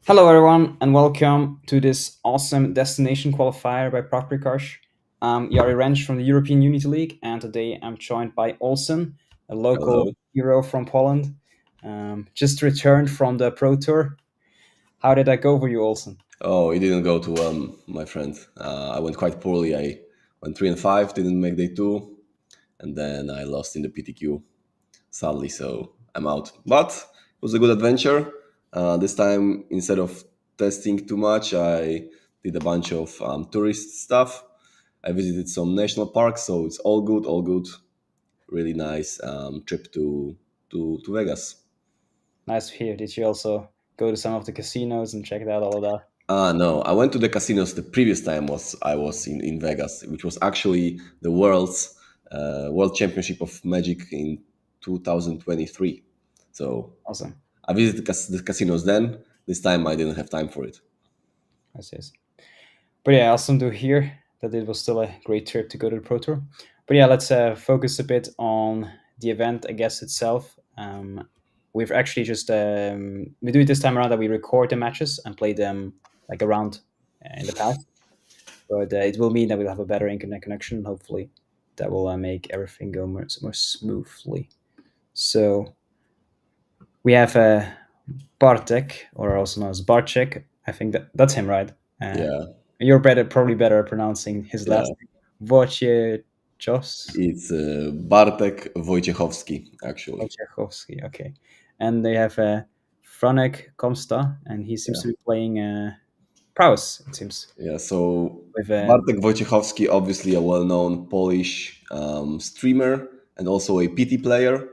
Hello, everyone, and welcome to this awesome destination qualifier by Paprykarz. I'm Yari Wrench from the European Unity League, and today I'm joined by Olsen, a local Hello. hero from Poland. Just returned from the Pro Tour. How did that go for you, Olsen? Oh, it didn't go too well, my friend. I went quite poorly. I went 3-5, didn't make day two, and then I lost in the PTQ, sadly. So I'm out. But it was a good adventure. This time, instead of testing too much, I did a bunch of tourist stuff. I visited some national parks, so it's all good, all good. Really nice trip to Vegas. Nice to hear. Did you also go to some of the casinos and check out all of that? No, I went to the casinos the previous time was I was in Vegas, which was actually the world championship of Magic in 2023. So Awesome. I visited the casinos then. This time I didn't have time for it. I see. But yeah, awesome to hear that it was still a great trip to go to the Pro Tour. But yeah, let's focus a bit on the event, I guess, itself. We've actually just we do it this time around that we record the matches and play them like around in the past. But it will mean that we'll have a better internet connection. Hopefully, that will make everything go more smoothly. So we have Bartek, or also known as Bartek. I think that's him, right? Uh, Yeah, you're probably better at pronouncing his yeah. last name. Wojciechowski. It's Bartek Wojciechowski, actually. Wojciechowski, okay. And they have Franek Komsta, and he seems Yeah, to be playing Prowess, it seems. yeah. So With Bartek Wojciechowski, obviously a well-known Polish streamer and also a PT player.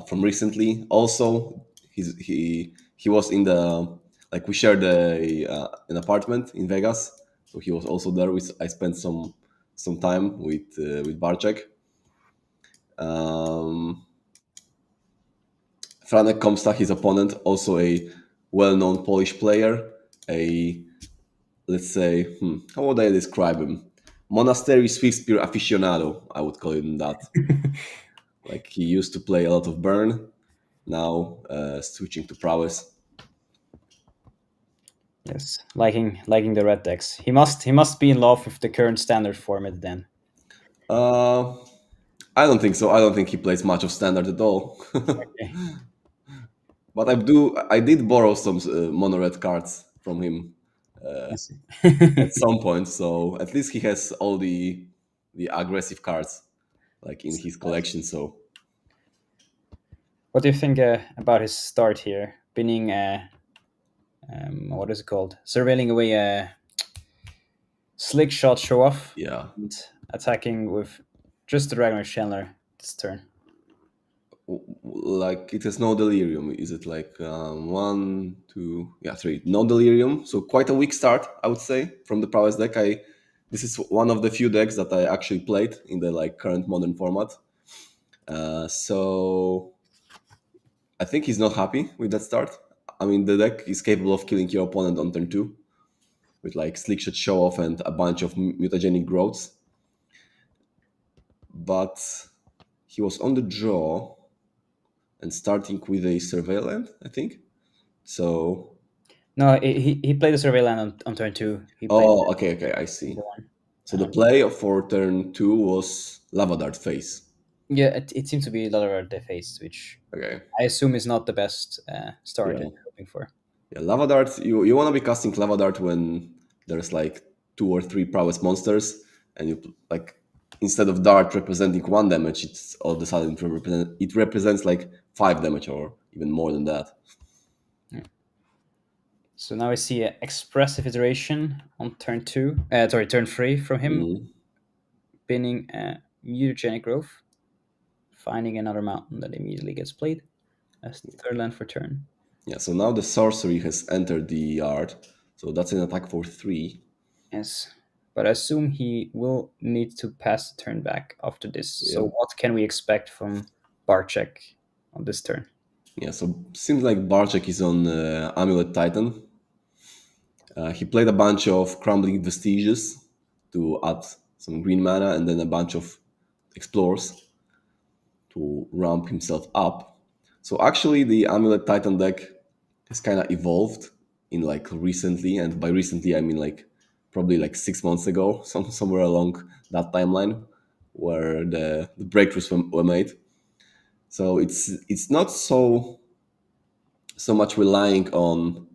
From recently. Also, he was in the like we shared an apartment in Vegas, so he was also there. I spent some time with Barczek. Um, Franek Komsta, his opponent, also a well-known Polish player. A let's say, how would I describe him? Monastery Swiftspear aficionado, I would call him that. Like he used to play a lot of Burn, now switching to prowess. yes, liking the red decks. He must be in love with the current standard format then. Uh, I don't think so. I don't think he plays much of standard at all. Okay, But I did borrow some mono red cards from him I see. at some point. So at least he has all the aggressive cards like in his collection. So What do you think about his start here? Pinning, what is it called? Surveilling away a slick shot show off yeah, and attacking with just the regular Chandler this turn. like it has no delirium. Is it like one, two, yeah, three? No delirium. So quite a weak start, I would say, from the prowess deck. I This is one of the few decks that I actually played in the like current modern format. So I think he's not happy with that start. I mean, the deck is capable of killing your opponent on turn two with like slick shot show off and a bunch of mutagenic growths. But he was on the draw and starting with a surveillant, I think. So No, he played the surveillance on turn two. He played okay, okay, I see. the one. So the play for turn two was Lava Dart face. Yeah, it seems to be a lot of the face, which Okay, I assume is not the best start yeah, that you're hoping for. yeah. Lava Dart. You want to be casting Lava Dart when there's like two or three prowess monsters, and you like instead of dart representing one damage, it's all of a sudden it represents like five damage or even more than that. Yeah. So now I see an expressive iteration on turn two. Sorry, turn three from him, Mhm. pinning a mutagenic growth, finding another mountain that immediately gets played as the third land for turn. Yeah. So now the sorcery has entered the yard. So that's an attack for three. Yes, but I assume he will need to pass the turn back after this. Yeah. So what can we expect from Barczek on this turn? Yeah. So seems like Barczek is on Amulet Titan. He played a bunch of Crumbling Vestiges to add some green mana and then a bunch of Explorers to ramp himself up. So actually, the Amulet Titan deck has kind of evolved in like recently, and by recently I mean like probably like 6 months ago, somewhere along that timeline where the breakthroughs were made. So it's not so much relying on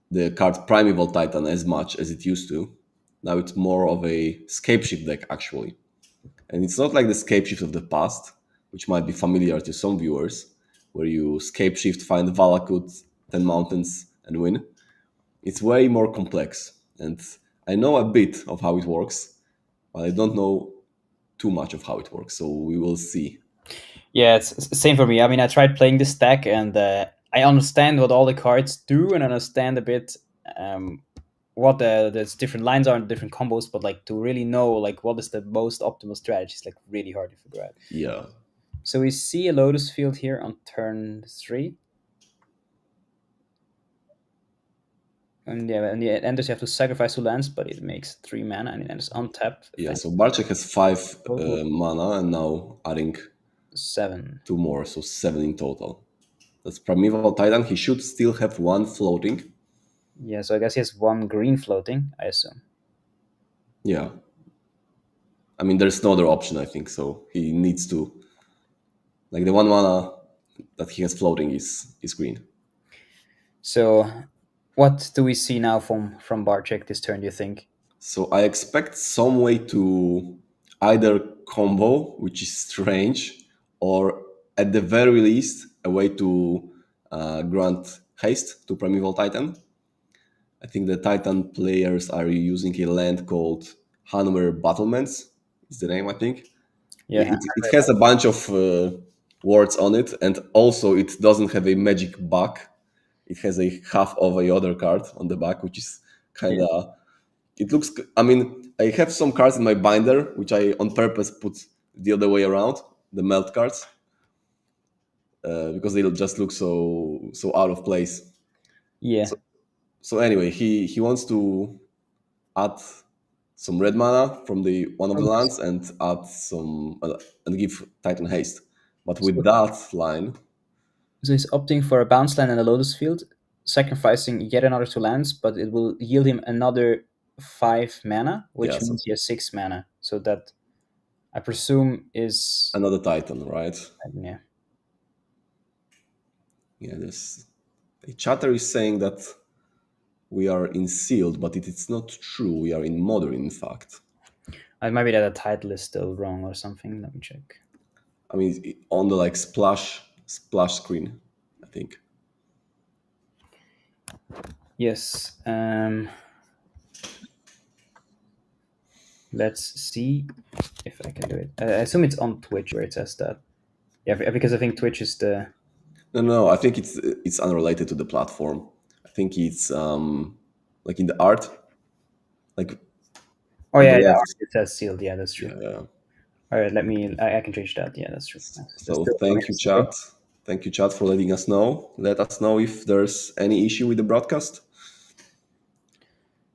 the card Primeval Titan as much as it used to. Now it's more of a scape shift deck actually. And it's not like the scape shift of the past, which might be familiar to some viewers, where you scape shift, find Valakut, 10 mountains, and win. It's way more complex. And I know a bit of how it works, but I don't know too much of how it works. So we will see. Yeah, it's same for me. I mean, I tried playing this deck, and I understand what all the cards do, and understand a bit um, what the different lines are and different combos. But like to really know like what is the most optimal strategy is like really hard to figure out. Yeah. So we see a Lotus Field here on turn 3. And yeah, and it enters, you have to sacrifice 2 lands, but it makes 3 mana and it enters untapped. Yeah, so Barczek has 5 Total mana and now adding 7. 2 more, so 7 in total. That's Primeval Titan. He should still have 1 floating. Yeah, so I guess he has 1 green floating, I assume. Yeah. I mean, there's no other option, I think, so he needs to. Like the 1 mana that he has floating is green. So what do we see now from Barczyk this turn, do you think? So I expect some way to either combo, which is strange, or at the very least, a way to grant haste to Primeval Titan. I think the Titan players are using a land called Hanmer Battlements, is the name, I think. Yeah, It has a bunch of words on it, and also it doesn't have a magic back. It has a half of a other card on the back, which is kind yeah, of. It looks. I mean, I have some cards in my binder, which I on purpose put the other way around, the melt cards, because they just look so out of place. yeah. So, so anyway, he wants to add some red mana from the one of the lands and add some and give Titan haste. But with So, that line, so he's opting for a bounce land and a Lotus Field, sacrificing yet another 2 lands, but it will yield him another 5 mana, yeah, which so means he has 6 mana. So that I presume is another Titan, right? yeah. Yeah, this a chatter is saying that we are in sealed, but it's not true. We are in modern, in fact. It might be that the title is still wrong or something. Let me check. I mean, on the like splash screen, I think. Yes. Let's see if I can do it. I assume it's on Twitch where it says that. Yeah, because I think Twitch is the. No, I think it's unrelated to the platform. I think it's like in the art, like Oh on the yeah, yeah. left. It says sealed. Yeah, that's true. Yeah, yeah. All right, let me. I can change that. Yeah, that's true. That's So still for me. thank you, chat. Thank you, chat, for letting us know. Let us know if there's any issue with the broadcast.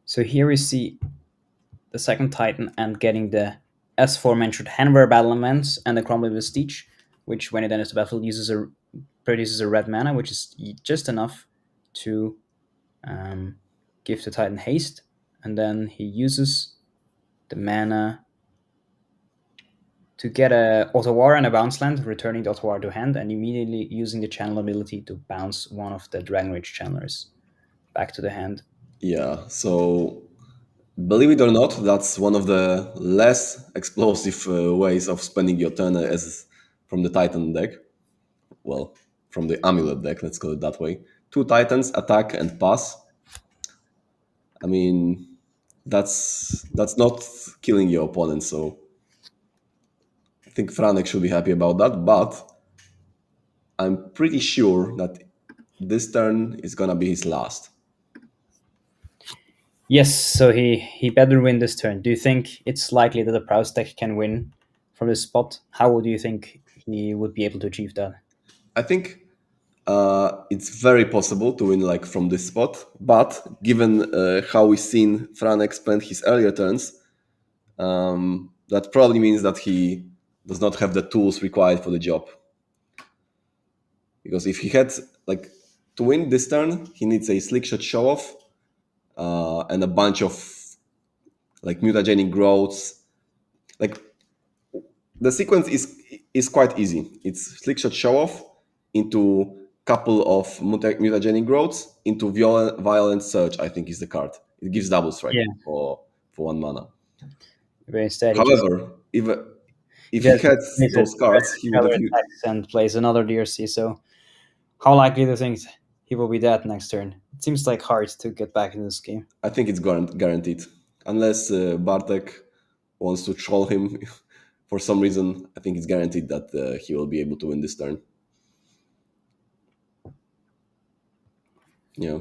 So here we see the second Titan and getting the as aforementioned Hanwer Battlements and the Crumbling Vestige, which when it enters the battlefield produces a red mana, which is just enough to give the Titan haste, and then he uses the mana to get a Ottawara and a bounce land, returning the Ottawara to hand, and immediately using the channel ability to bounce one of the Dragon Rage channelers back to the hand. Yeah, so believe it or not, that's one of the less explosive ways of spending your turn as from the Titan deck. Well, from the Amulet deck, let's call it that way. 2 Titans, attack and pass. I mean, that's not killing your opponent, so I think Franek should be happy about that, but I'm pretty sure that this turn is gonna be his last. Yes, so he better win this turn. Do you think it's likely that the Proust deck can win from this spot? How do you think he would be able to achieve that? I think it's very possible to win like from this spot, but given how we've seen Franek spend his earlier turns, that probably means that he does not have the tools required for the job. Because if he had like to win this turn, he needs a slick shot show off and a bunch of like mutagenic growths. Like the sequence is quite easy. It's slick shot show off into couple of mutagenic growths into violent surge. I think is the card. It gives double strike Yeah, for 1 mana. but instead he just However, if he he just had plays those cards, he would another have. attacks and plays another DRC. So how likely do you think he will be dead next turn? It seems like hard to get back into this game. I think it's guaranteed, unless Bartek wants to troll him for some reason. I think it's guaranteed that he will be able to win this turn. Yeah.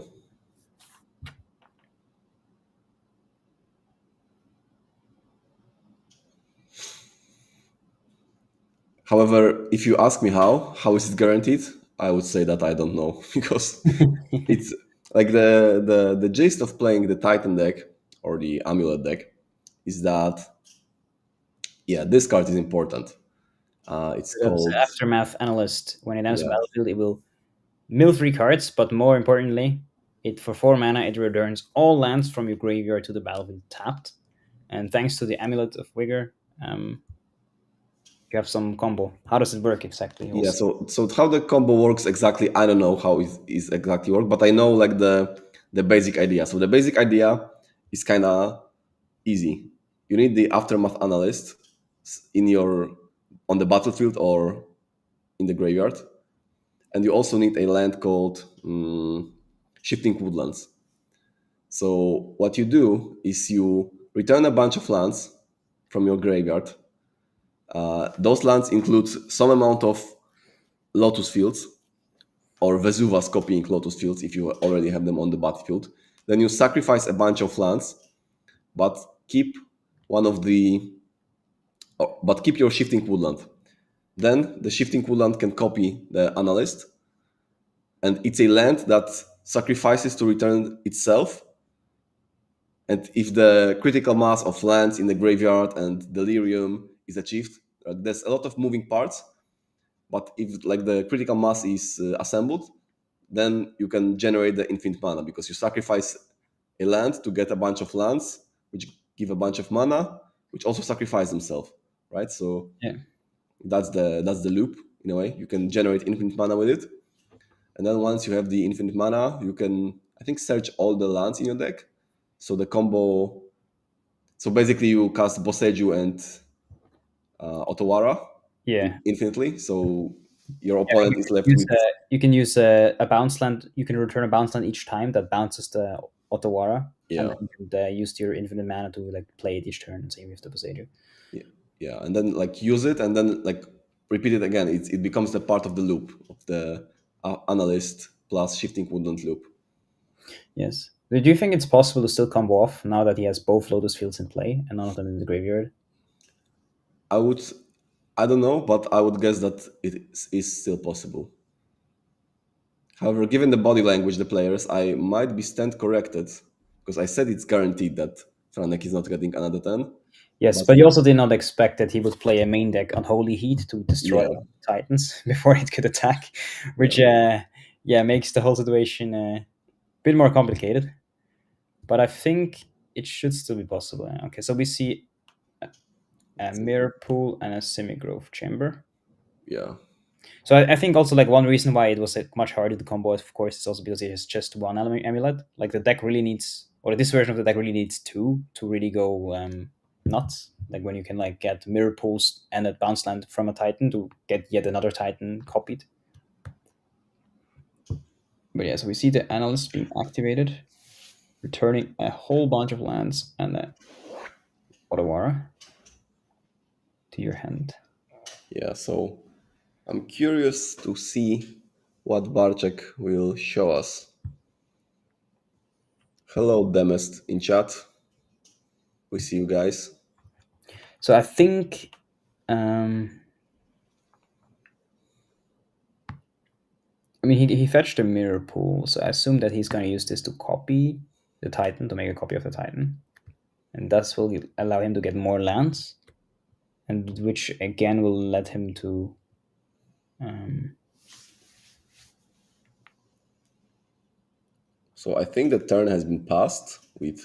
However, if you ask me how is it guaranteed, I would say that I don't know because it's like the gist of playing the Titan deck or the Amulet deck is that this card is important. It's Because called Aftermath Analyst, when it enters the yeah battlefield, it will mill 3 cards, but more importantly, it for 4 mana it returns all lands from your graveyard to the battlefield tapped. And thanks to the Amulet of Vigor, you have some combo. How does it work exactly? yeah. So how the combo works exactly, I don't know how it is exactly work, but I know like the basic idea. So the basic idea is kind of easy. You need the Aftermath Analyst in your on the battlefield or in the graveyard, and you also need a land called Shifting Woodlands. So what you do is you return a bunch of lands from your graveyard. Those lands include some amount of Lotus Fields or Vesuvas copying Lotus Fields if you already have them on the battlefield. Then you sacrifice a bunch of lands, but keep one of the but keep your Shifting Woodland. Then the Shifting Woodland can copy the Analyst, and it's a land that sacrifices to return itself. And if the critical mass of lands in the graveyard and delirium is achieved, there's a lot of moving parts. But if like the critical mass is assembled, then you can generate the infinite mana because you sacrifice a land to get a bunch of lands, which give a bunch of mana, which also sacrifice themselves, right? So Yeah. that's the loop in a way. You can generate infinite mana with it, and then once you have the infinite mana, you can I think search all the lands in your deck. So the combo. So basically, you cast Boseju and Otawara Yeah. infinitely. So your Yeah, opponent is left with you can use a bounce land. You can return a bounce land each time that bounces the Otawara, and yeah, then you can use your infinite mana to like play it each turn and save with the Poseidon. yeah, yeah, and then like use it and then like repeat it again. It becomes the part of the loop of the analyst plus shifting woodland loop. Yes. Do you think it's possible to still combo off now that he has both Lotus Fields in play and none of them in the graveyard? I would, I don't know, but I would guess that it is still possible. However, given the body language, the players, I might be stand corrected because I said it's guaranteed that Franek is not getting another turn. Yes, But but you also did not expect that he would play a main deck on Holy Heat to destroy yeah, Titans before it could attack, yeah, which makes the whole situation a bit more complicated. But I think it should still be possible. Okay, so we see a mirror pool and a semi-growth chamber. yeah, So I think also like one reason why it was like, much harder to combo, of course, is also because it has just one amulet. Like the deck really needs, or this version of the deck really needs two to really go nuts. Like when you can like get mirror pools and a bounce land from a Titan to get yet another Titan copied. But yeah, so we see the analyst being activated, returning a whole bunch of lands and a Otawara to your hand. yeah. So I'm curious to see what Barczek will show us. Hello, Demest in chat. We see you guys. So I think um, I mean, he fetched a mirror pool, so I assume that he's going to use this to copy the Titan, to make a copy of the Titan. And thus will allow him to get more lands, and which again will let him to. Um, So I think the turn has been passed with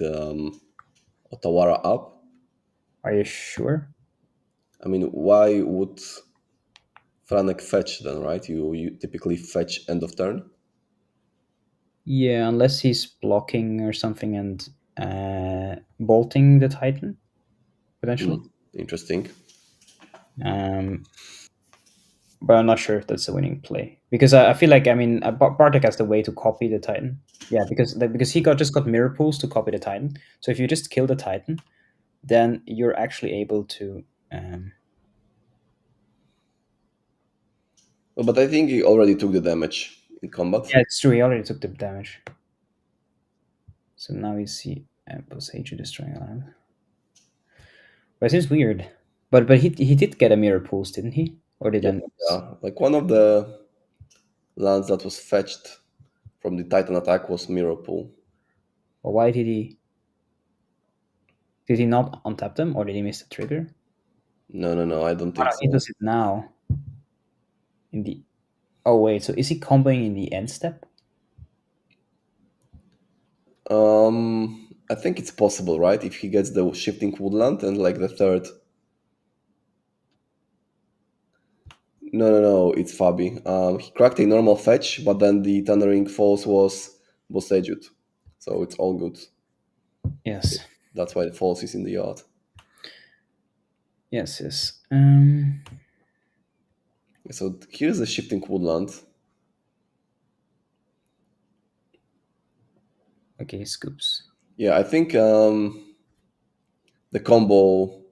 Otawara up. Are you sure? I mean, why would Franek fetch then, right? You typically fetch end of turn. Yeah, unless he's blocking or something and bolting the Titan potentially. Interesting. Um, but I'm not sure if that's a winning play because I feel like, I mean, Bartek has the way to copy the Titan. Yeah, because he got mirror pools to copy the Titan. So if you just kill the Titan, then you're actually able to. Um, Well, but I think he already took the damage in combat. yeah, it's true. He already took the damage. So now we see Boseiju destroying a land. But it seems weird. But he did get a mirror pools, didn't he? Or did Yeah, then? yeah. Like one of the lands that was fetched from the Titan attack was Mirror Pool. Or why did he not untap them, or did he miss the trigger? No, no, no. I don't Oh, think no, he so. does it now in the. Oh wait, so is he comboing in the end step? I think it's possible, right? If he gets the shifting woodland and like the third. No, no, no. It's Fabi. He cracked a normal fetch, but then the Thundering Falls was Bosejut. So it's all good. Yes, That's why the falls is in the yard. yes, yes. So here's the shifting woodland. Okay, scoops. Yeah, I think the combo.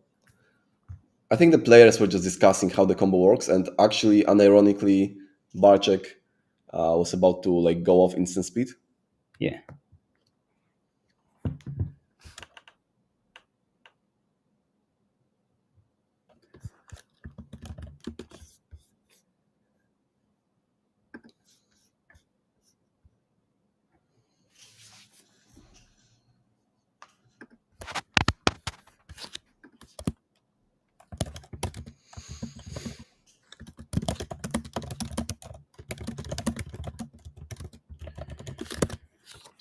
I think the players were just discussing how the combo works, and actually, unironically, Barczek was about to like go off instant speed. Yeah.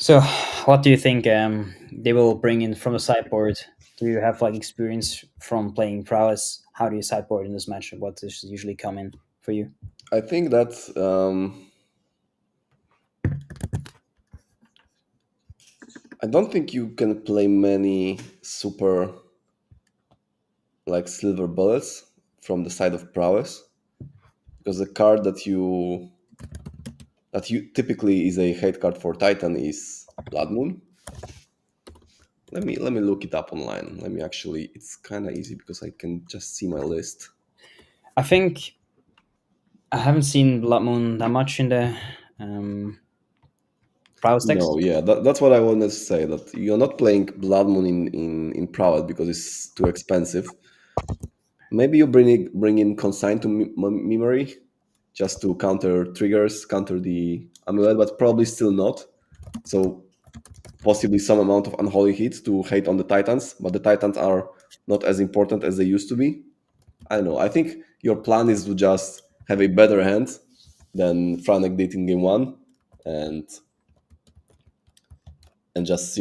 So, what do you think they will bring in from the sideboard? Do you have like experience from playing prowess? How do you sideboard in this matchup? What does usually come in for you? I think that I don't think you can play many super like silver bullets from the side of prowess because the card that you typically is a hate card for Titan is Blood Moon. Let me look it up online. Let me actually. It's kind of easy because I can just see my list. I think I haven't seen Blood Moon that much in the um, prowess decks. No, yeah, that's what I wanted to say. That you're not playing Blood Moon in Prowess because it's too expensive. Maybe you bring in Consign to Memory just to counter triggers, counter the amulet, but probably still not. So possibly some amount of unholy hits to hate on the Titans, but the Titans are not as important as they used to be. I don't know. I think your plan is to just have a better hand than Franek did in game one, and just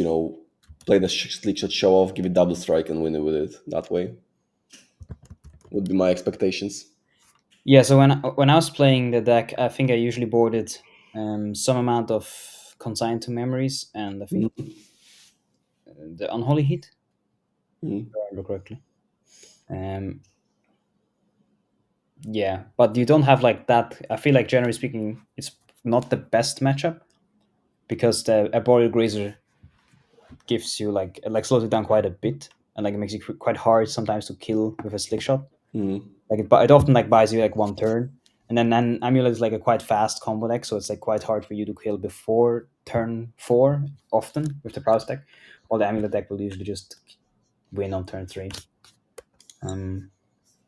play the slick shot show off, give it double strike, and win it with it that way. Would be my expectations. Yeah, so when I was playing the deck, I think I usually boarded some amount of consign to memories, and I think the unholy heat, if I remember correctly. Um, yeah, but you don't have like that. I feel like generally speaking, it's not the best matchup because the arboreal grazer gives you like slows it down quite a bit, and like it makes it quite hard sometimes to kill with a slick shot. Mhm. Like it often like buys you like one turn, and then amulet is like a quite fast combo deck, so it's like quite hard for you to kill before turn 4. Often with the browse deck, while the amulet deck will usually just win on turn 3. Um,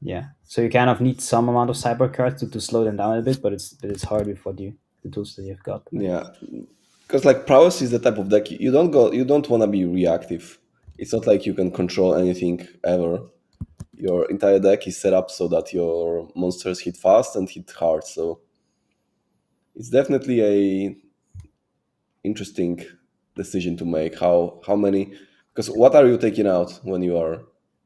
yeah, so you kind of need some amount of cyber cards to slow them down a bit, but it's hard with what you the tools that you've got. Yeah, because like prowess is the type of deck you don't want to be reactive. It's not like you can control anything ever. Your entire deck is set up so that your monsters hit fast and hit hard. So it's definitely a interesting. decision to make. How many? Because what are you taking out when you are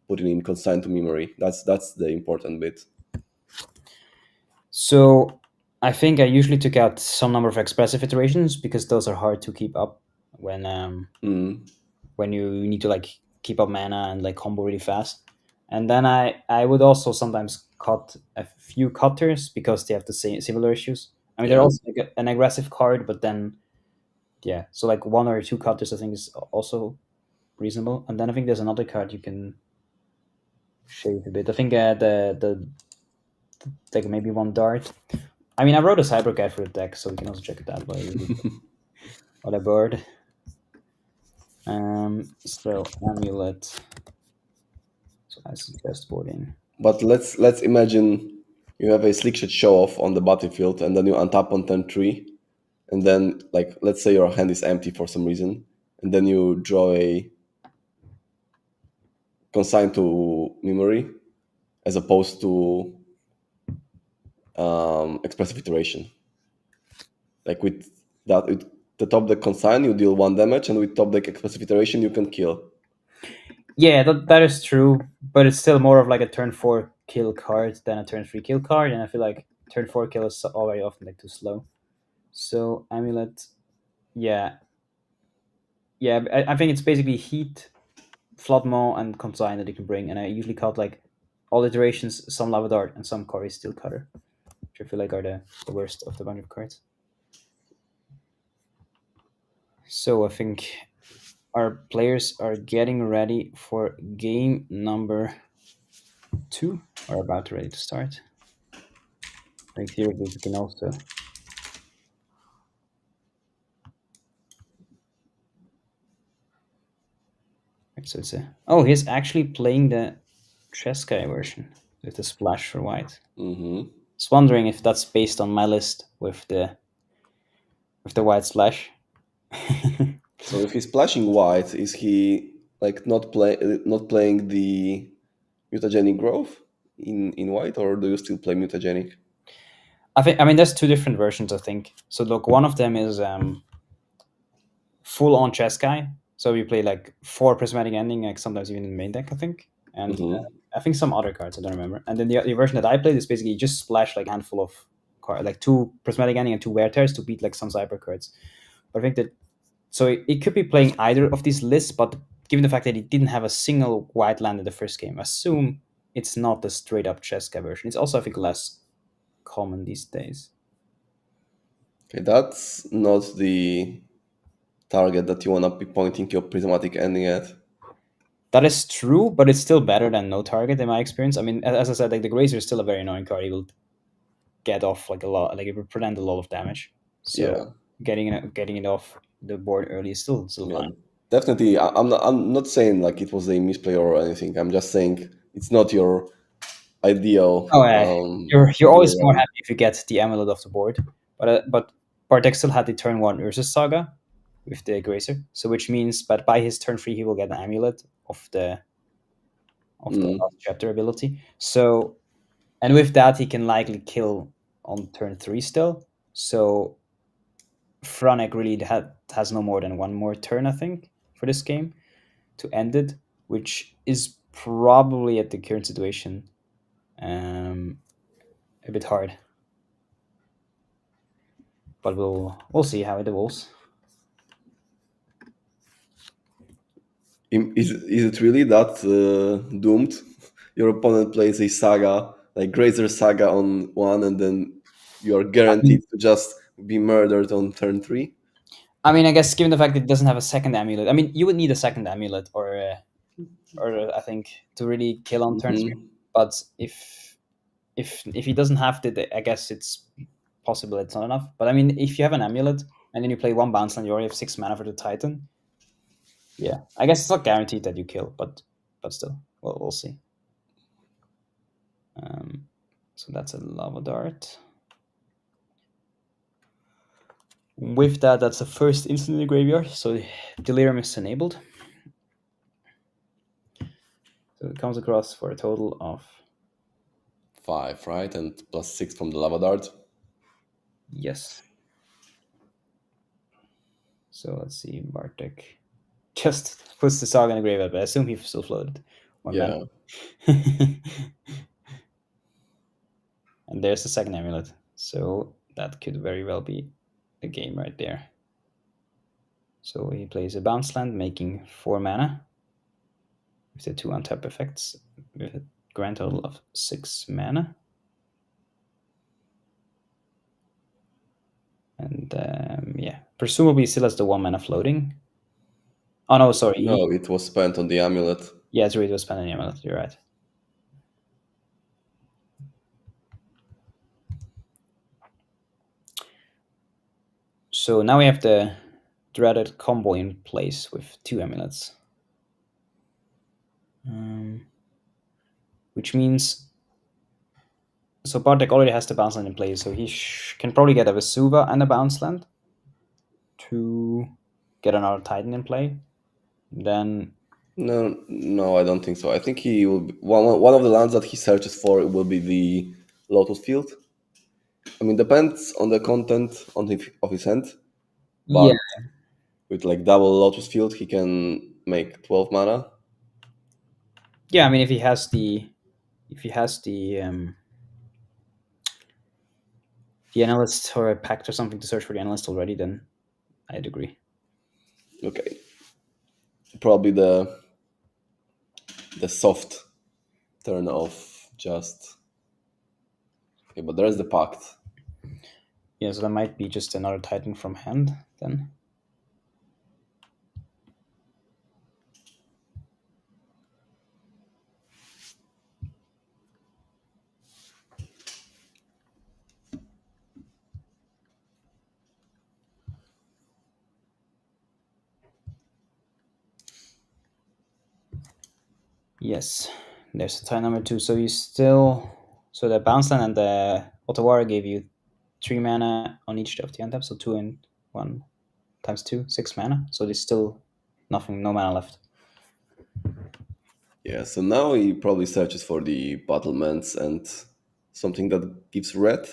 putting in consign to memory? That's the important bit. So I think I usually took out some number of expressive iterations because those are hard to keep up when Mm, when you need to like keep up mana and like combo really fast. And then I would also sometimes cut a few cutters because they have the same similar issues. I mean, they're yeah. also like an aggressive card, but then yeah, so like one or two cutters I think is also reasonable. And then I think there's another card you can shave a bit. I think the like maybe one dart. I mean, I wrote a cyber guide for the deck, so we can also check it out. But I really what a bird. Still amulet. So I suggest boarding. But let's imagine you have a slick shot show off on the battlefield, and then you untap on turn three, and then like let's say your hand is empty for some reason, and then you draw a consign to memory as opposed to expressive iteration. Like with that, with the top deck consign, you deal one damage, and with top deck expressive iteration, you can kill. Yeah, that is true, but it's still more of like a turn four kill card than a turn three kill card, and I feel like turn four kill is already often like too slow. So amulet, yeah, yeah, I think it's basically heat, floodmaw, and consign that you can bring, and I usually cut like all iterations, some lava dart, and some Cory steel cutter, which I feel like are the worst of the bunch of cards. So I think our players are getting ready for game number two, or about ready to start. I think theoretically we can also. Right, so it's a. Oh, he's actually playing the Cheskai version with the splash for white. Hmm. I was wondering if that's based on my list with the white splash. So if he's splashing white, is he like not playing the mutagenic growth in white, or do you still play mutagenic? I mean there's two different versions I think. So look, one of them is full on Cheskai. So you play like four prismatic ending, like sometimes even in the main deck I think, and Hmm. I think some other cards I don't remember. And then the version that I played is basically you just splash like a handful of cards, like two prismatic ending and two wear tears to beat like some cyber cards. But I think that so it could be playing either of these lists, but given the fact that it didn't have a single white land in the first game, assume it's not the straight up Cheska version. It's also I think less common these days. Okay, that's not the target that you wanna be pointing your prismatic ending at. That is true, but it's still better than no target in my experience. I mean, as I said, like the Grazer is still a very annoying card. He will get off like a lot, like it will prevent a lot of damage. So Yeah, getting it off the board early is still yeah, fine. definitely. I'm not saying like it was a misplay or anything. I'm just saying it's not your ideal Oh, you're idea always more run. happy if you get the amulet off the board, but Bartek still had the turn one Ursus Saga with the Grazer, so which means that by his turn three he will get an amulet of the Mm. last chapter ability. So and with that he can likely kill on turn three still. So Franek really has no more than one more turn I think for this game to end it, which is probably at the current situation um, a bit hard. But we'll see how it evolves. Is it really that doomed? Your opponent plays a saga, like Grazer Saga on one, and then you are I guaranteed mean, to just be murdered on turn three. I guess given the fact that it doesn't have a second amulet, I mean, you would need a second amulet, or I think to really kill on turn three. Hmm. But if he doesn't have I guess it's possible it's not enough. But I mean, if you have an amulet and then you play one bounce and you already have 6 mana for the Titan, yeah, I guess it's not guaranteed that you kill, but still, we'll see. Um, so that's a lava dart. With that, that's the first instant in the graveyard. So Delirium is enabled. So it comes across for a total of Five, right, and plus six from the lava dart. yes. So let's see, Bartek just puts the Saga in the graveyard, but I assume he still floated. One mana. Yeah. And there's the second amulet. So that could very well be a game right there. So he plays a bounce land, making 4 mana with the 2 untap effects, with a grand total of 6 mana. And yeah, presumably still has the 1 mana floating. Oh no, sorry. No, it was spent on the amulet. Yeah, it's really was spending the amulet. You're right. So now we have the dreaded combo in place with 2 amulets. Which means, so Bartek already has the bounce land in place, so he can probably get a Vesuva and a bounce land to get another Titan in play. Then No, no, I don't think so. I think he will be, one of the lands that he searches for will be the Lotus Field. I mean, depends on the content of his hand, yeah, but with like double Lotus Field, he can make 12 mana. yeah. I mean, if he has the analyst or a pact or something to search for the analyst already, then I'd agree. Okay, probably the soft turn off just. Okay, but there's the pact. Yeah, so that might be just another Titan from hand then. Yes, there's the tie number 2. So you still, so the bounce land and the Otawara gave you 3 mana on each of the untap, so 2 and 1 times 2, 6 mana. So there's still nothing, no mana left. Yeah, so now he probably searches for the battlements and something that gives red.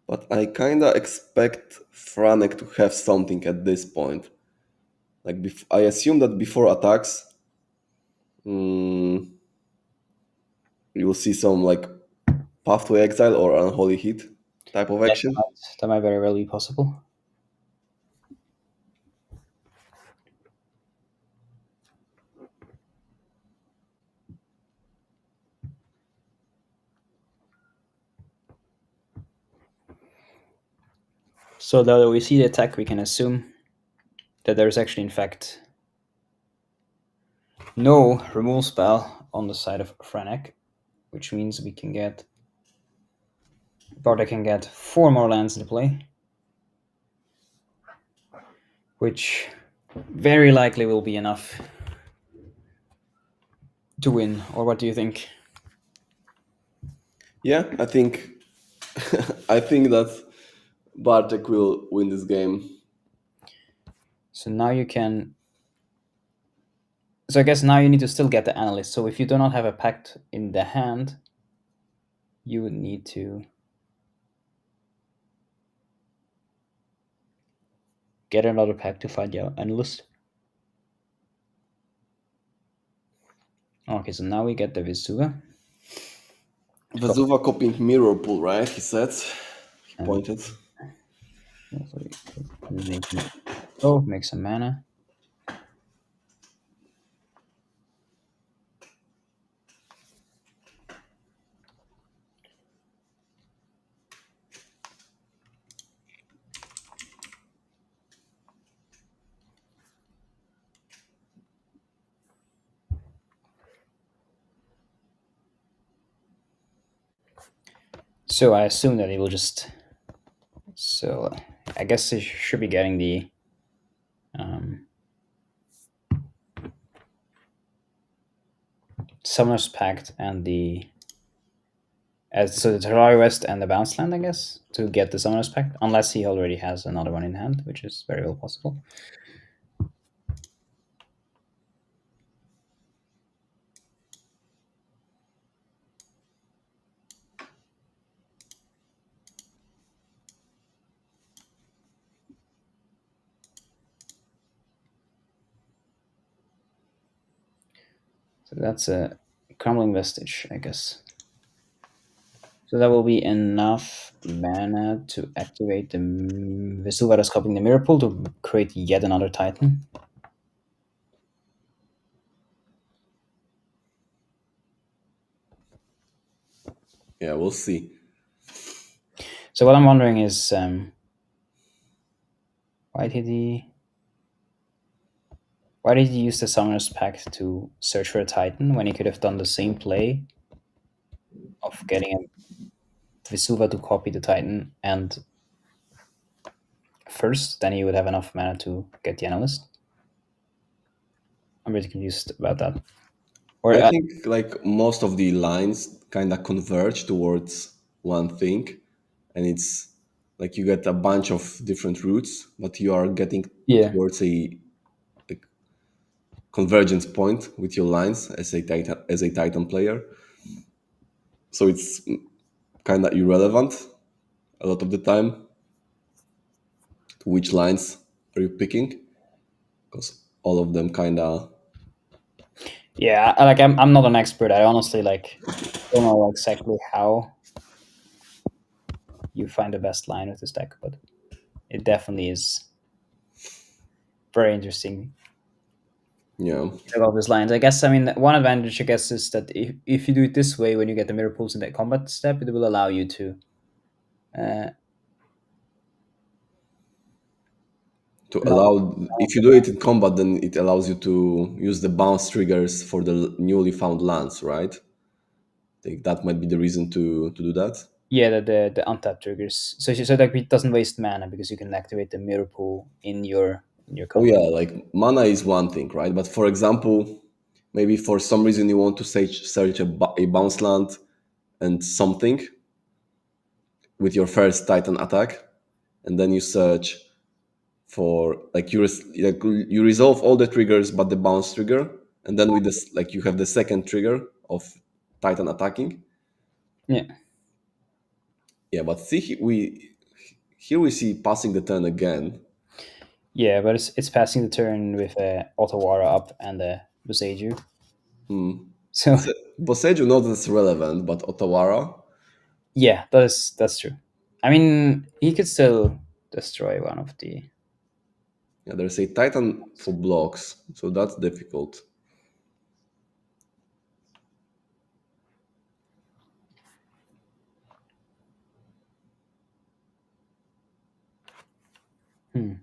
But I kinda expect Franek to have something at this point. Like I assume that before attacks, mm, you will see some like Path to Exile or Unholy Hit type of Yeah, action. that might very well be possible. So now that we see the attack, we can assume that there's actually, in fact, no removal spell on the side of Franek, which means we can get Bartek can get 4 more lands into play, which very likely will be enough to win. Or what do you think? Yeah, I think I think that Bartek will win this game. So now you can. So I guess now you need to still get the analyst. So if you do not have a pact in the hand, you would need to get another pact to find your analyst. Okay, so now we get the Vesuva. Vesuva copying Mirror Pool, right? He said. He pointed. Oh, make some mana. So I assume that he will just. So I guess he should be getting the. Summoner's Pact and the. So the Terraria West and the Bounce Land, I guess, to get the Summoner's Pact, unless he already has another one in hand, which is very well possible. So that's a crumbling vestige, I guess. So that will be enough mana to activate the Vesuva that's copying the mirror pool to create yet another Titan. Yeah, we'll see. So what I'm wondering is, why did he why did he use the Summoner's Pact to search for a Titan when he could have done the same play of getting a Vesuva to copy the Titan and first, then he would have enough mana to get the Analyst. I'm really confused about that. Or I think like most of the lines kind of converge towards one thing, and it's like you get a bunch of different routes, but you are getting yeah, towards a convergence point with your lines as a Titan player. So it's kind of irrelevant a lot of the time to which lines are you picking, because all of them kind of. yeah. I'm not an expert. I honestly don't know exactly how you find the best line with this deck, but it definitely is very interesting. Yeah. I love these lines. I guess I mean one advantage I guess is that if you do it this way when you get the mirror pulse in that combat step, it will allow you to uh, To not allow, if you do it in combat, then it allows you to use the bounce triggers for the newly found lands, right? I think that might be the reason to do that. yeah the untap triggers so that it doesn't waste mana because you can activate the mirror pool in your Oh combat. yeah, like mana is one thing, right? But for example, maybe for some reason you want to search a bounce land and something with your first Titan attack, and then you search for like you resolve all the triggers but the bounce trigger, and then with this like you have the second trigger of Titan attacking. Yeah, Yeah, but see we here we see passing the turn again. yeah, but it's passing the turn with Otawara up and Boseiju. So Boseiju not as relevant, but Otawara. yeah, that's true. I mean, he could still destroy one of the. Yeah, there's a Titan for blocks, so that's difficult. Hmm.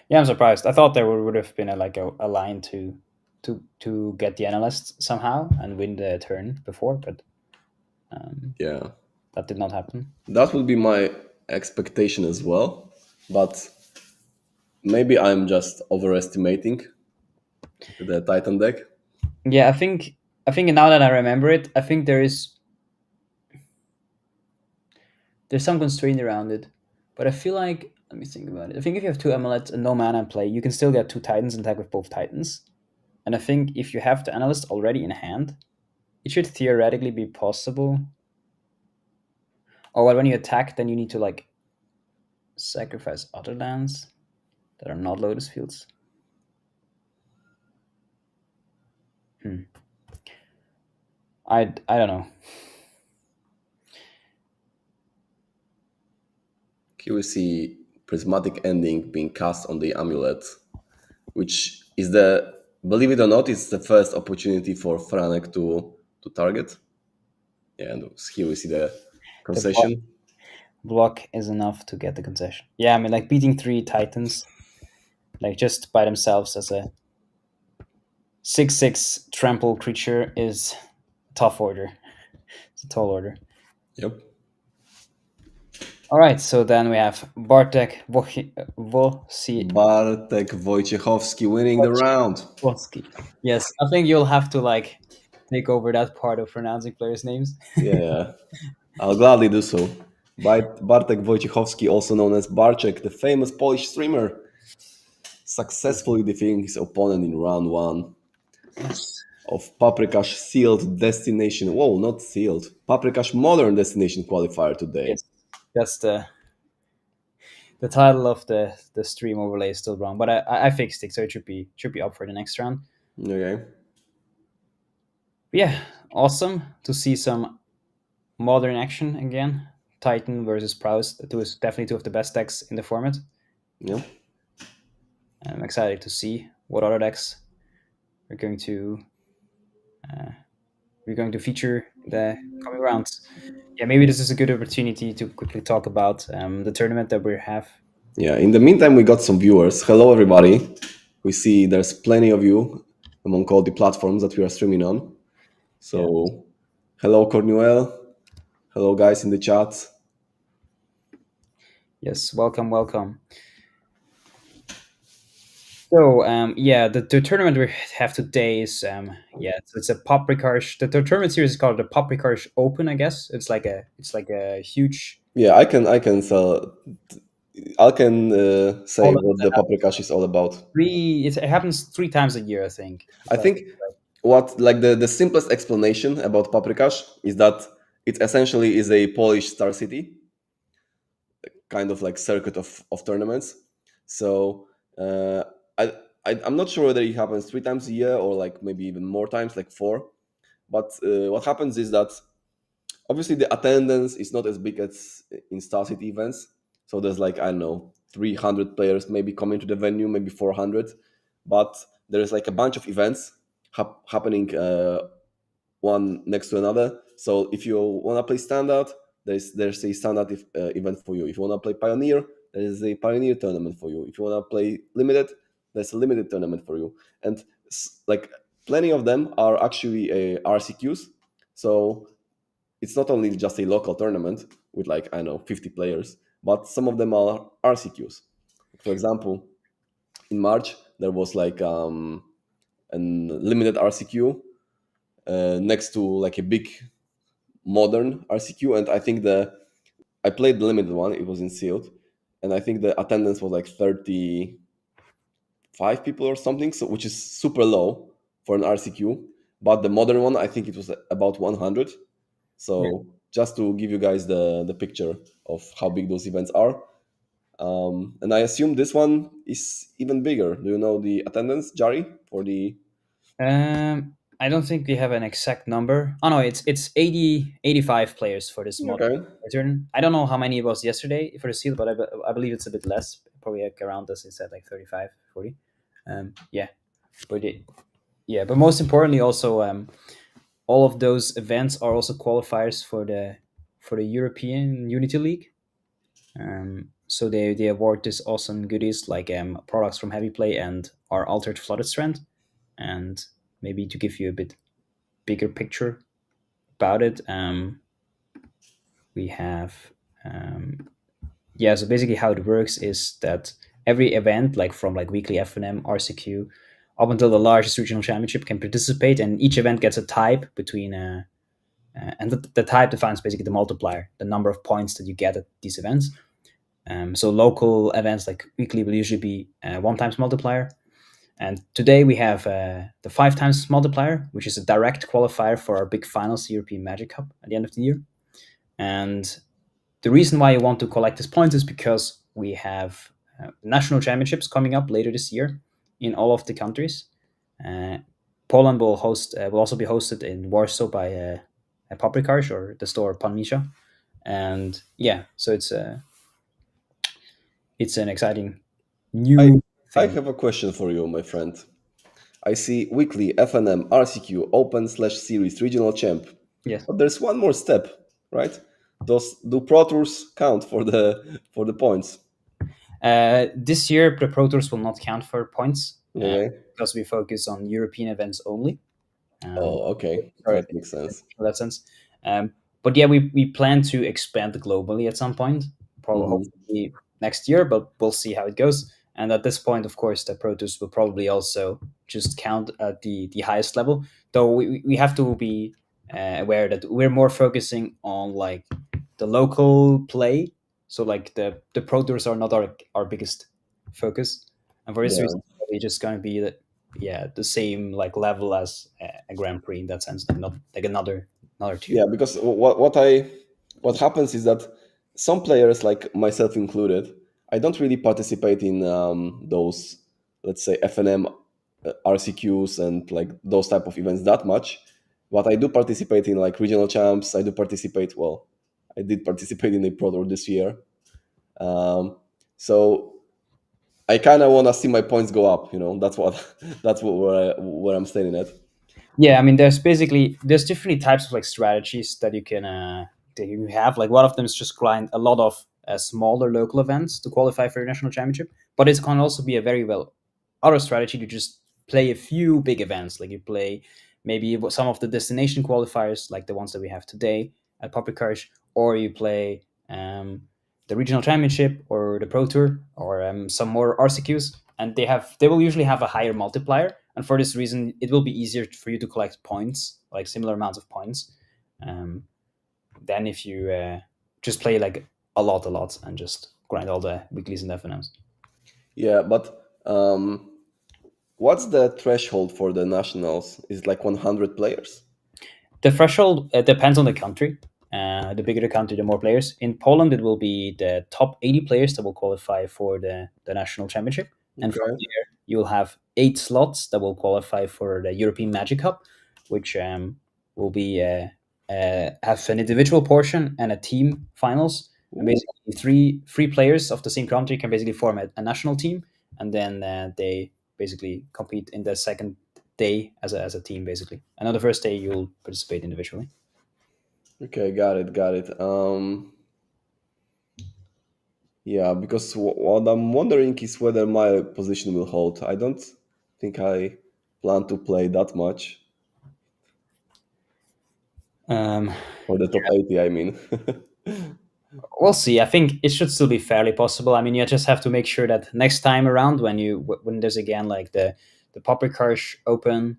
Yeah, I'm surprised. I thought there would have been a line to get the analyst somehow and win the turn before, but Yeah, that did not happen. that would be my expectation as well, but maybe I'm just overestimating the Titan deck. Yeah, I think now that I remember it, I think there's some constraint around it, but I feel like let me think about it. I think if you have two amulets and no mana in play, you can still get two titans and attack with both titans. And I think if you have the analyst already in hand, it should theoretically be possible. Or well, when you attack, then you need to sacrifice other lands that are not Lotus Fields. Hmm. I don't know. Here we see Prismatic Ending being cast on the amulet, which is the, believe it or not, it's the first opportunity for Franek to target. Yeah, and here we see the The block, concession. block is enough to get the concession. Yeah, I mean beating three titans just by themselves as a 6/6 trample creature is a tough order. It's a tall order. Yep. All right, so then we have Bartek Bartek Wojciechowski winning the round. Wojciechowski. Yes, I think you'll have to take over that part of pronouncing players' names. Yeah, I'll gladly do so. Bartek Wojciechowski, also known as Barczek, the famous Polish streamer, successfully defeating his opponent in round one Yes. of Paprykarz Sealed Destination. Whoa, not sealed. Paprykarz Modern Destination Qualifier today. Yes. That's the title of the stream overlay is still wrong, but I fixed it, so it should be up for the next round. Okay. Yeah, awesome to see some modern action again. Titan versus Proust, two is definitely two of the best decks in the format. Yeah. I'm excited to see what other decks we're going to uh, we're going to feature in the coming rounds. Yeah, maybe this is a good opportunity to quickly talk about the tournament that we have. Yeah. In the meantime, we got some viewers. Hello, everybody. We see there's plenty of you among all the platforms that we are streaming on. Yeah. So, hello, Cornuel. Hello, guys in the chat. Yes, welcome, welcome. So yeah, the tournament we have today is yeah, it's a Paprykarz. The tournament series is called the Paprykarz Open, I guess. It's like a huge Yeah, I can say tournament what that the Paprykarz is all about. it happens 3 times a year, I think. I If I think what like the simplest explanation about Paprykarz is that it essentially is a Polish Star City, kind of like circuit of tournaments. So uh, I, I'm not sure whether it happens 3 times a year or like maybe even more times, like four. But what happens is that obviously the attendance is not as big as in Star City events. So there's like I don't know 300 players maybe coming to the venue, maybe 400, but there is like a bunch of events happening one next to another. So if you want to play standard, there's a standard event for you. If you want to play pioneer, there is a pioneer tournament for you. If you want to play limited, there's a limited tournament for you. And like plenty of them are actually RCQs. So it's not only just a local tournament with like I don't know 50 players, but some of them are RCQs. For example, in March there was like a limited RCQ next to like a big modern RCQ, and I think I played the limited one. It was in sealed, and I think the attendance was like 35 people or something, so which is super low for an RCQ. But the modern one, I think it was about 100. yeah. So just to give you guys the picture of how big those events are, and I assume this one is even bigger. Do you know the attendance, Jari, for the? I don't think we have an exact number. Oh no, it's 85 players for this modern Okay. return. I don't know how many it was yesterday for the seal, but I believe it's a bit less. Probably like around this instead, like 35, 40. Yeah, but yeah, but most importantly, also all of those events are also qualifiers for the European Unity League. So they award this awesome goodies like products from Heavy Play and our altered flooded strand, and maybe to give you a bit bigger picture about it, we have yeah. So basically, how it works is that every event, like from like weekly FNM, RCQ, up until the largest regional championship, can participate, and each event gets a type between and the type defines basically the multiplier, the number of points that you get at these events. So local events like weekly will usually be one times multiplier. And today we have the 5 times multiplier, which is a direct qualifier for our big finals, European Magic Cup, at the end of the year. And the reason why you want to collect these points is because we have national championships coming up later this year in all of the countries. Uh, Poland will also be hosted in Warsaw by Paprykarz or the store Pan Misha. And yeah, so it's an exciting I new I thing. have a question for you, my friend. I see weekly FNM RCQ Open slash Series Regional Champ. Yes. But there's one more step, right? Do Pro Tours count for the points? This year, the Pro Tours will not count for points Okay. because we focus on European events only. Um, Oh, okay. sorry, That makes sense. in that sense. But yeah, we plan to expand globally at some point, probably Hmm. hopefully next year, but we'll see how it goes. And at this point, of course, the Pro Tours will probably also just count at the highest level. Though we have to be aware that we're more focusing on like the local play. So like the Pro Tours are not our biggest focus, and for this reason, Yeah. it's probably just going to be the same like level as a Grand Prix in that sense, like not like another two. Yeah, because what happens is that some players, like myself included, I don't really participate in those, let's say, FNM RCQs and like those type of events that much, but I do participate in like regional champs. I do participate. Well, I did participate in a pro tour this year. Um, so I kind of want to see my points go up. That's what that's what where I'm standing at. Yeah, I mean, there's different types of like strategies that you have. Like one of them is just grind a lot of smaller local events to qualify for your national championship, but it can also be a very well other strategy to just play a few big events. Like you play maybe some of the destination qualifiers, like the ones that we have today at Paprykarz, or you play the regional championship or the pro tour or some more RCQs, and they will usually have a higher multiplier, and for this reason it will be easier for you to collect points, like similar amounts of points, um, than if you just play like a lot and just grind all the weeklies and FNMs. Yeah, but what's the threshold for the nationals? Is it like 100 players? The threshold depends on the country. The bigger the country, the more players. In Poland, it will be the top 80 players that will qualify for the national championship. And from Okay. there, you'll have 8 slots that will qualify for the European Magic Cup, which will be have an individual portion and a team finals. And Ooh. basically, three players of the same country can basically form a national team, and then they basically compete in the second day as a team basically, and on the first day you'll participate individually. Okay, got it, got it. Yeah, because what I'm wondering is whether my position will hold. I don't think I plan to play that much um, for the top 80, I mean. we'll see. I think it should still be fairly possible. I mean, you just have to make sure that next time around when there's again like the Paprykarz Open,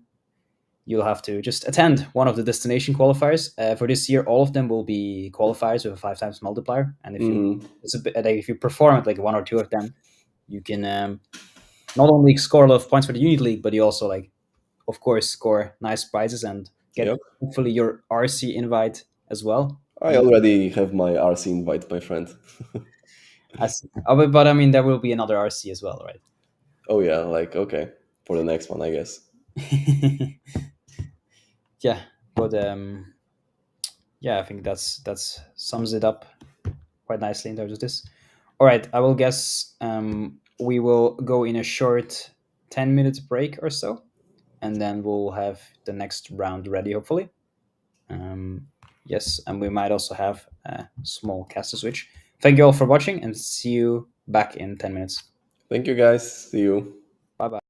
you'll have to just attend one of the destination qualifiers. For this year, all of them will be qualifiers with a 5 times multiplier, and if you Hmm. it's a bit, if you perform at like one or two of them, you can not only score a lot of points for the unit league, but you also like of course score nice prizes and get Yep. hopefully your RC invite as well. I already have my RC invite, my friend. But I mean there will be another RC as well, right? Oh yeah, like okay, for the next one, I guess. Yeah, but yeah, I think that's sums it up quite nicely in terms of this. All right, I will guess we will go in a short 10 minutes break or so, and then we'll have the next round ready hopefully. Um, yes, and we might also have a small caster switch. Thank you all for watching, and see you back in 10 minutes. Thank you guys. See you. Bye bye.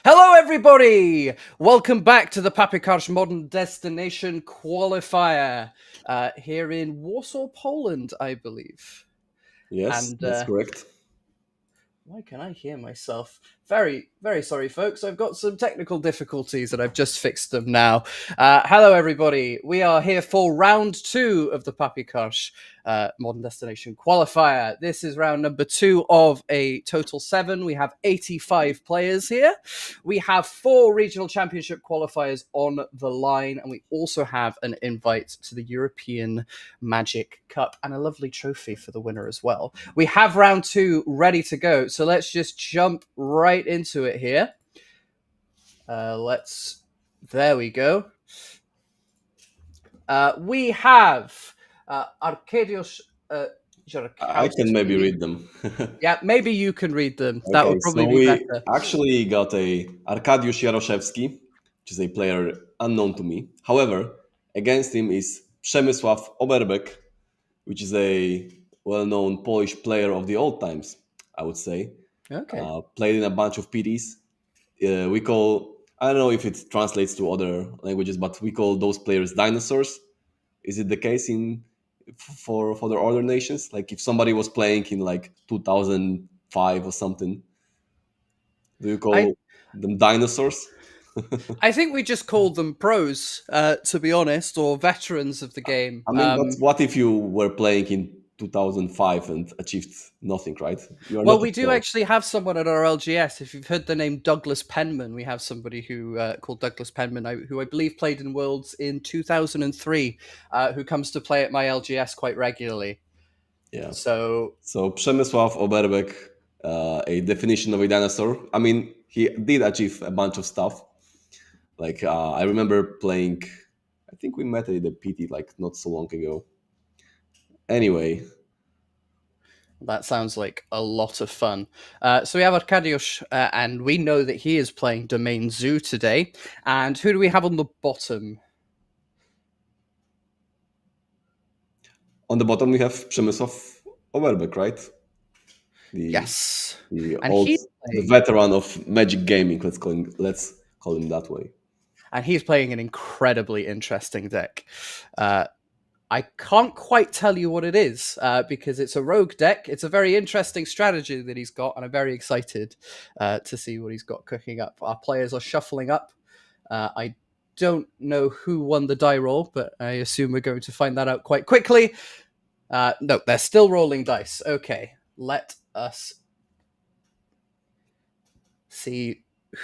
Hello, everybody! Welcome back to the Paprykarz Modern Destination Qualifier here in Warsaw, Poland, I believe. Yes, And that's correct. why can I hear myself? Very, very sorry, folks. I've got some technical difficulties and I've just fixed them now. Hello, everybody. We are here for round 2 of the Paprykarz Modern Destination Qualifier. This is round number 2 of a total 7. We have 85 players here. We have 4 regional championship qualifiers on the line, and we also have an invite to the European Magic Cup and a lovely trophy for the winner as well. We have round 2 ready to go, so let's just jump right into it here. There we go. We have Arkadiusz I can maybe Jarkowski. read them. Yeah, maybe you can read them. That Okay, would so probably be we better. actually got a Arkadiusz Jaroszewski, which is a player unknown to me. However, against him is Przemysław Oberbek, which is a well-known Polish player of the old times, I would say. Okay. Played in a bunch of PTs. We call, I don't know if it translates to other languages, but we call those players dinosaurs. Is it the case in for the other nations? Like if somebody was playing in like 2005 or something, do you I call them dinosaurs? I think we just called them pros, to be honest, or veterans of the game. I mean, but what if you were playing in 2005 and achieved nothing, right? You are Well, not a we do pro. actually have someone at our LGS. If you've heard the name Douglas Penman, we have somebody who called Douglas Penman, who I believe played in Worlds in 2003, who comes to play at my LGS quite regularly. Yeah. So So Przemysław Oberbek, a definition of a dinosaur. I mean, he did achieve a bunch of stuff. Like I remember playing. I think we met at the PT like not so long ago. Anyway, that sounds like a lot of fun. So we have Arkadiusz, and we know that he is playing Domain Zoo today. And who do we have on the bottom? on the bottom we have Przemysław Oberbek, right? The Yes. the And old he's the playing veteran of Magic Gaming. Let's call him that way. an incredibly interesting deck. I can't quite tell you what it is because it's a rogue deck. It's a very interesting strategy that he's got, and I'm very excited to see what he's got cooking up. Our players are shuffling up. I don't know who won the die roll, but I assume we're going to find that out quite quickly. No, they're still rolling dice. Okay, let us see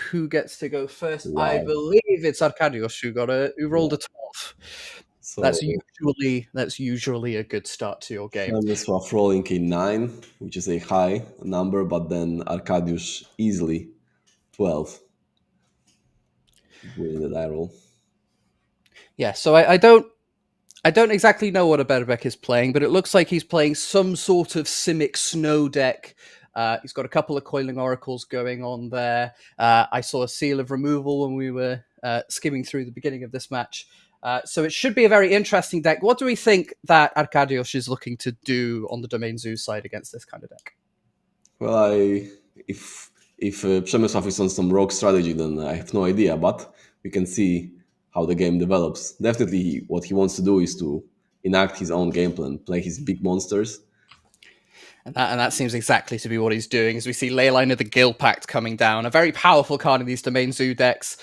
who gets to go first. I Wow. believe it's Arkadiusz who rolled Yeah. a 12. So That's usually a good start to your game. Przemysław rolling a 9, which is a high number, but then Arkadiusz easily 12 winning the die roll. Yeah, so I don't exactly know what a Berbek is playing, but it looks like he's playing some sort of Simic Snow deck. He's got a couple of Coiling Oracles going on there. I saw a Seal of Removal when we were skimming through the beginning of this match. So it should be a very interesting deck. What do we think that Arkadiusz is looking to do on the Domain Zoo side against this kind of deck? Well, if Przemysław is on some rogue strategy, then I have no idea. But we can see how the game develops. Definitely, what he wants to do is to enact his own game plan, play his big monsters. And that seems exactly to be what he's doing, as we see Leyline of the Guild Pact coming down, a very powerful card in these Domain Zoo decks.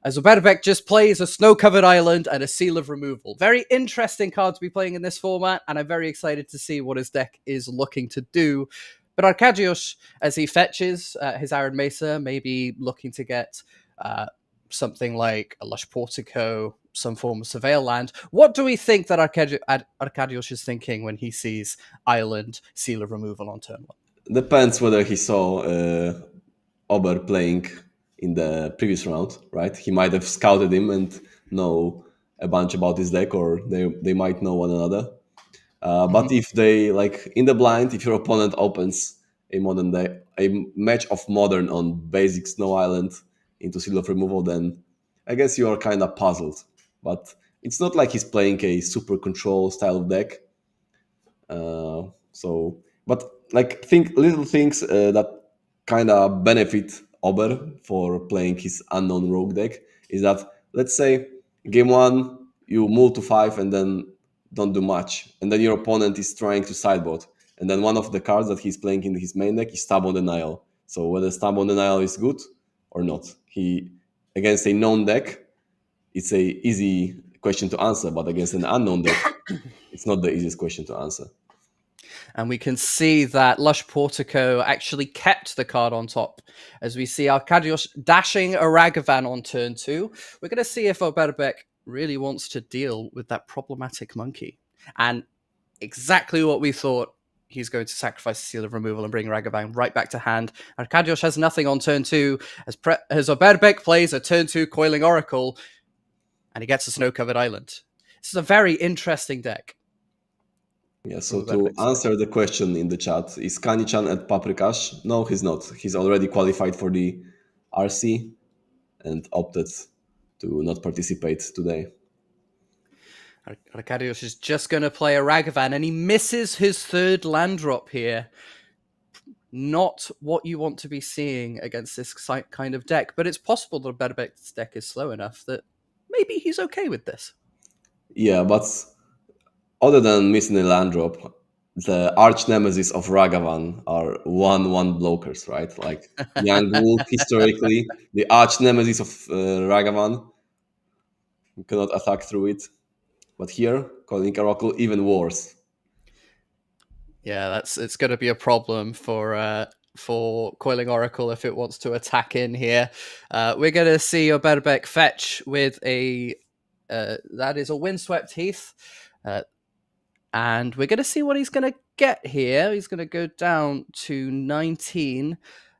As Oberbek just plays a snow-covered island and a Seal of Removal. Very interesting card to be playing in this format, and I'm very excited to see what his deck is looking to do. But Arkadiusz, as he fetches his Iron Mesa, maybe looking to get something like a Lush Portico, some form of Surveil land. What do we think that Arkadiusz is thinking when he sees Island, Seal of Removal on turn 1? Depends whether he saw Ober playing in the previous round, right? He might have scouted him and know a bunch about his deck, or they might know one another. But if they like in the blind, if your opponent opens a match of modern on basic Snow Island into Seal of Removal, then I guess you are kind of puzzled. But it's not like he's playing a super control style of deck. But like think little things that kind of benefit Ober for playing his unknown rogue deck is that, let's say, game 1, you move to 5 and then don't do much. And then your opponent is trying to sideboard. And then one of the cards that he's playing in his main deck is Stab on Denial. So whether Stab on Denial is good or not. He, against a known deck, it's a easy question to answer, but against an unknown deck, it's not the easiest question to answer. And we can see that Lush Portico actually kept the card on top. As we see Arkadiusz dashing a Ragavan on turn 2. We're going to see if Oberbeck really wants to deal with that problematic monkey. And exactly what we thought. He's going to sacrifice the Seal of Removal and bring Ragavan right back to hand. Arkadiusz has nothing on turn 2 as Oberbeck plays a turn 2 Coiling Oracle, and he gets a snow-covered island. This is a very interesting deck. Yeah, so to answer the question in the chat, is Kanichan at Paprykarz? No, he's not. He's already qualified for the RC and opted to not participate today. Arkadiusz is just going to play a Ragavan, and he misses his third land drop here. Not what you want to be seeing against this kind of deck, but it's possible that Oberbeck's deck is slow enough that maybe he's okay with this. Yeah, but other than missing a land drop, the arch nemesis of Ragavan are 1/1 blockers, right? Like Young Wolf, historically, the arch nemesis of Ragavan. You cannot attack through it. But here, Coiling Oracle, even worse. Yeah, it's going to be a problem for Coiling Oracle if it wants to attack in here. We're going to see Oberbeck fetch with a that is a Windswept Heath. And we're going to see what he's going to get here. He's going to go down to 19.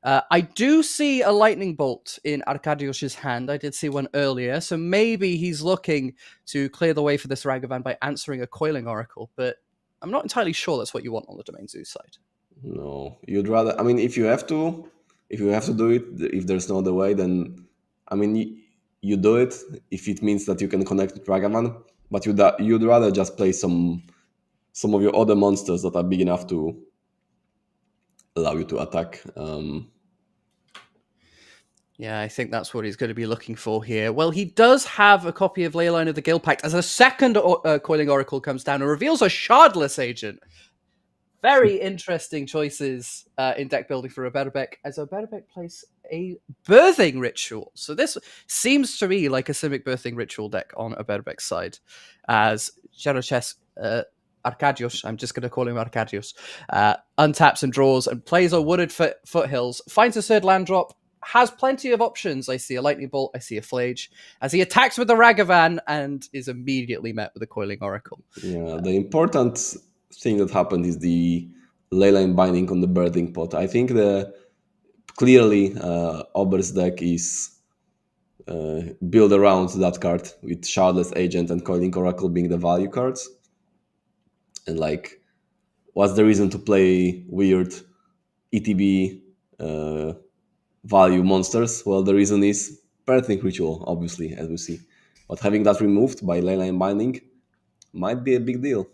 I do see a Lightning Bolt in Arkadiusz's hand. I did see one earlier. So maybe he's looking to clear the way for this Ragavan by answering a Coiling Oracle. But I'm not entirely sure that's what you want on the Domain Zoo side. No, you'd rather... I mean, if you have to do it, if there's no other way, then... I mean, you do it if it means that you can connect with Ragavan. But you'd rather just play some of your other monsters that are big enough to allow you to attack. Yeah, I think that's what he's going to be looking for here. Well, he does have a copy of Leyline of the Guild Pact as a second Coiling Oracle comes down and reveals a Shardless Agent. Very interesting choices in deck building for Oberbeck, as Oberbeck plays a Birthing Ritual. So this seems to me like a Simic Birthing Ritual deck on Oberbeck's side, as Jaroches Arkadiusz, I'm just going to call him Arkadiusz, untaps and draws and plays a Wooded Foothills, finds a third land drop, has plenty of options. I see a Lightning Bolt, I see a Flage, as he attacks with the Ragavan and is immediately met with a Coiling Oracle. Yeah, the important thing that happened is the Leyline Binding on the Birthing Pot. I think clearly Ober's deck is built around that card, with Shardless Agent and Coiling Oracle being the value cards. And like, what's the reason to play weird ETB value monsters? Well, the reason is Birthing Ritual, obviously, as we see. But having that removed by Leyline Binding might be a big deal.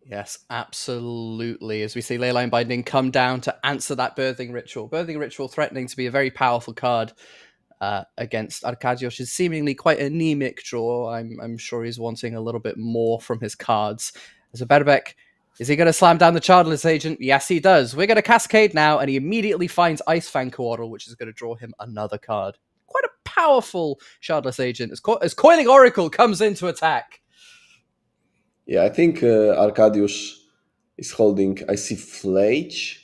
Yes, absolutely. As we see Leyline Binding come down to answer that Birthing Ritual. Birthing Ritual threatening to be a very powerful card against Arkadiusz's seemingly quite anemic draw. I'm sure he's wanting a little bit more from his cards. As Oberbeck, is he going to slam down the Childless Agent? Yes, he does. We're going to Cascade now, and he immediately finds Icefang Coatl, which is going to draw him another card. Quite a powerful Childless Agent as Coiling Oracle comes in to attack. Yeah, I think Arkadiusz is holding, I see Flage,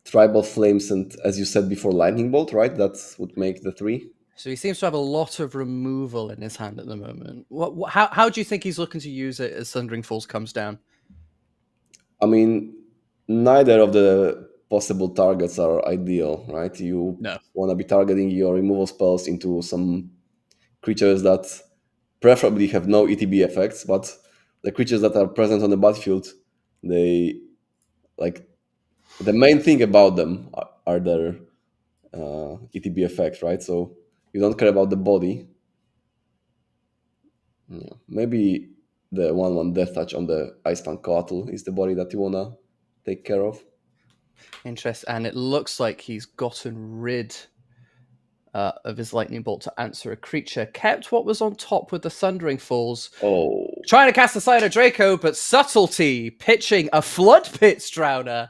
Tribal Flames, and as you said before, Lightning Bolt, right? That would make the 3. So he seems to have a lot of removal in his hand at the moment. How do you think he's looking to use it as Thundering Falls comes down? I mean, neither of the possible targets are ideal, right? You want to be targeting your removal spells into some creatures that preferably have no ETB effects, but the creatures that are present on the battlefield, they like the main thing about them are their ETB effect, right? So you don't care about the body. Yeah. Maybe the 1/1 Death Touch on the Icefang Coatl is the body that you wanna take care of. Interest, and it looks like he's gotten rid of his lightning bolt to answer a creature. Kept what was on top with the Thundering Falls. Oh, Trying to cast the Sign of Draco, but Subtlety pitching a Flood Pits Drowner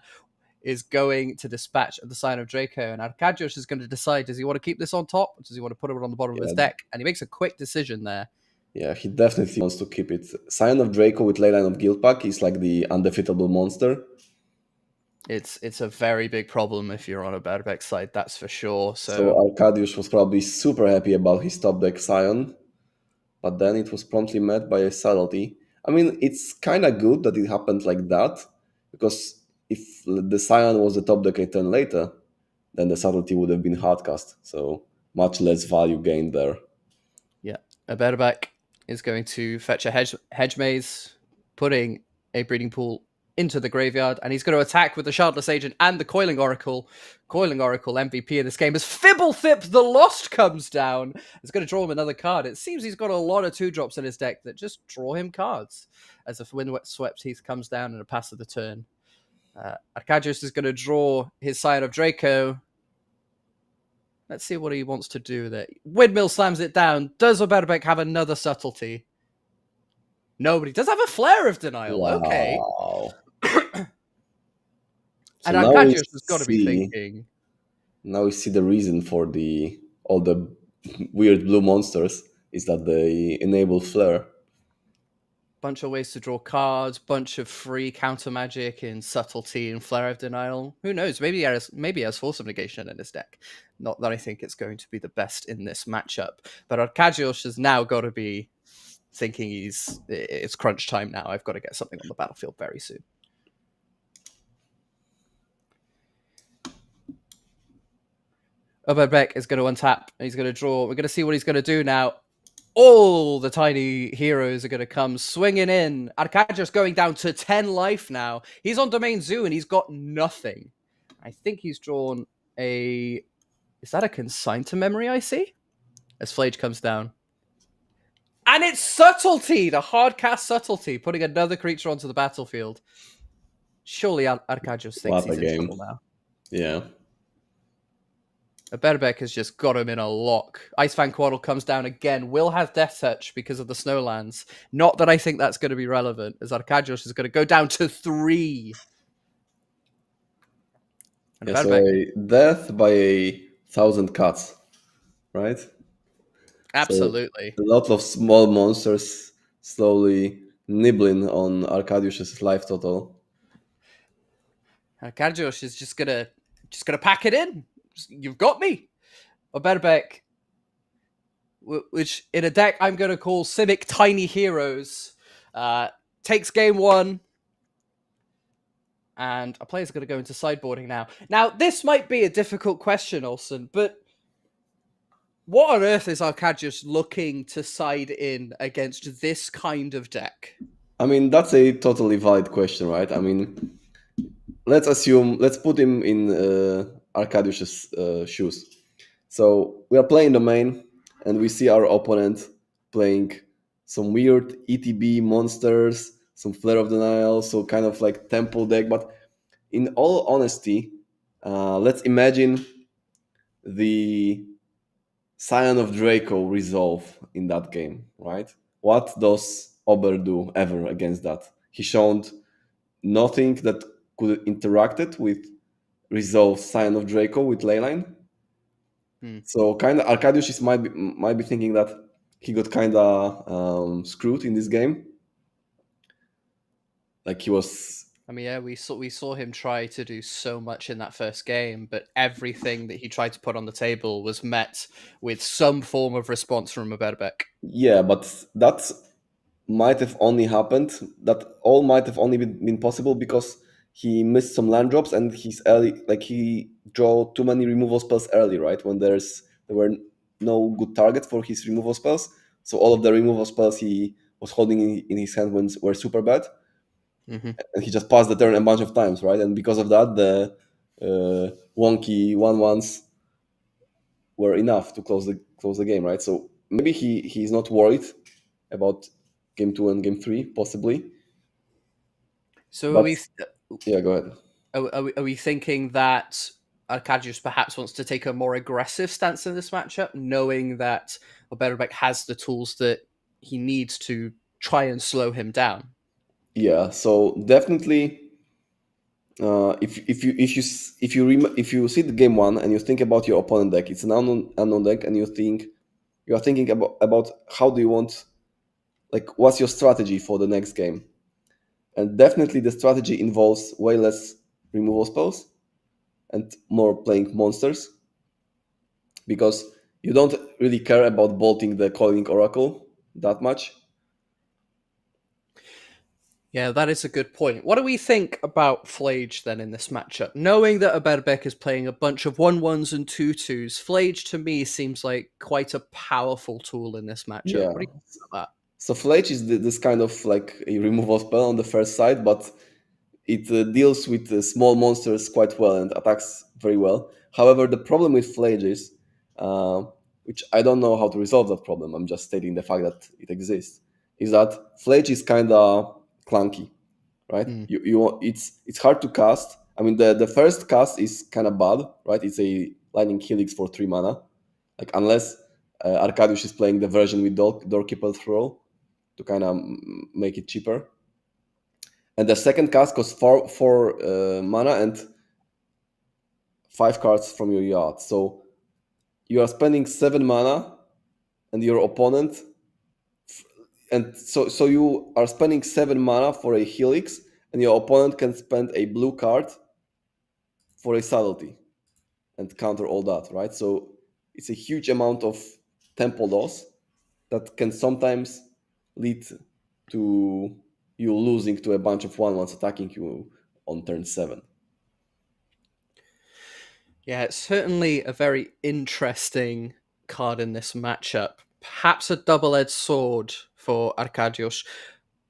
is going to dispatch the Sign of Draco, and Arkadiusz is going to decide, does he want to keep this on top, or does he want to put it on the bottom of his deck? And he makes a quick decision there. Yeah, he definitely wants to keep it. Sign of Draco with Leyline of Guildpack is like the undefeatable monster. It's a very big problem if you're on a Berbeck side, that's for sure. So Arkadiusz was probably super happy about his top deck Scion, but then it was promptly met by a subtlety. I mean, it's kind of good that it happened like that, because if the Scion was the top deck a turn later, then the subtlety would have been hardcast. So much less value gained there. Yeah, a Berbeck is going to fetch a hedge maze, putting a breeding pool into the graveyard, and he's going to attack with the Shardless Agent and the Coiling Oracle. Coiling Oracle MVP in this game as Fibblethip the Lost comes down. It's going to draw him another card. It seems he's got a lot of 2-drops in his deck that just draw him cards. As if Windswept Heath comes down and a pass of the turn. Arkadiusz is going to draw his Scion of Draco. Let's see what he wants to do there. Windmill slams it down. Does Oberbeck have another subtlety? Nobody does have a Flare of Denial. Wow. Okay. So and Arkadiusz has got to be thinking. Now we see the reason for all the weird blue monsters is that they enable Flare. Bunch of ways to draw cards, bunch of free counter magic in Subtlety and Flare of Denial. Who knows? Maybe he has Force of Negation in his deck. Not that I think it's going to be the best in this matchup. But Arkadiusz has now got to be thinking it's crunch time now. I've got to get something on the battlefield very soon. Oberbeck is going to untap. He's going to draw. We're going to see what he's going to do now. All the tiny heroes are going to come swinging in. Arkadiusz going down to 10 life now. He's on Domain Zoo and he's got nothing. I think he's drawn a... Is that a Consign to Memory I see? As Flage comes down. And it's Subtlety, the hard cast Subtlety, putting another creature onto the battlefield. Surely Arkadiusz thinks he's in trouble now. Yeah. Berbeck has just got him in a lock. Icefang Quaddle comes down again. Will have Death Touch because of the Snowlands. Not that I think that's going to be relevant, as Arkadiusz is going to go down to 3. And yeah, so a death by 1,000 cuts, right? Absolutely. So a lot of small monsters slowly nibbling on Arkadiusz's life total. Arkadiusz is just gonna pack it in. You've got me. Oberbeck, which in a deck I'm going to call Simic Tiny Heroes, takes game 1. And a player's going to go into sideboarding now. Now, this might be a difficult question, Olsen, but what on earth is Arkadiusz looking to side in against this kind of deck? I mean, that's a totally valid question, right? I mean, let's put him in Arkadiusz's shoes. So we are playing Domain, and we see our opponent playing some weird ETB monsters, some Flare of Denial, so kind of like tempo deck. But in all honesty, let's imagine the Scion of Draco resolve in that game, right? What does Ober do ever against that? He showed nothing that could interact it with resolve Scion of Draco with Leyline. So kind of Arkadiusz might be thinking that he got kind of screwed in this game. Like he was. I mean, yeah, we saw him try to do so much in that first game, but everything that he tried to put on the table was met with some form of response from Oberbeck. Yeah, but that might have only happened. That all might have only been possible because he missed some land drops and he's early. Like he drew too many removal spells early, right? When there were no good targets for his removal spells, so all of the removal spells he was holding in his hand were super bad. Mm-hmm. And he just passed the turn a bunch of times, right? And because of that, the wonky 1/1s were enough to close the game, right? So maybe he's not worried about game 2 and game 3, possibly. So yeah, go ahead. Are we thinking that Arkadiusz perhaps wants to take a more aggressive stance in this matchup, knowing that Oberbeck has the tools that he needs to try and slow him down? Yeah, so definitely, if you see the game one and you think about your opponent deck, it's an unknown deck, and you are thinking about how do you want, like, what's your strategy for the next game, and definitely the strategy involves way less removal spells and more playing monsters, because you don't really care about bolting the Coiling Oracle that much. Yeah, that is a good point. What do we think about Flage then in this matchup? Knowing that Oberbeck is playing a bunch of 1/1s and 2/2s, Flage to me seems like quite a powerful tool in this matchup. Yeah. What do you think about So Flage is this kind of like a removal spell on the first side, but it deals with small monsters quite well and attacks very well. However, the problem with Flage is, which I don't know how to resolve that problem, I'm just stating the fact that it exists, is that Flage is kind of clunky, right? that? It's hard to cast. I mean, the first cast is kind of bad, right? It's a Lightning Helix for 3 mana, like unless Arkadiusz is playing the version with Doorkeeper Thrall to kind of make it cheaper. And the second cast costs four mana and 5 cards from your yard. So you are spending 7 mana, and your opponent, and so you are spending 7 mana for a Helix, and your opponent can spend a blue card for a Subtlety and counter all that, right? So it's a huge amount of tempo loss that can sometimes lead to you losing to a bunch of 1/1s attacking you on turn 7. Yeah, it's certainly a very interesting card in this matchup. Perhaps a double-edged sword for Arkadiusz.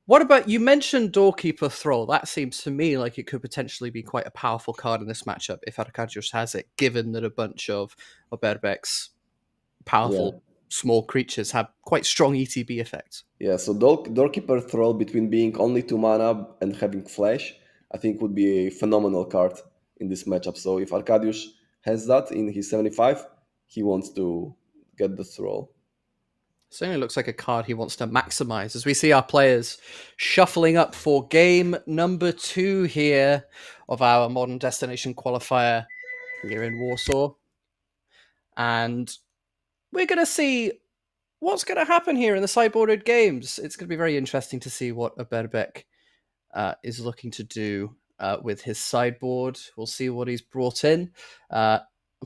What about, you mentioned Doorkeeper Thrall? That seems to me like it could potentially be quite a powerful card in this matchup if Arkadiusz has it, given that a bunch of Oberbeck's Yeah. powerful small creatures have quite strong ETB effects. Yeah, so Doorkeeper Thrall, between being only 2 mana and having Flash, I think would be a phenomenal card in this matchup. So if Arkadiusz has that in his 75, he wants to get the Thrall. Certainly looks like a card he wants to maximize as we see our players shuffling up for game number 2 here of our Modern Destination qualifier here in Warsaw. And we're going to see what's going to happen here in the sideboarded games. It's going to be very interesting to see what Oberbeck is looking to do with his sideboard. We'll see what he's brought in.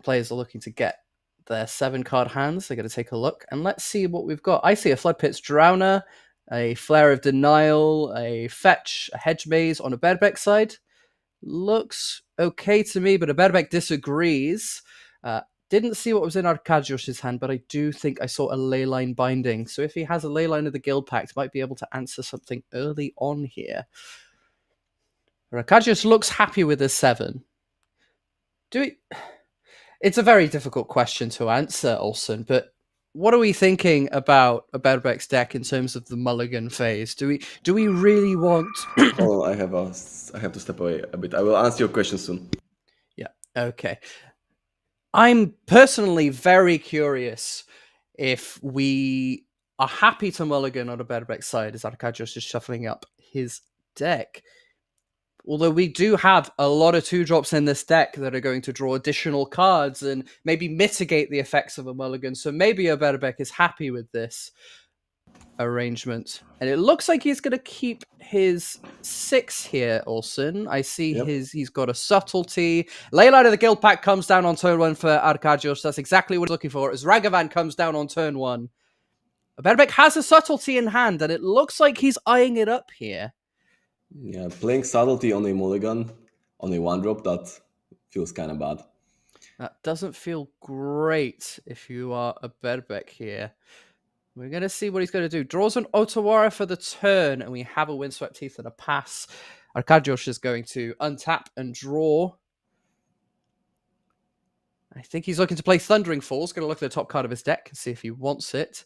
Players are looking to get their 7-card hands. They're going to take a look, and let's see what we've got. I see a Floodpits Drowner, a Flare of Denial, a Fetch, a Hedge Maze on a Oberbeck side. Looks okay to me, but Oberbeck disagrees. Didn't see what was in Arkadiusz's hand, but I do think I saw a Leyline Binding. So if he has a Leyline of the Guild Pact, might be able to answer something early on here. Arkadiusz looks happy with his 7. It's a very difficult question to answer, Olsen, but what are we thinking about Oberbeck's deck in terms of the mulligan phase? Do we really want... Hold on, I have to step away a bit. I will answer your question soon. Yeah, okay. I'm personally very curious if we are happy to mulligan on Oberbeck's side as Arkadiusz is shuffling up his deck. Although we do have a lot of 2-drops in this deck that are going to draw additional cards and maybe mitigate the effects of a mulligan. So maybe Oberbeck is happy with this arrangement. And it looks like he's going to keep his 6 here, Olsen. I see he's got a Subtlety. Leyline of the Guild Pact comes down on turn 1 for Arkadiusz. That's exactly what he's looking for, as Ragavan comes down on turn 1. Oberbeck has a Subtlety in hand, and it looks like he's eyeing it up here. Yeah, playing Subtlety on a mulligan, on a 1-drop, that feels kind of bad. That doesn't feel great if you are Oberbeck here. We're going to see what he's going to do. Draws an Otawara for the turn, and we have a Windswept Teeth and a pass. Arkadiusz is going to untap and draw. I think he's looking to play Thundering Falls. Going to look at the top card of his deck and see if he wants it.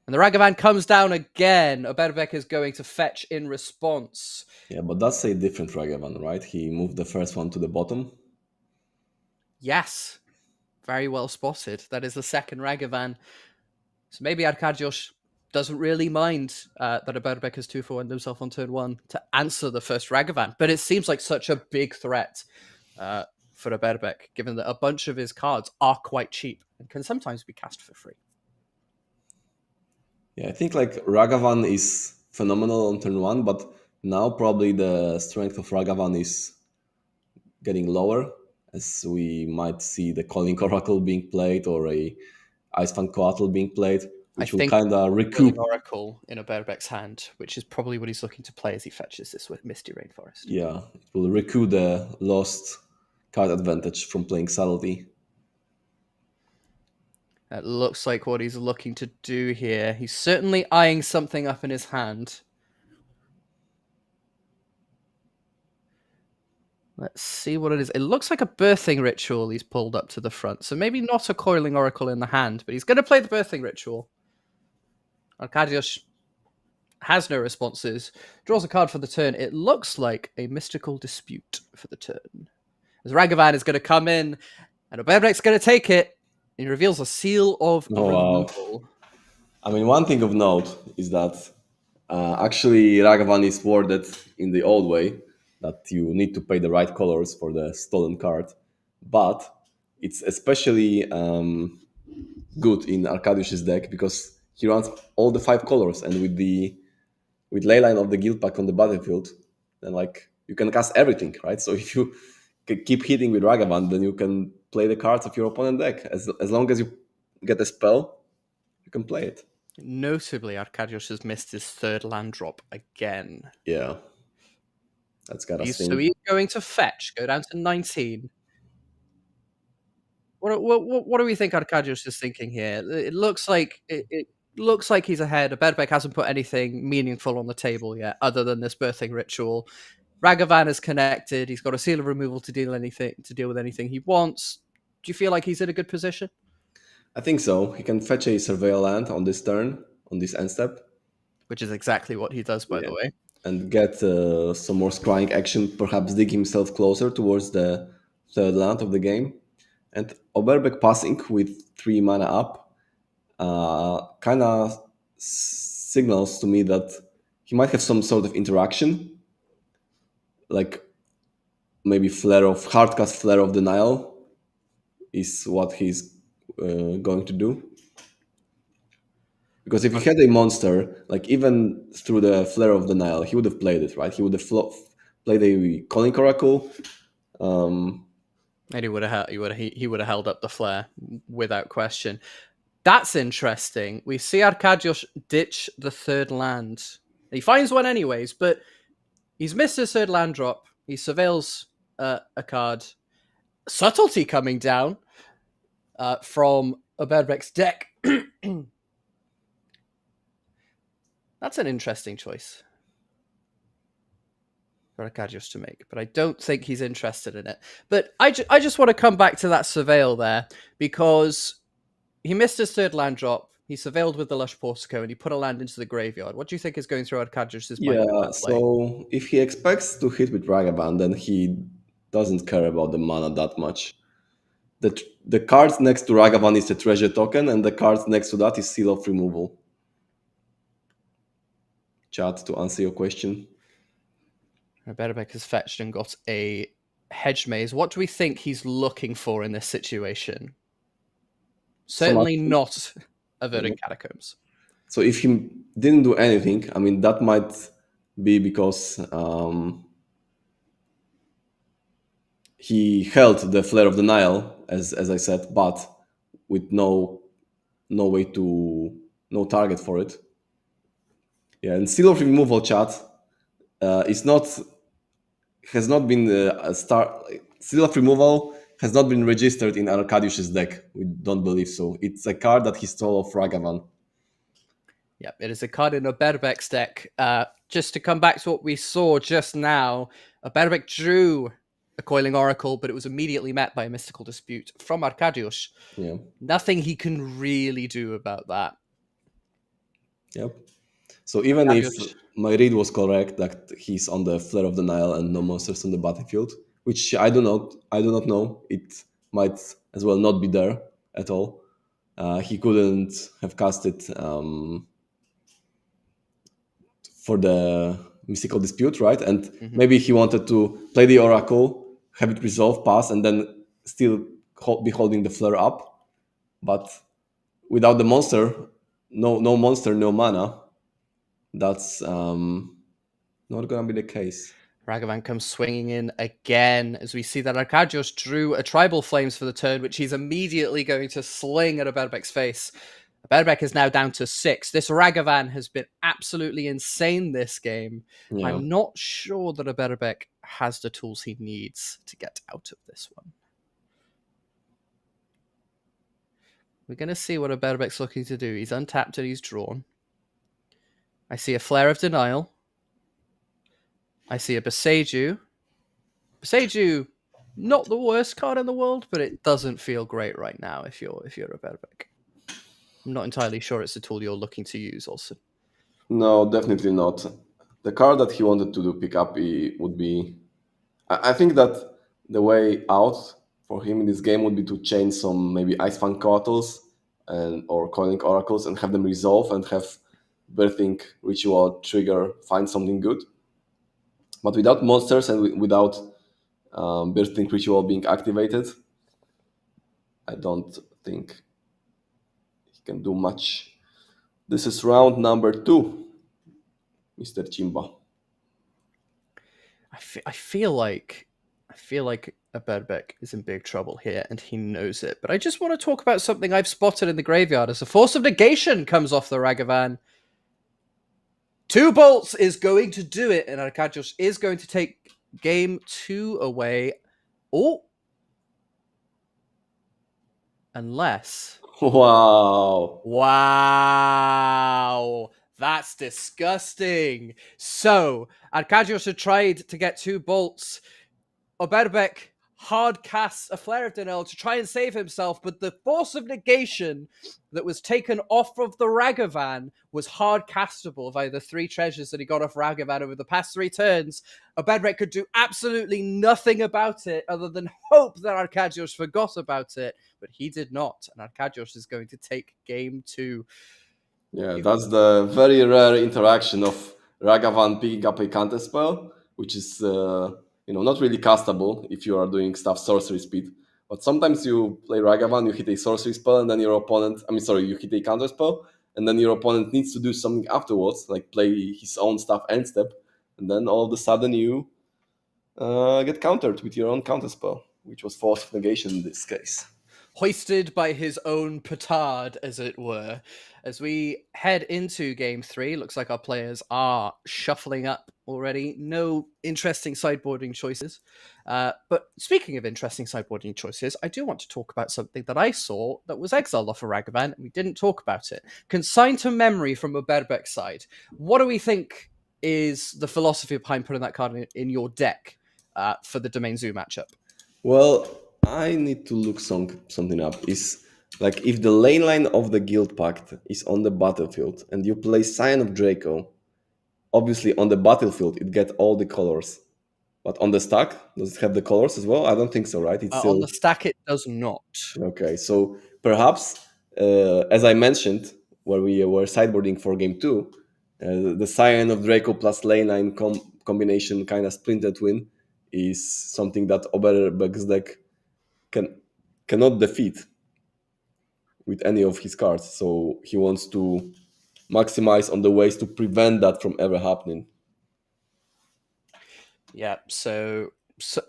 And the Ragavan comes down again. Oberbek is going to fetch in response. Yeah, but that's a different Ragavan, right? He moved the first one to the bottom. Yes, very well spotted. That is the second Ragavan. So maybe Arkadiusz doesn't really mind that Oberbek has 2-for-1 himself on turn 1 to answer the first Ragavan. But it seems like such a big threat for Oberbek, given that a bunch of his cards are quite cheap and can sometimes be cast for free. Yeah, I think like Ragavan is phenomenal on turn 1, but now probably the strength of Ragavan is getting lower, as we might see the Calling Oracle being played or a Icefang Coatl being played, which will kind of recoup. Oracle in Oberbek's hand, which is probably what he's looking to play as he fetches this with Misty Rainforest. Yeah, it will recoup the lost card advantage from playing Subtlety. That looks like what he's looking to do here. He's certainly eyeing something up in his hand. Let's see what it is. It looks like a birthing ritual he's pulled up to the front. So maybe not a Coiling Oracle in the hand, but he's going to play the birthing ritual. Arkadiusz has no responses. Draws a card for the turn. It looks like a Mystical Dispute for the turn. As Ragavan is going to come in, and Oberbek's going to take it. He reveals a Seal of Removal. I mean, one thing of note is that actually Ragavan is worded in the old way, that you need to pay the right colors for the stolen card. But it's especially good in Arkadiusz's deck because he runs all the 5 colors, and with Leyline of the Guild Pack on the battlefield, then like you can cast everything, right? So if you keep hitting with Ragavan, then you can play the cards of your opponent deck. As long as you get a spell, you can play it. Notably, Arkadiusz has missed his third land drop again. Yeah. That's got to sting. So he's going to fetch, go down to 19. What do we think Arkadiusz is thinking here? It looks like he's ahead. Oberbek hasn't put anything meaningful on the table yet, other than this birthing ritual. Ragavan is connected. He's got a Seal of Removal to deal with anything he wants. Do you feel like he's in a good position? I think so. He can fetch a Surveil land on this turn, on this end step. Which is exactly what he does, by the way. And get some more scrying action, perhaps dig himself closer towards the third land of the game. And Oberbek passing with 3 mana up kind of signals to me that he might have some sort of interaction, like maybe hardcast Flare of Denial is what he's going to do. Because if he had a monster, like even through the Flare of Denial, he would have played it, right? He would have played a Calling Oracle. And he would have held up the Flare without question. That's interesting. We see Arkadiusz ditch the third land. He finds one anyways, but he's missed his third land drop. He surveils a card. Subtlety coming down from Oberbek's deck. That's an interesting choice for Arkadiusz to make, but I don't think he's interested in it. But I just want to come back to that surveil there, because he missed his third land drop. He surveilled with the Lush Portico, and he put a land into the graveyard. What do you think is going through Arkadiusz's mind? Yeah, so if he expects to hit with Ragavan, then he doesn't care about the mana that much. The cards next to Ragavan is the treasure token, and the cards next to that is Seal of Removal. Chat, to answer your question. Oberbek has fetched and got a Hedge Maze. What do we think he's looking for in this situation? Certainly not Averting Catacombs. So if he didn't do anything, I mean, that might be because he held the Flare of the Nile, as I said, but with no target for it. Yeah, and Seal of Removal, chat has not been Seal of Removal has not been registered in Arkadiusz's deck. We don't believe so. It's a card that he stole off Ragavan. Yep, it is a card in Oberbek's deck. Just to come back to what we saw just now, Oberbek drew a Coiling Oracle, but it was immediately met by a Mystical Dispute from Arkadiusz. Yeah. Nothing he can really do about that. Yep. So even if Arkadyusz. my read was correct that he's on the Flare of the Nile and no monsters on the battlefield, which I do not know. It might as well not be there at all. He couldn't have casted for the mystical dispute, right? And Mhm. maybe he wanted to play the Oracle, have it resolve, pass, and then still be holding the Flare up. But without the monster, no monster, no mana. That's not gonna be the case. Ragavan comes swinging in again as we see that Arkadyusz drew a Tribal Flames for the turn, which he's immediately going to sling at Aberbek's face. Aberbek is now down to 6. This Ragavan has been absolutely insane this game. Yeah. I'm not sure that Aberbek has the tools he needs to get out of this one. We're going to see what Aberbek's looking to do. He's untapped and he's drawn. I see a Flare of Denial. I see a Beseiju. Beseiju, not the worst card in the world, but it doesn't feel great right now if you're a Berbek. I'm not entirely sure it's the tool you're looking to use also. No, definitely not. The card that he wanted to do pick up would be. I think that the way out for him in this game would be to change some maybe Ice Fang Coatls and or Coiling Oracles and have them resolve and have Birthing Ritual trigger find something good. But without monsters and without Birthing Ritual being activated, I don't think he can do much. This is round number 2, Mr. Chimba. I feel like Aberbek is in big trouble here, and he knows it. But I just want to talk about something I've spotted in the graveyard as a Force of Negation comes off the Ragavan. 2 bolts is going to do it, and Arkadyusz is going to take game 2 away. Oh, unless. Wow. Wow. That's disgusting. So, Arkadyusz had tried to get 2 bolts. Aberbek hard casts a Flare of Denial to try and save himself, but the Force of Negation that was taken off of the Ragavan was hard castable via the 3 treasures that he got off Ragavan over the past 3 turns. Aberbek could do absolutely nothing about it other than hope that Arkadyusz forgot about it, but he did not, and Arkadyusz is going to take game 2. Yeah, that's the very rare interaction of Ragavan picking up a counter spell, which is not really castable if you are doing stuff sorcery speed. But sometimes you play Ragavan, you hit a sorcery spell, and then your opponent, you hit a counter spell, and then your opponent needs to do something afterwards, like play his own stuff end step, and then all of a sudden you get countered with your own counter spell, which was Force of Negation in this case. Hoisted by his own petard, as it were. As we head into game 3, looks like our players are shuffling up already. No interesting sideboarding choices. But speaking of interesting sideboarding choices, I do want to talk about something that I saw that was exiled off of Ragavan, and we didn't talk about it. Consigned to Memory from a Berbek side. What do we think is the philosophy behind putting that card in your deck for the Domain Zoo matchup? Well, I need to look something up. Is like if the lane line of the Guild Pact is on the battlefield and you play Scion of Draco, obviously on the battlefield it gets all the colors. But on the stack, does it have the colors as well? I don't think so, right? It's still On the stack, it does not. okay. So perhaps, as I mentioned, where we were sideboarding for game 2, the Scion of Draco plus lane line combination kind of splinter twin is something that Oberbek's deck cannot defeat with any of his cards. So he wants to maximize on the ways to prevent that from ever happening. Yeah, so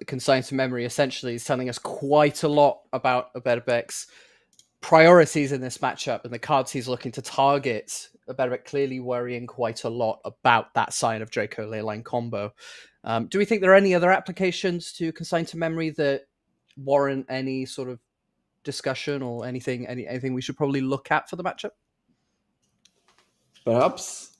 Consigned to Memory essentially is telling us quite a lot about Aberbek's priorities in this matchup and the cards he's looking to target. Aberbek clearly worrying quite a lot about that Scion of Draco Leyline combo. Do we think there are any other applications to Consigned to Memory that warrant any sort of discussion or anything we should probably look at for the matchup? Perhaps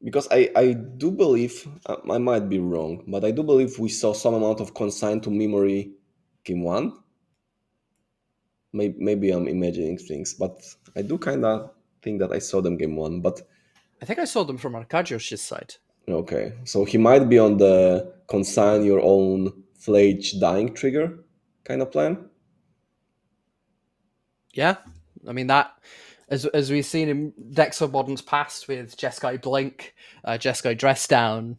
because I do believe, I might be wrong, but I do believe we saw some amount of Consigned to Memory game 1. Maybe I'm imagining things, but I do kind of think that I saw them game 1, but I think I saw them from Arkadiusz's side. okay. So he might be on the consign your own Flage dying trigger kind of plan. Yeah, I mean that, as we've seen in decks of Modern's past with Jeskai Blink, Jeskai Dress Down,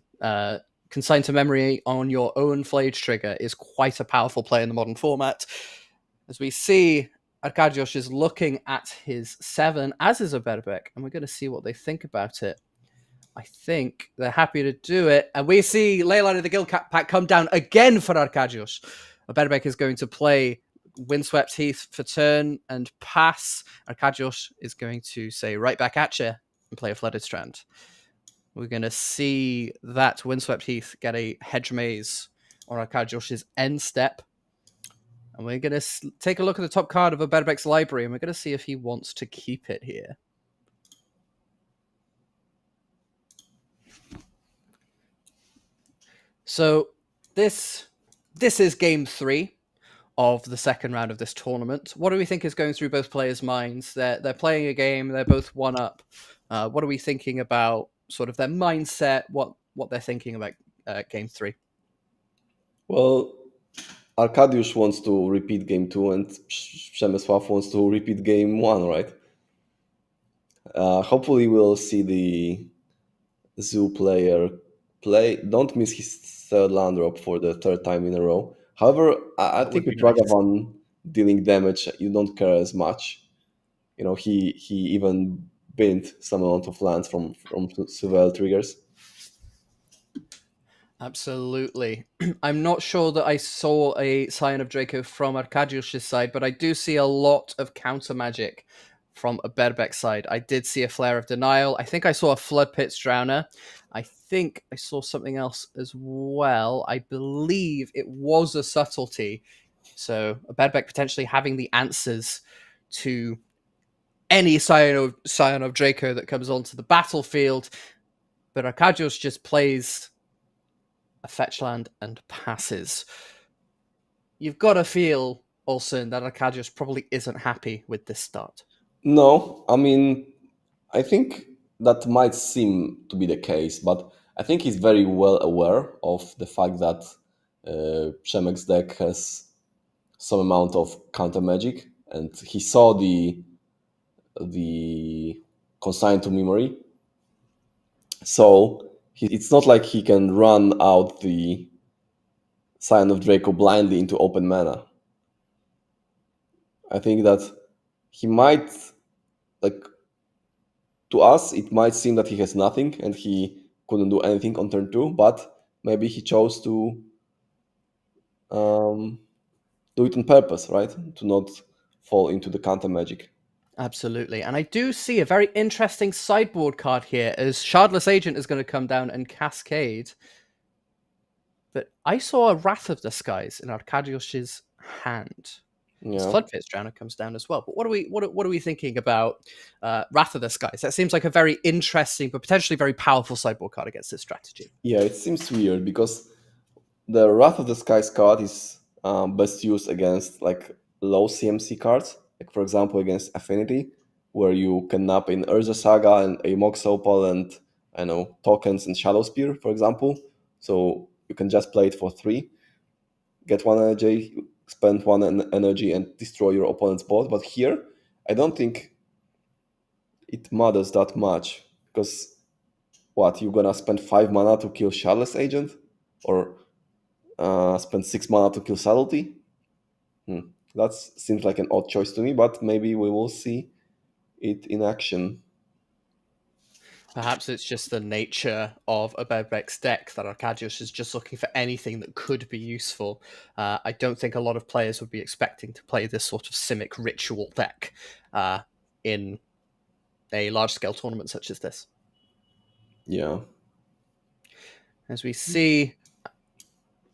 consign to memory on your own Flage trigger is quite a powerful play in the Modern format. As we see, Arkadiusz is looking at his 7, as is a Berbek, and we're going to see what they think about it. I think they're happy to do it. And we see Leyline of the Guild Pack come down again for Arkadiusz. Berbek is going to play Windswept Heath for turn and pass. Arkadiusz is going to say right back at you and play a Flooded Strand. We're going to see that Windswept Heath get a Hedge Maze on Arkadiusz's end step. And we're going to take a look at the top card of a Berbek's library, and we're going to see if he wants to keep it here. So this is game 3 of the second round of this tournament. What do we think is going through both players' minds? They're playing a game. They're both 1-up. What are we thinking about? Sort of their mindset. What they're thinking about game 3. Well, Arkadiusz wants to repeat game 2, and Przemysław wants to repeat game 1, right? Hopefully, we'll see the Zoo player play. Don't miss his third land drop for the third time in a row. However, I think with Ragavan dealing damage, you don't care as much. You know, he even bent some amount of lands from Suvel triggers. Absolutely. I'm not sure that I saw a Scion of Draco from Arkadiusz's side, but I do see a lot of counter magic from a Berbek side. I did see a Flare of Denial. I think I saw a Flood Pits Drowner. I think I saw something else as well. I believe it was a Subtlety. So a Berbek potentially having the answers to any Scion of Draco that comes onto the battlefield. But Arkadiusz just plays a fetch land and passes. You've got to feel, Olsen, that Arkadiusz probably isn't happy with this start. No, I mean, I think that might seem to be the case, but I think he's very well aware of the fact that Przemek's deck has some amount of counter magic, and he saw the consign to memory. So it's not like he can run out the Scion of Draco blindly into open mana. I think that he might, like, to us, it might seem that he has nothing and he couldn't do anything on turn 2, but maybe he chose to do it on purpose, right? To not fall into the counter magic. Absolutely. And I do see a very interesting sideboard card here, as Shardless Agent is going to come down and cascade. But I saw a Wrath of the Skies in Arkadiusz's hand. Yeah. Flood Pits Drowner comes down as well. But what are we thinking about Wrath of the Skies? That seems like a very interesting but potentially very powerful sideboard card against this strategy. Yeah, it seems weird because the Wrath of the Skies card is best used against like low CMC cards, like for example against Affinity, where you can nap in Urza Saga and a Mox Opal and I know tokens and Shadow Spear, for example. So you can just play it for 3, get 1 energy, spend 1 energy and destroy your opponent's board. But here, I don't think it matters that much because what, you're gonna spend 5 mana to kill Shardless Agent, or spend 6 mana to kill Subtlety? That seems like an odd choice to me, but maybe we will see it in action. Perhaps it's just the nature of a Berbek's deck that Arkadiusz is just looking for anything that could be useful. I don't think a lot of players would be expecting to play this sort of Simic ritual deck in a large-scale tournament such as this. Yeah. As we see,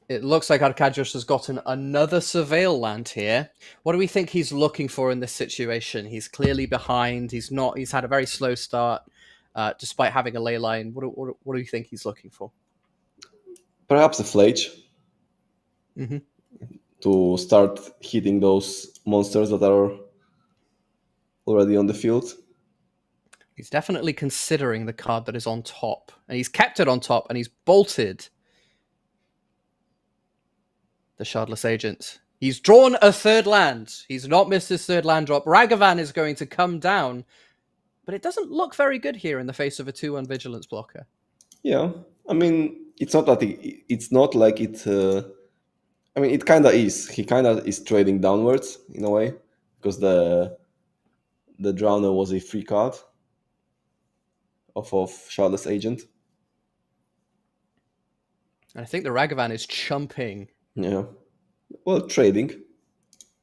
it looks like Arkadiusz has gotten another Surveil land here. What do we think he's looking for in this situation? He's clearly behind. He's had a very slow start. Despite having a ley line, what do you think he's looking for? Perhaps a Flage to start hitting those monsters that are already on the field. He's definitely considering the card that is on top, and he's kept it on top, and he's bolted the Shardless Agent. He's drawn a third land. He's not missed his third land drop. Ragavan is going to come down, but it doesn't look very good here in the face of a 2-1 Vigilance blocker. Yeah, I mean, it's not that it's not like it. I mean, it kind of is. He kind of is trading downwards in a way because the Drowner was a free card off of Shardless Agent. And I think the Ragavan is chumping. Yeah, well, trading.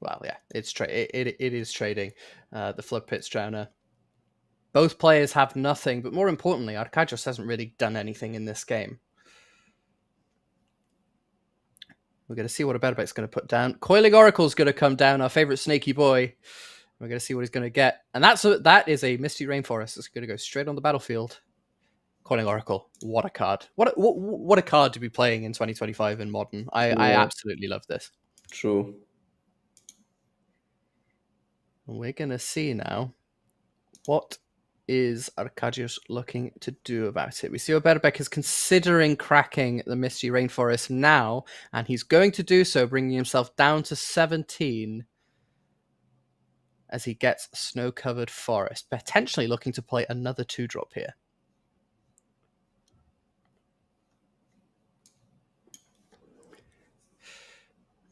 Well, yeah, it is trading. The Flood Pits Drowner. Both players have nothing, but more importantly, Arkadiusz hasn't really done anything in this game. We're going to see what Aberbek's going to put down. Coiling Oracle's going to come down, our favorite snaky boy. We're going to see what he's going to get. And that is a Misty Rainforest. It's going to go straight on the battlefield. Coiling Oracle, what a card. What a card to be playing in 2025 in Modern. I absolutely love this. True. We're going to see now what is Arkadiusz looking to do about it. We see Oberbek is considering cracking the Misty Rainforest now, and he's going to do so, bringing himself down to 17 as he gets Snow-Covered Forest, potentially looking to play another 2-drop here.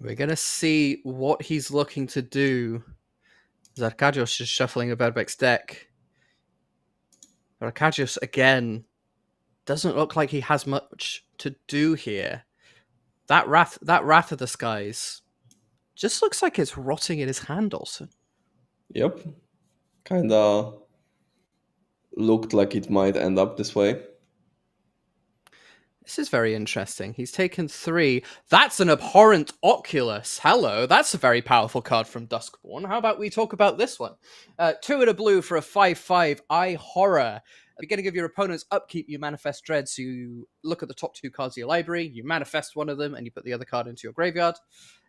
We're going to see what he's looking to do. Arkadiusz is shuffling Oberbek's deck. Arkadiusz, again, doesn't look like he has much to do here. That Wrath of the Skies just looks like it's rotting in his hand also. Yep. Kinda looked like it might end up this way. This is very interesting. He's taken 3. That's an Abhorrent Oculus. Hello, that's a very powerful card from Duskborn. How about we talk about this one? 2 and a blue for a 5/5 Eye Horror. At the beginning of your opponent's upkeep, you manifest Dread. So you look at the top 2 cards of your library, you manifest one of them, and you put the other card into your graveyard.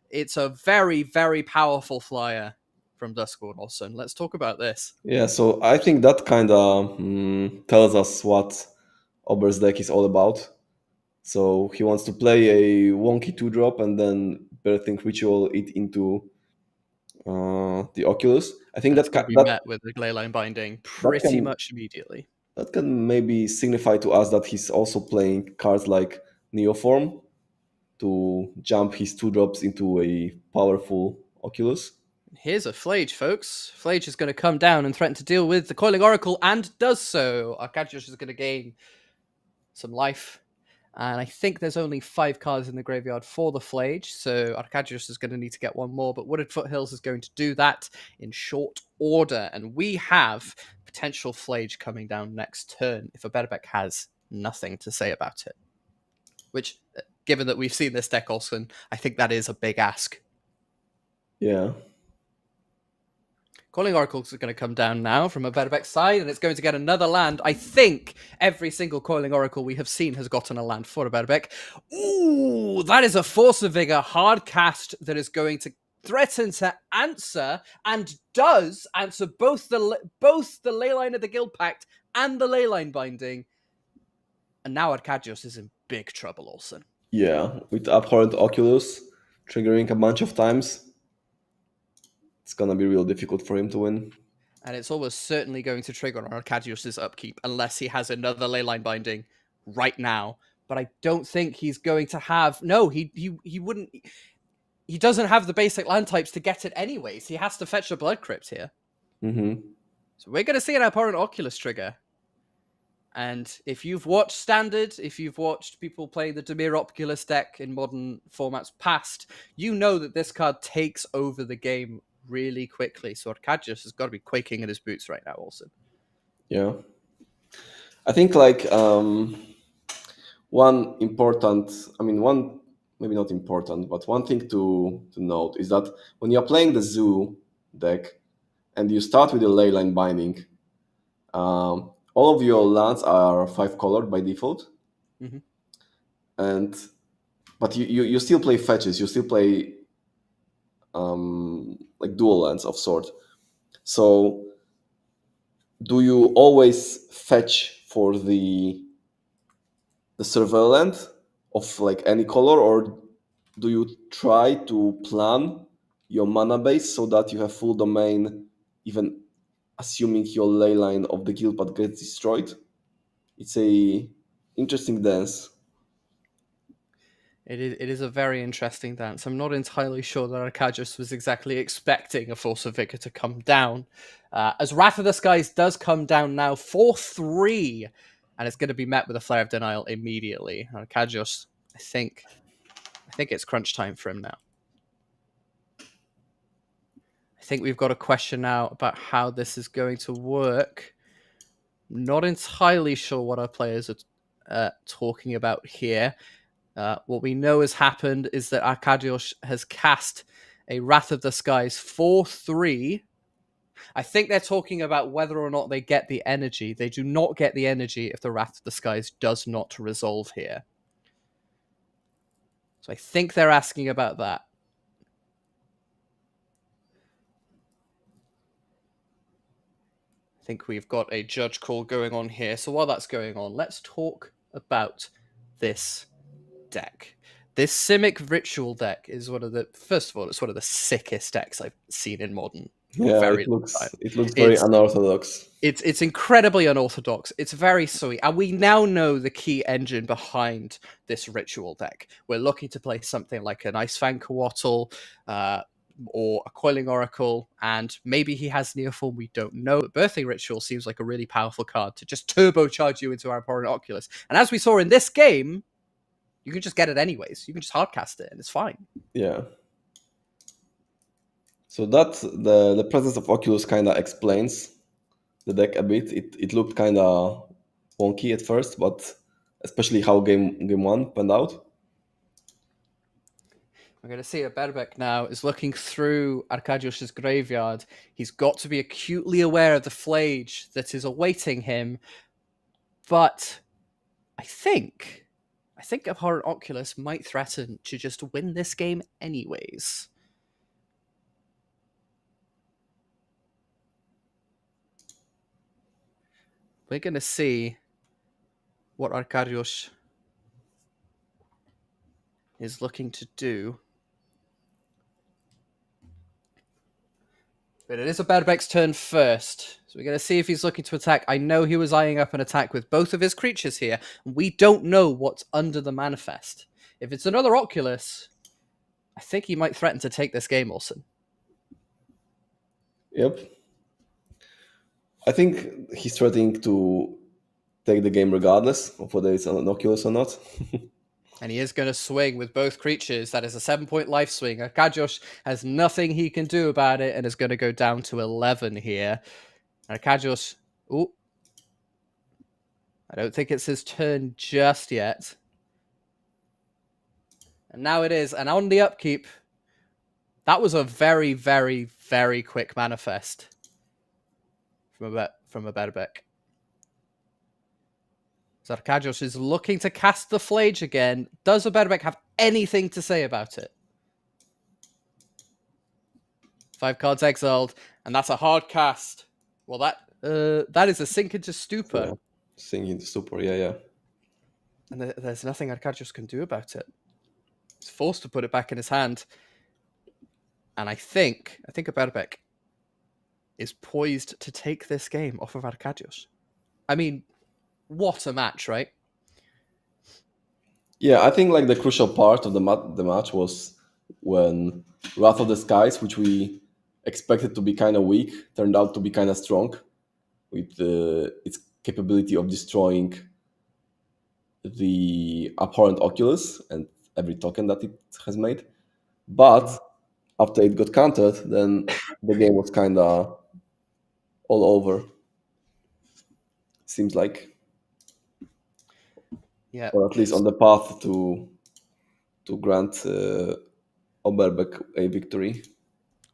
It's a very, very powerful flyer from Duskborn also. Let's talk about this. Yeah, so I think that kind of tells us what Ober's deck is all about. So he wants to play a wonky 2-drop and then Birthing Ritual it into the Oculus. I think That's that going to be met with the Leyline Binding pretty much immediately. That can maybe signify to us that he's also playing cards like Neoform to jump his 2-drops into a powerful Oculus. Here's a Flage, folks. Flage is going to come down and threaten to deal with the Coiling Oracle, and does so. Arkadiusz is going to gain some life. And I think there's only 5 cards in the graveyard for the Flage, so Arkadiusz is going to need to get one more, but Wooded Foothills is going to do that in short order. And we have potential Flage coming down next turn if Aberbek has nothing to say about it. Which, given that we've seen this deck, Olsen, I think that is a big ask. Yeah. Coiling Oracles are going to come down now from Aberbek's side, and it's going to get another land. I think every single Coiling Oracle we have seen has gotten a land for Aberbek. Ooh, that is a Force of Vigor hard cast that is going to threaten to answer, and does answer both the Leyline of the Guild Pact and the Leyline Binding. And now Arkadiusz is in big trouble, Olsen. Yeah, with Abhorrent Oculus triggering a bunch of times, it's gonna be real difficult for him to win. And it's almost certainly going to trigger on Arkadiusz's upkeep unless he has another Leyline Binding right now. But I don't think he's going to have... No, he wouldn't... He doesn't have the basic land types to get it anyways. He has to fetch a Blood Crypt here. Mm-hmm. So we're going to see an Abhorrent Oculus trigger. And if you've watched Standard, if you've watched people play the Dimir Oculus deck in Modern formats past, you know that this card takes over the game really quickly. So Arkadiusz has got to be quaking in his boots right now also. Yeah. I think like one important, one maybe not important, but one thing to note is that when you're playing the Zoo deck and you start with a Leyline Binding, all of your lands are 5-colored by default. Mm-hmm. But you still play fetches, you still play like dual lands of sort. So do you always fetch for the surveillant of like any color, or do you try to plan your mana base so that you have full domain, even assuming your ley line of the guild path gets destroyed? It's a interesting dance. It is a very interesting dance. I'm not entirely sure that Arcadius was exactly expecting a Force of Vigor to come down. As Wrath of the Skies does come down now 4-3, and it's going to be met with a Flare of Denial immediately. Arcadius, I think it's crunch time for him now. I think we've got a question now about how this is going to work. Not entirely sure what our players are talking about here. What we know has happened is that Arcadios has cast a Wrath of the Skies 4-3. I think they're talking about whether or not they get the energy. They do not get the energy if the Wrath of the Skies does not resolve here. So I think they're asking about that. I think we've got a judge call going on here. So while that's going on, let's talk about this deck. This Simic Ritual deck is first of all, it's one of the sickest decks I've seen in Modern. Yeah, it looks very unorthodox. It's incredibly unorthodox. It's very sweet. And we now know the key engine behind this Ritual deck. We're looking to play something like an Icefang Coatl, or a Coiling Oracle, and maybe he has Neoform, we don't know. But Birthing Ritual seems like a really powerful card to just turbocharge you into our Abhorrent Oculus. And as we saw in this game, you can just get it anyways. You can just hardcast it and it's fine. Yeah. So that the presence of Oculus kind of explains the deck a bit. It looked kind of wonky at first, but especially how game one panned out. We're going to see that Berbek now is looking through Arcadius' graveyard. He's got to be acutely aware of the Flage that is awaiting him. But I think Abhorrent Oculus might threaten to just win this game anyways. We're going to see what Arcadius is looking to do. But it is a Berbek's turn first. So we're going to see if he's looking to attack. I know he was eyeing up an attack with both of his creatures here. And we don't know what's under the manifest. If it's another Oculus, I think he might threaten to take this game, Olsen. Yep. I think he's threatening to take the game regardless of whether it's an Oculus or not. And he is going to swing with both creatures. That is a 7-point life swing. Arcadius has nothing he can do about it and is going to go down to 11 here. Arcadius, ooh. I don't think it's his turn just yet. And now it is. And on the upkeep, that was a very, very, very quick manifest from a Berbek. So Arcadius is looking to cast the Flage again. Does a Berbek have anything to say about it? 5 cards exiled, and that's a hard cast. Well, that is a Sink into Stupor. Yeah. Sink into Stupor, yeah. And there's nothing Arcadius can do about it. He's forced to put it back in his hand. And I think a Berbek is poised to take this game off of Arcadius. I mean, what a match, right? Yeah, I think like the crucial part of the match was when Wrath of the Skies, which we expected to be kind of weak, turned out to be kind of strong with its capability of destroying the Abhorrent Oculus and every token that it has made. But after it got countered, then the game was kind of all over. Seems like. Yeah. Or at least on the path to grant Oberbek a victory.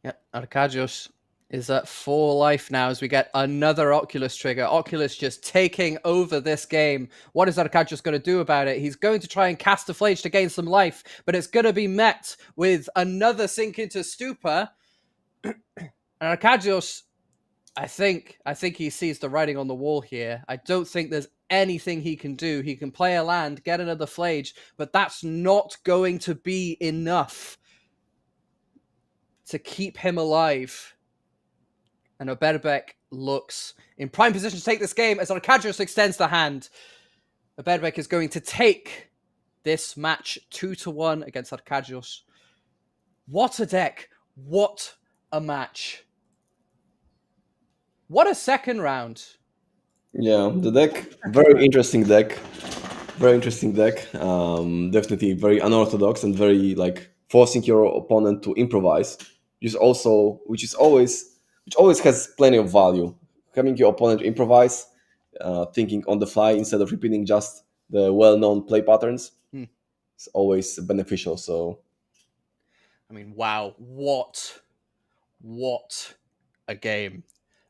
Yeah, Arcadius is at 4 life now as we get another Oculus trigger. Oculus just taking over this game. What is Arcadius going to do about it? He's going to try and cast a Flage to gain some life, but it's going to be met with another Sink into Stupor. And Arcadius I think he sees the writing on the wall here. I don't think there's anything he can do. He can play a land, get another Flage, but that's not going to be enough to keep him alive. And Oberbek looks in prime position to take this game as Arkadiusz extends the hand. Oberbek is going to take this match 2-1 against Arkadiusz. What a deck. What a match. What a second round. Yeah, the deck, very interesting deck. Very interesting deck. Definitely very unorthodox and very like forcing your opponent to improvise, which always has plenty of value. Having your opponent improvise, thinking on the fly instead of repeating just the well-known play patterns, is always beneficial. So, I mean, wow, what a game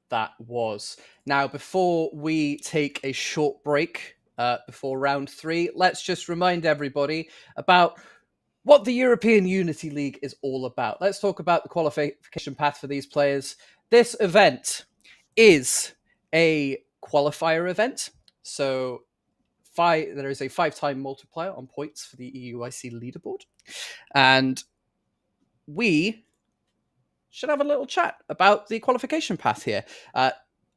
that was. Now, before we take a short break before round 3, let's just remind everybody about what the European Unity League is all about. Let's talk about the qualification path for these players. This event is a qualifier event. So there is a 5-time multiplier on points for the EUIC leaderboard. And we should have a little chat about the qualification path here.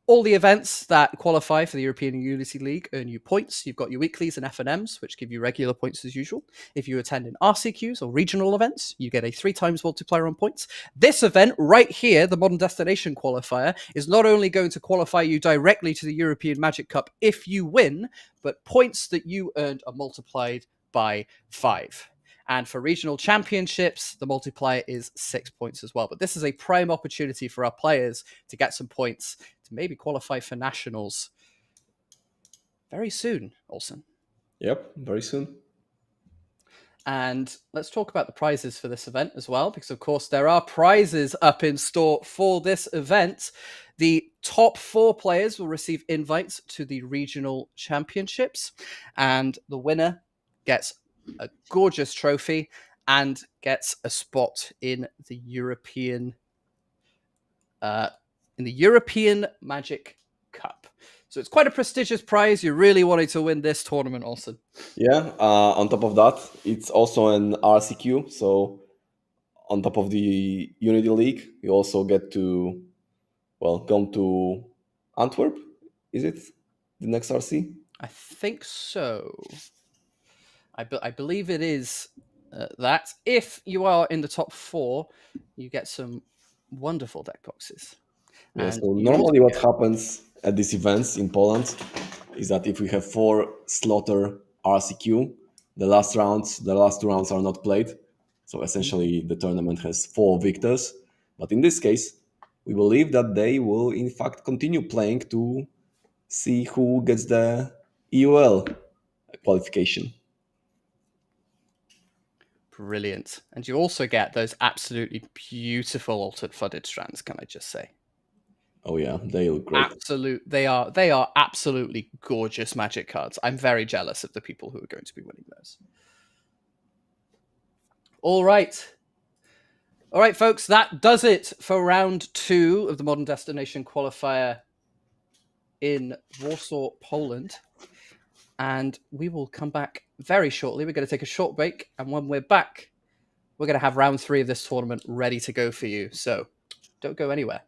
All the events that qualify for the European Unity League earn you points. You've got your weeklies and FNMs, which give you regular points as usual. If you attend in RCQs or regional events, you get a 3 times multiplier on points. This event right here, the Modern Destination Qualifier, is not only going to qualify you directly to the European Magic Cup if you win, but points that you earned are multiplied by 5. And for regional championships, the multiplier is 6 points as well. But this is a prime opportunity for our players to get some points to maybe qualify for nationals very soon, Olsen. yep, very soon. And let's talk about the prizes for this event as well, because of course there are prizes up in store for this event. The top 4 players will receive invites to the regional championships, and the winner gets a gorgeous trophy and gets a spot in the European Magic Cup. So it's quite a prestigious prize. You're really wanting to win this tournament, Olsen. Yeah. On top of that, it's also an RCQ. So on top of the Unity League, you also get to come to Antwerp. Is it the next RC? I think so. I believe it is that. If you are in the top 4, you get some wonderful deck boxes. Yeah, And so you normally also what get- happens at these events in Poland is that if we have 4 slaughter RCQ, the last 2 rounds are not played. So essentially the tournament has 4 victors. But in this case, we believe that they will in fact continue playing to see who gets the EUL qualification. Brilliant. And you also get those absolutely beautiful altered flooded strands, can I just say? Oh yeah, they look great. They are absolutely gorgeous Magic cards. I'm very jealous of the people who are going to be winning those. All right, folks, that does it for round 2 of the Modern Destination Qualifier in Warsaw, Poland. And we will come back very shortly. We're going to take a short break, and when we're back, we're going to have round 3 of this tournament ready to go for you. So don't go anywhere.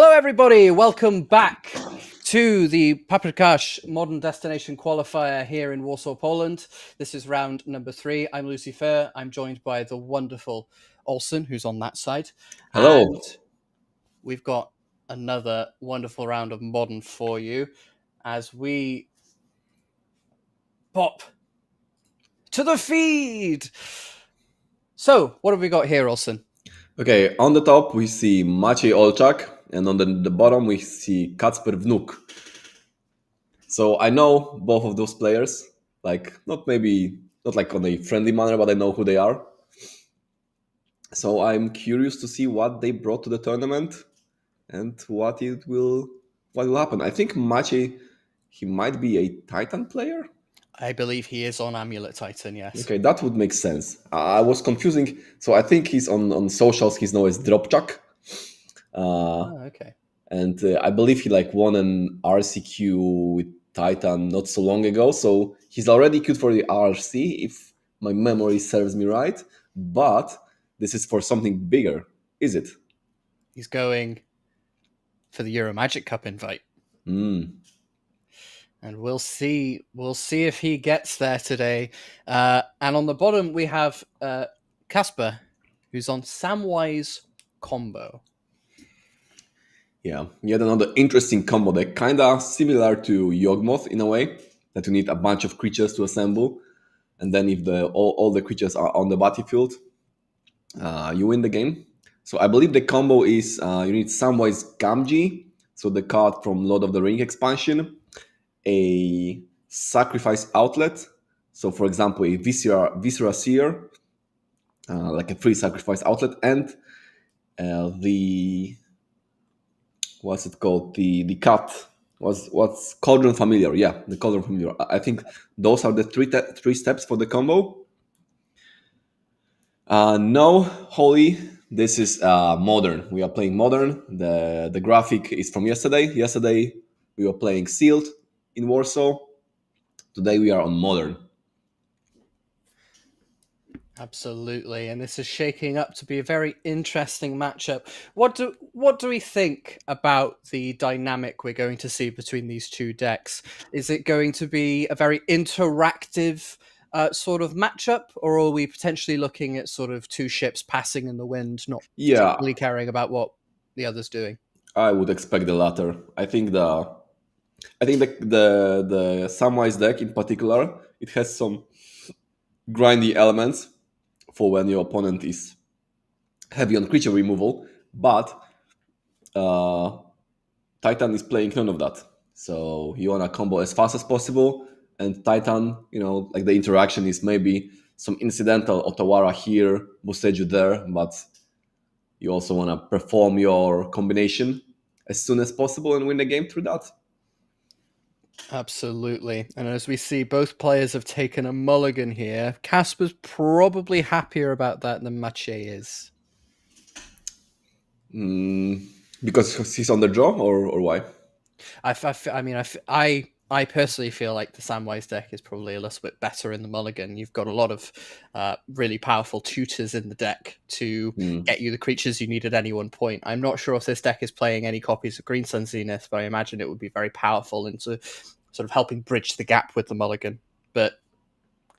Hello, everybody. Welcome back to the Paprykarz Modern Destination Qualifier here in Warsaw, Poland. This is round number 3. I'm Lucifer. I'm joined by the wonderful Olsen, who's on that side. Hello. And we've got another wonderful round of Modern for you as we pop to the feed. So, what have we got here, Olsen? Okay, on the top we see Maciej Olczak, and on the bottom we see Kacper Wnuk. So I know both of those players, like not like on a friendly manner, but I know who they are. So I'm curious to see what they brought to the tournament and what will happen. I think Maciej, he might be a Titan player. I believe he is on Amulet Titan, yes. Okay, that would make sense. I was confusing. So I think he's on socials. He's known as Dropchuck. Okay. And I believe he won an RCQ with Titan not so long ago. So he's already queued for the RC, if my memory serves me right. But this is for something bigger, is it? He's going for the Euro Magic Cup invite. And we'll see if he gets there today. And on the bottom we have Casper, who's on Samwise Combo. Yeah, yet another interesting combo deck, kind of similar to Yawgmoth in a way, that you need a bunch of creatures to assemble, and then if all the creatures are on the battlefield, you win the game. So I believe the combo is you need Samwise Gamgee, so the card from Lord of the Ring expansion, a Sacrifice Outlet, so for example a Viscera Seer, like a free Sacrifice Outlet, and the what's it called? The cut. What's Cauldron Familiar? Yeah, the Cauldron Familiar. I think those are the three steps for the combo. No, Holy. This is Modern. We are playing Modern. The graphic is from yesterday. Yesterday we were playing Sealed in Warsaw. Today we are on Modern. Absolutely, and this is shaking up to be a very interesting matchup. What do we think about the dynamic we're going to see between these two decks? Is it going to be a very interactive sort of matchup, or are we potentially looking at sort of two ships passing in the wind, not particularly caring about what the other's doing? I would expect the latter. I think the Samwise deck in particular, it has some grindy elements for when your opponent is heavy on creature removal, but Titan is playing none of that. So you want to combo as fast as possible, and Titan, like the interaction is maybe some incidental Otawara here, Boseju there, but you also want to perform your combination as soon as possible and win the game through that. Absolutely. And as we see, both players have taken a mulligan here. Casper's probably happier about that than Maciej is. Because he's on the draw, or why? I personally feel like the Samwise deck is probably a little bit better in the mulligan. You've got a lot of really powerful tutors in the deck to get you the creatures you need at any one point. I'm not sure if this deck is playing any copies of Green Sun Zenith, but I imagine it would be very powerful into sort of helping bridge the gap with the mulligan. But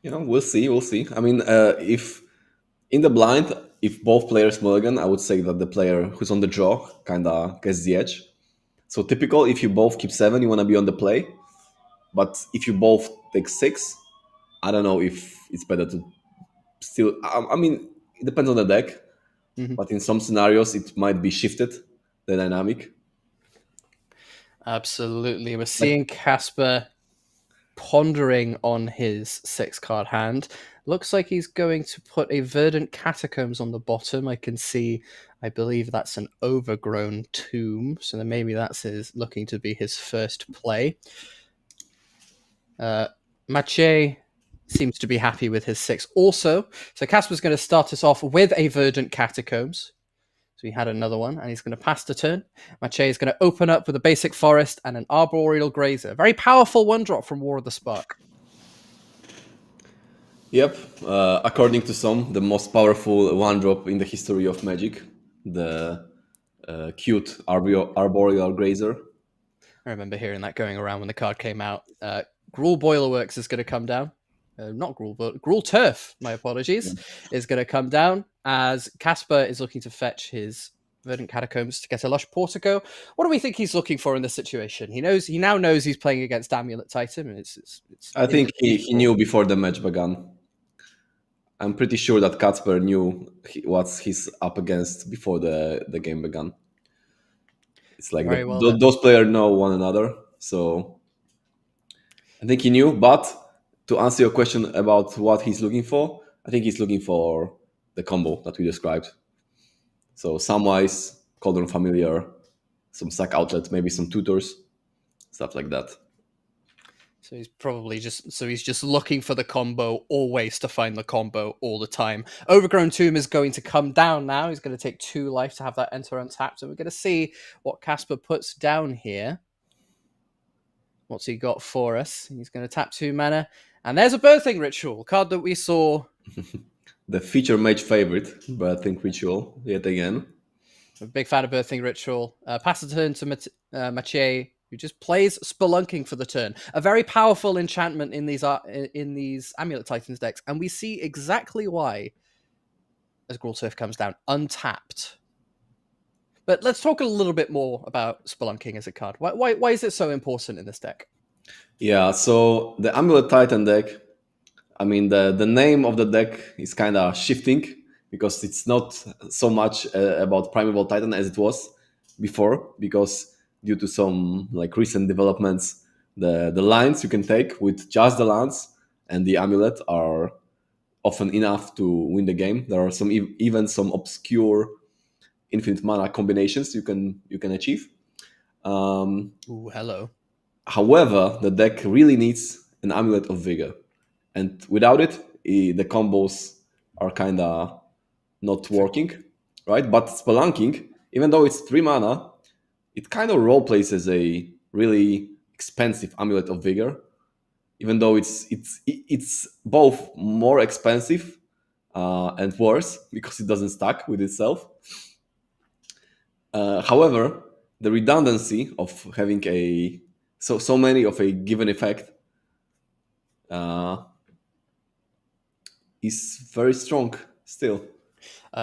we'll see. I mean, if in the blind, if both players mulligan, I would say that the player who's on the draw kind of gets the edge. So typical, if you both keep 7, you want to be on the play. But if you both take 6, I don't know if it's better to still... I mean, it depends on the deck. But in some scenarios, it might be shifted, the dynamic. Absolutely. We're seeing Casper pondering on his 6-card hand. Looks like he's going to put a Verdant Catacombs on the bottom. I believe that's an Overgrown Tomb. So then maybe that's looking to be his first play. Maciej seems to be happy with his 6 also. So Casper's going to start us off with a Verdant Catacombs. So he had another one, and he's going to pass the turn. Maciej is going to open up with a basic forest and an Arboreal Grazer. Very powerful 1-drop from War of the Spark. Yep. According to some, the most powerful 1-drop in the history of Magic. The cute arboreal grazer. I remember hearing that going around when the card came out. Gruul Boilerworks is going to come down. Not Gruul, but Gruul Turf, my apologies, is going to come down as Casper is looking to fetch his Verdant Catacombs to get a Lush Portico. What do we think he's looking for in this situation? He now knows he's playing against Amulet Titan, and it's I think he knew before the match began. I'm pretty sure that Casper knew what he's up against before the game began. It's like those players know one another, so I think he knew. But to answer your question about what he's looking for, I think he's looking for the combo that we described. So Samwise, Cauldron Familiar, some sack outlet, maybe some tutors, stuff like that. So he's probably just looking for the combo, always to find the combo all the time. Overgrown Tomb is going to come down now. He's going to take 2 life to have that enter untapped. And we're going to see what Casper puts down here. What's he got for us? He's going to tap 2 mana. And there's a Birthing Ritual, card that we saw. The feature mage favorite, Birthing Ritual, yet again. I'm a big fan of Birthing Ritual. Pass the turn to Machier, who just plays Spelunking for the turn. A very powerful enchantment in these Amulet Titans decks. And we see exactly why as Gruul Turf comes down, untapped. But let's talk a little bit more about Spelunking as a card. Why is it so important in this deck? Yeah, so the Amulet Titan deck, I mean, the name of the deck is kind of shifting because it's not so much about Primeval Titan as it was before, because due to some like recent developments, the lands you can take with just the lands and the amulet are often enough to win the game. There are some even some obscure infinite mana combinations you can achieve. Ooh, hello. However, the deck really needs an Amulet of Vigor, and without it, the combos are kind of not working, right? But Spelunking, even though it's 3 mana, it kind of role plays as a really expensive Amulet of Vigor, even though it's both more expensive and worse because it doesn't stack with itself. However, the redundancy of having so many of a given effect is very strong still.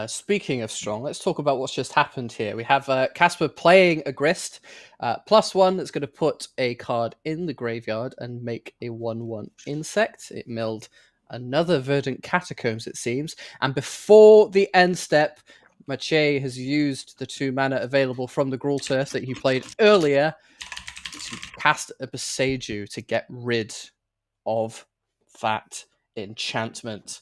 Speaking of strong, let's talk about what's just happened here. We have Casper playing a Grist, +1 that's going to put a card in the graveyard and make a 1/1 insect. It milled another Verdant Catacombs, it seems. And before the end step, Machier has used the 2 mana available from the Gruul Turf that he played earlier to cast a Boseiju to get rid of that enchantment.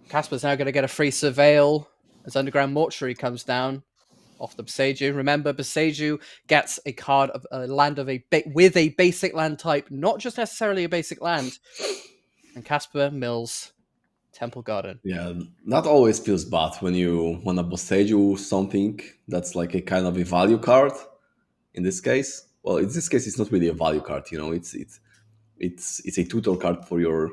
Casper's now going to get a free Surveil as Underground Mortuary comes down off the Boseiju. Remember, Boseiju gets a card of a land of with a basic land type, not just necessarily a basic land. And Casper mills Temple Garden. Yeah, that always feels bad when you want to Boseiju something that's like a kind of a value card. In this case, well, in this case, it's not really a value card. You know, it's a tutor card for your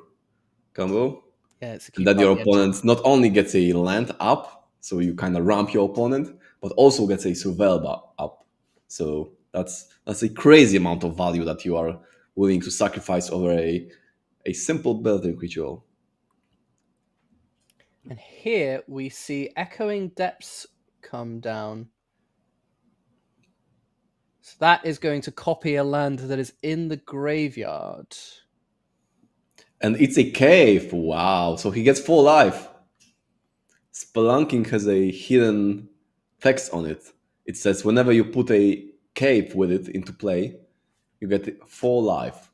combo. Yeah, it's and that your opponent not only gets a land up, so you kind of ramp your opponent, but also gets a Surveil up. So that's a crazy amount of value that you are willing to sacrifice over a simple building ritual. And here we see Echoing Depths come down. So that is going to copy a land that is in the graveyard. And it's a cave. Wow. So he gets 4 life. Spelunking has a hidden text on it. It says whenever you put a cave with it into play, you get 4 life.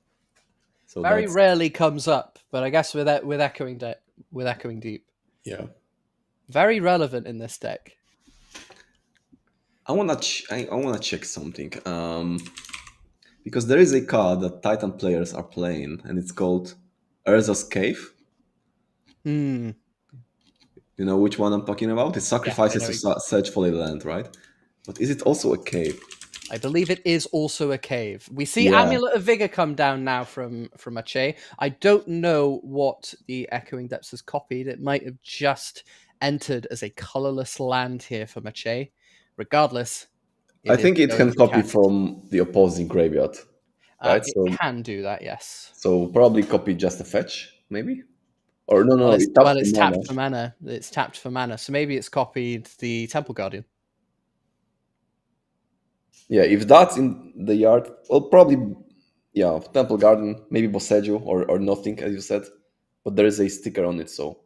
So very rarely comes up, but I guess with Echoing Deep. Yeah. Very relevant in this deck. I wanna check something. Because there is a card that Titan players are playing, and it's called Urza's Cave. You know which one I'm talking about? It sacrifices to search for a land, right? But is it also a cave? I believe it is also a cave. We see Amulet of Vigor come down now from Machier. I don't know what the Echoing Depths has copied. It might have just entered as a colorless land here for Machier. Regardless, I think it going can to copy cast. from the opposing graveyard, right? It can do that, yes. So probably copy just a fetch, maybe? Or no, Well, it taps it's the tapped mana. for mana. It's tapped for mana, so maybe it's copied the Temple Guardian. Yeah, if that's in the yard, well, probably, yeah, Temple Garden, maybe Boseju or nothing, as you said. But there is a sticker on it, so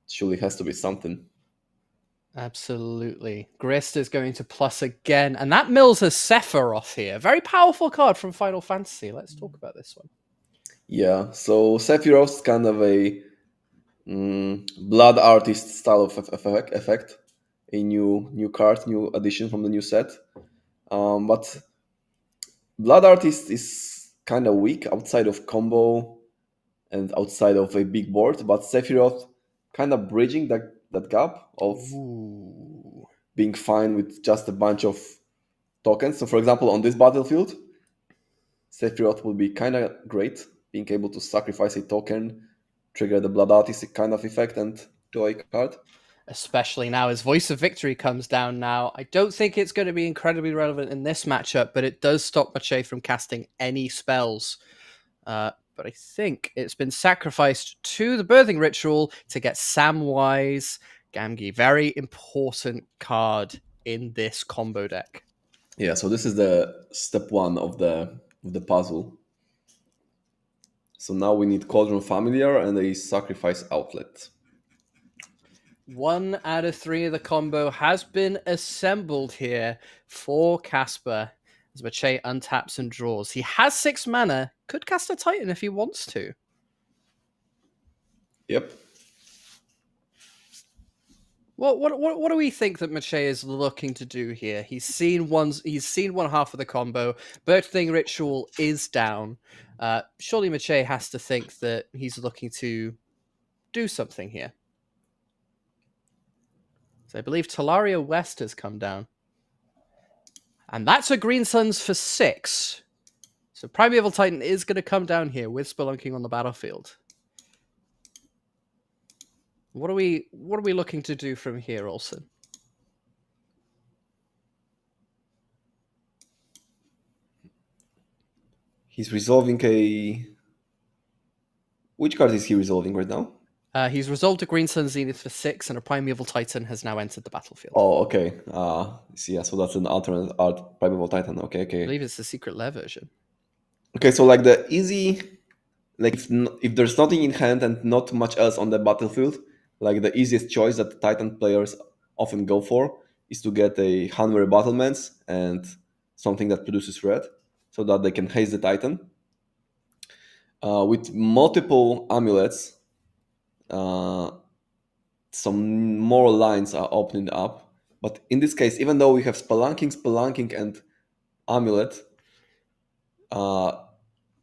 it surely has to be something. Absolutely. Grist is going to plus again, and that mills a Sephiroth here. Very powerful card from Final Fantasy. Let's talk about this one. Yeah, so Sephiroth's kind of a blood artist style of effect. A new card, new addition from the new set. But blood artist is kind of weak outside of combo and outside of a big board, but Sephiroth kind of bridging that gap of Ooh. being fine with just a bunch of tokens. So, for example, on this battlefield, Sephiroth would be kind of great, being able to sacrifice a token, trigger the Blood Artist kind of effect, and draw a card. Especially now as Voice of Victory comes down now. I don't think it's going to be incredibly relevant in this matchup, but it does stop Mache from casting any spells. But I think it's been sacrificed to the Birthing Ritual to get Samwise Gamgee. Very important card in this combo deck. Yeah, so this is the step one of the puzzle. So now we need Cauldron Familiar and a Sacrifice Outlet. 1 out of 3 of the combo has been assembled here for Casper as Mache untaps and draws. He has 6 mana, could cast a Titan if he wants to. Yep. What do we think that Mache is looking to do here? He's seen one half of the combo. Birthing Ritual is down. Surely Mache has to think that he's looking to do something here. So I believe Talaria West has come down. And that's a Green Suns for 6. So Primeval Titan is going to come down here with Spelunking on the battlefield. What are we looking to do from here, Olsen? He's resolving a... Which card is he resolving right now? He's resolved a Green Sun Zenith for 6, and a Primeval Titan has now entered the battlefield. Oh, okay. See, yeah, so that's an alternate art Primeval Titan. Okay. I believe it's the Secret Lair version. Okay, so like the easy... Like if there's nothing in hand and not much else on the battlefield, like the easiest choice that Titan players often go for is to get a Hanweir Battlements and something that produces red, so that they can haste the Titan. With multiple amulets, some more lines are opening up. But in this case, even though we have Spelunking, and Amulet,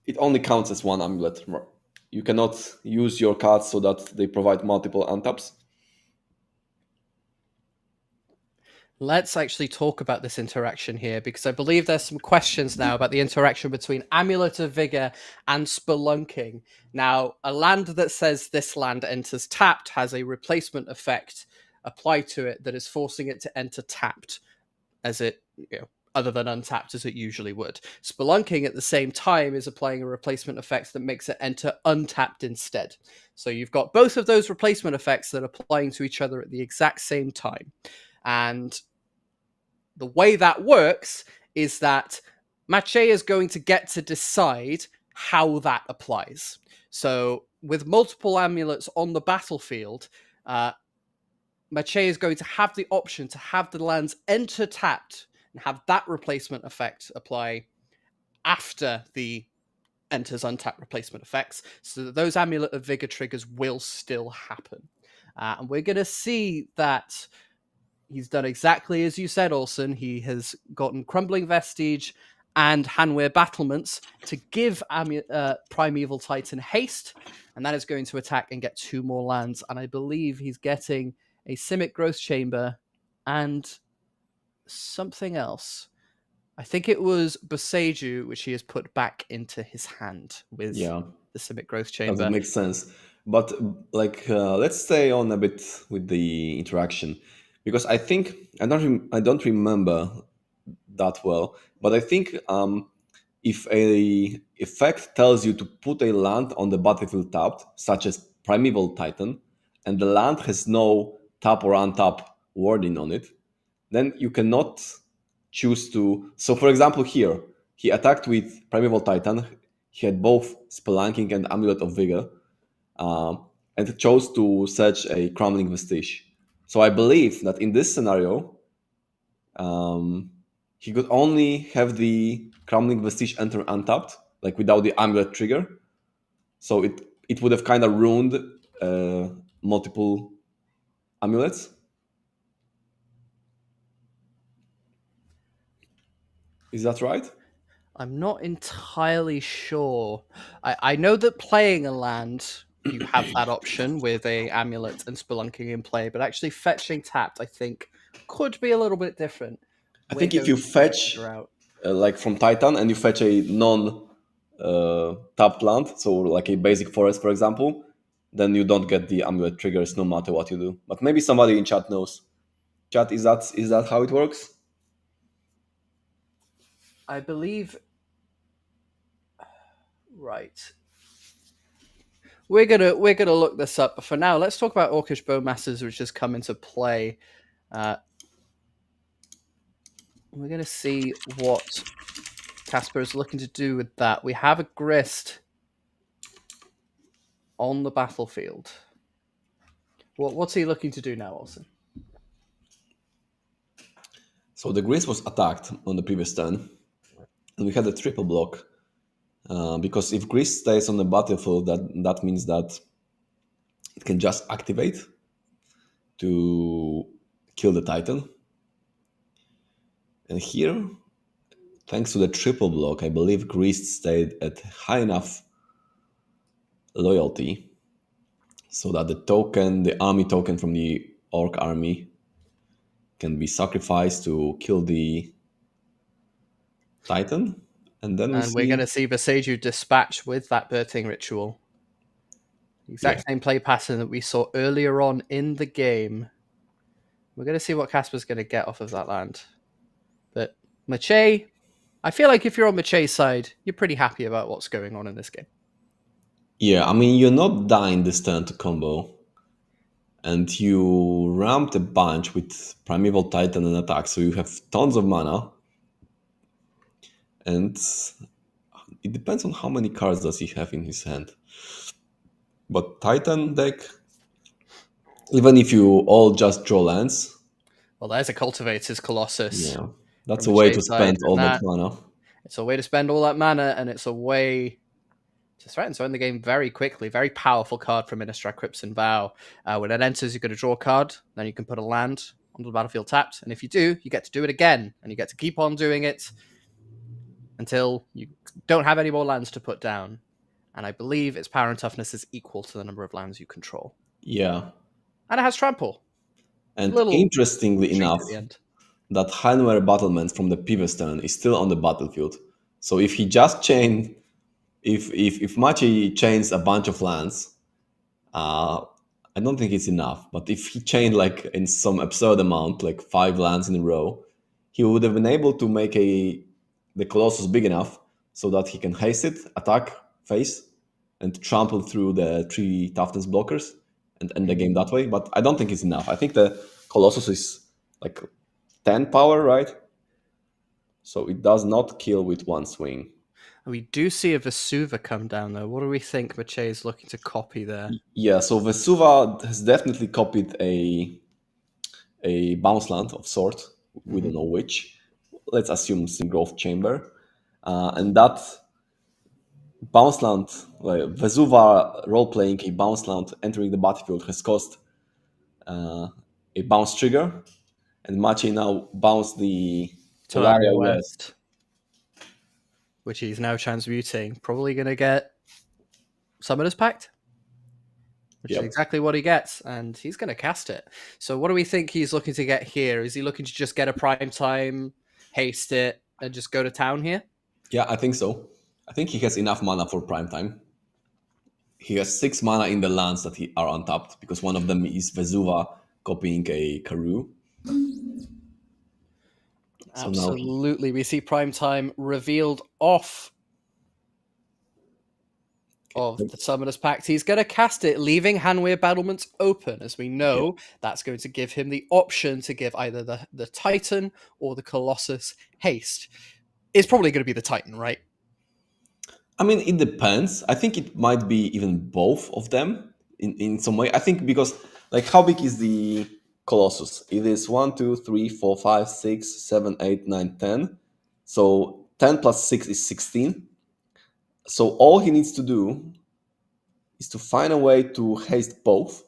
it only counts as one amulet. You cannot use your cards so that they provide multiple untaps. Let's actually talk about this interaction here, because I believe there's some questions now about the interaction between Amulet of Vigor and Spelunking. Now, a land that says this land enters tapped has a replacement effect applied to it that is forcing it to enter tapped, as it, other than untapped as it usually would. Spelunking at the same time is applying a replacement effect that makes it enter untapped instead. So you've got both of those replacement effects that are applying to each other at the exact same time. And the way that works is that Mache is going to get to decide how that applies. So with multiple amulets on the battlefield, Mache is going to have the option to have the lands enter tapped and have that replacement effect apply after the enters untapped replacement effects, so that those Amulet of Vigor triggers will still happen. And we're going to see that he's done exactly as you said, Olsen. He has gotten Crumbling Vestige and Hanweir Battlements to give Primeval Titan haste, and that is going to attack and get 2 more lands. And I believe he's getting a Simic Growth Chamber and something else. I think it was Boseiju, which he has put back into his hand with the Simic Growth Chamber. That makes sense. But let's stay on a bit with the interaction, because I think I don't remember that well. But I think if a effect tells you to put a land on the battlefield tapped, such as Primeval Titan, and the land has no tap or untap wording on it, then you cannot choose to. So, for example, here he attacked with Primeval Titan. He had both Spelunking and Amulet of Vigor, and chose to search a Crumbling Vestige. So I believe that in this scenario, he could only have the Crumbling Vestige enter untapped, like without the Amulet trigger. So it would have kind of ruined multiple amulets. Is that right? I'm not entirely sure. I know that playing a land, you have that option with a amulet and spelunking in play, but actually fetching tapped, I think, could be a little bit different. I We're think if going you to try to fetch figure out. like from Titan and you fetch a non tapped land, so like a basic forest, for example, then you don't get the amulet triggers no matter what you do. But maybe somebody in chat knows. Chat, is that how it works? I believe. Right. We're gonna look this up, but for now, let's talk about Orcish Bowmasters, which has come into play. We're gonna see what Casper is looking to do with that. We have a grist on the battlefield. What's he looking to do now, Olsen? So the Grist was attacked on the previous turn, and we had a triple block. Because if Grist stays on the battlefield, that means that it can just activate to kill the Titan. And here, thanks to the triple block, I believe Grist stayed at high enough loyalty so that the army token from the Orc army, can be sacrificed to kill the Titan. And then We're going to see Viseju dispatch with that birthing ritual. The exact same play pattern that we saw earlier on in the game. We're going to see what Casper's going to get off of that land. But Mache, I feel like if you're on Mache's side, you're pretty happy about what's going on in this game. Yeah, I mean, you're not dying this turn to combo. And you ramped a bunch with Primeval Titan and attack, so you have tons of mana. And it depends on how many cards does he have in his hand. But Titan deck, even if you all just draw lands, Well, there's a Cultivator's Colossus. yeah, that's a way to spend all that mana. It's a way to spend all that mana, and it's a way to threaten to end the game very quickly. Very powerful card from Innistrad Crimson Vow. When it enters, you're going to draw a card, then you can put a land onto the battlefield tapped, and if you do, you get to do it again, and you get to keep on doing it until you don't have any more lands to put down. And I believe its power and toughness is equal to the number of lands you control. Yeah. And it has trample. And interestingly enough, that Hanweir Battlement from the previous turn is still on the battlefield. So if he just chained, if Machi chains a bunch of lands, I don't think it's enough. But if he chained like in some absurd amount, like 5 lands in a row, he would have been able to make the Colossus big enough so that he can haste it, attack, face, and trample through the 3 toughness blockers and end the game that way. But I don't think it's enough. I think the Colossus is like 10 power, right? So it does not kill with one swing. We do see a Vesuva come down, though. What do we think Mache is looking to copy there? Yeah, so Vesuva has definitely copied a bounce land of sort. We don't know which. Let's assume Growth Chamber. And that bounce land, like Vesuva role-playing a bounce land entering the battlefield has cost a bounce trigger. And Machi now bounced the Tolaria West, which he's now transmuting. Probably going to get Summoner's Pact, which is exactly what he gets, and he's going to cast it. So what do we think he's looking to get here? Is he looking to just get a prime time, haste it, and just go to town here? Yeah, I think so. I think he has enough mana for prime time. He has 6 mana in the lands that are untapped, because one of them is Vesuva copying a Karoo. So now Absolutely. We see prime time revealed off of the Summoners Pact. He's going to cast it, leaving Hanweir Battlements open. As we know, that's going to give him the option to give either the Titan or the Colossus haste. It's probably going to be the Titan, right? I mean, it depends. I think it might be even both of them in some way. I think because, like, how big is the Colossus? It is 1, 2, 3, 4, 5, 6, 7, 8, 9, 10. So 10 plus 6 is 16. So all he needs to do is to find a way to haste both.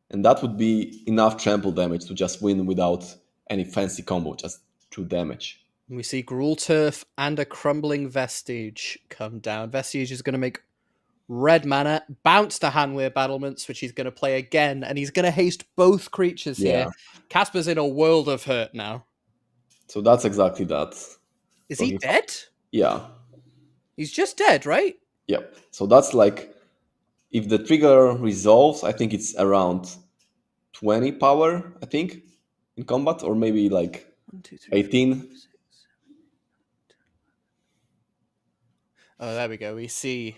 And that would be enough trample damage to just win without any fancy combo, just true damage. We see Gruul Turf and a Crumbling Vestige come down. Vestige is going to make red mana, bounce to Hanweir Battlements, which he's going to play again, and he's going to haste both creatures here. Casper's in a world of hurt now. So that's exactly that. Is So he dead? Yeah. He's just dead, right? Yep. So that's like, if the trigger resolves, I think it's around 20 power, I think, in combat, or maybe like 1, 2, 3, 18. 4, 5, 6, 7, 8, 9, 10. Oh, there we go. We see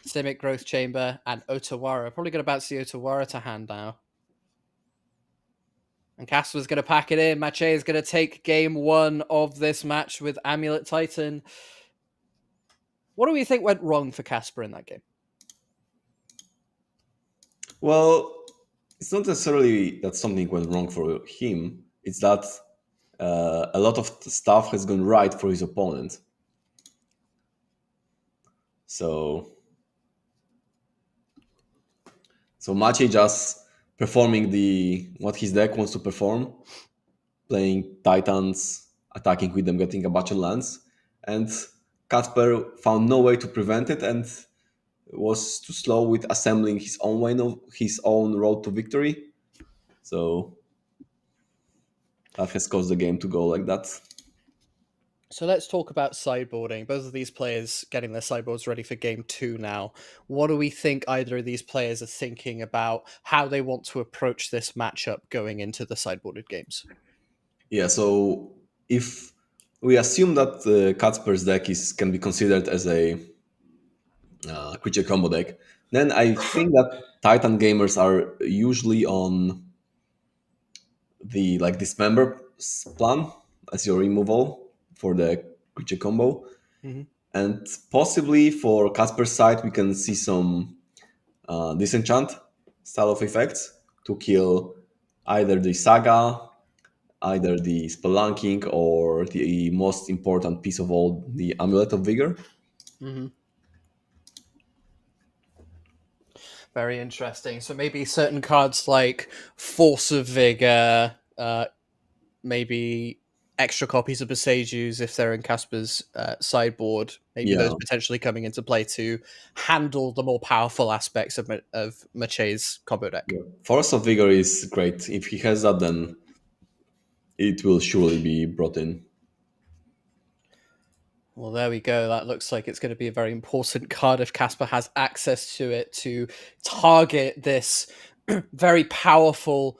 Simic Growth Chamber and Otawara. Probably going to bounce the Otawara to hand now. And Casper's going to pack it in. Mache is going to take game 1 of this match with Amulet Titan. What do we think went wrong for Casper in that game? Well, it's not necessarily that something went wrong for him. It's that a lot of stuff has gone right for his opponent. So Machi just performing what his deck wants to perform, playing Titans, attacking with them, getting a bunch of lands, and Casper found no way to prevent it and was too slow with assembling his own road to victory. So that has caused the game to go like that. So let's talk about sideboarding. Both of these players getting their sideboards ready for game 2 now. What do we think either of these players are thinking about how they want to approach this matchup going into the sideboarded games? Yeah, so if we assume that Casper's deck can be considered as a creature combo deck, then I think that Titan gamers are usually on the Dismember plan as your removal for the creature combo. Mm-hmm. And possibly for Casper's side, we can see some disenchant style of effects to kill either the Saga, either the Spelunking, or the most important piece of all, the Amulet of Vigor. Mm-hmm. Very interesting. So maybe certain cards like Force of Vigor, maybe extra copies of Besages if they're in Casper's sideboard. Maybe those potentially coming into play to handle the more powerful aspects of Mache's combo deck. Yeah. Force of Vigor is great. If he has that, then it will surely be brought in. Well, there we go. That looks like it's going to be a very important card if Casper has access to it to target this very powerful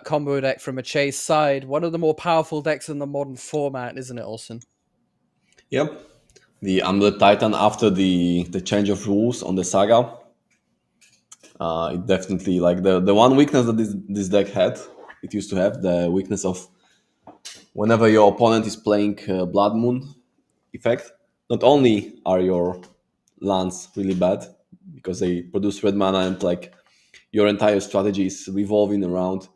combo deck from Mache's side. One of the more powerful decks in the modern format, isn't it, Olsen? Yep. The Amulet Titan, after the change of rules on the Saga, it definitely, like, the one weakness that this deck had, it used to have the weakness of whenever your opponent is playing Blood Moon effect, not only are your lands really bad because they produce red mana and like your entire strategy is revolving around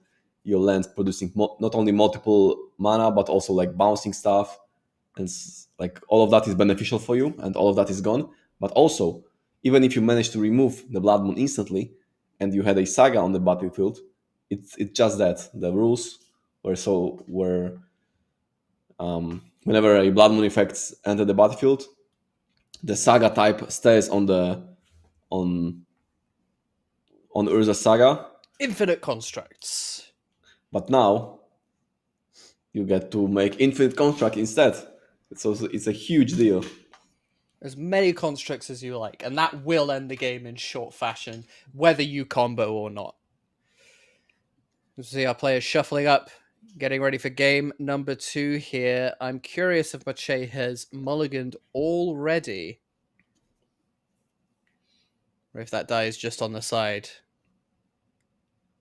your lands producing not only multiple mana but also like bouncing stuff, and like all of that is beneficial for you and all of that is gone. But also, even if you manage to remove the Blood Moon instantly and you had a Saga on the battlefield, it's just that the rules were whenever a Blood Moon effect enter the battlefield, the Saga type stays on Urza's Saga. Infinite constructs. But now you get to make infinite construct instead. It's a huge deal. As many constructs as you like, and that will end the game in short fashion, whether you combo or not. You see our players shuffling up Getting ready for game number 2 here. I'm curious if Mache has mulliganed already. Or if that die is just on the side.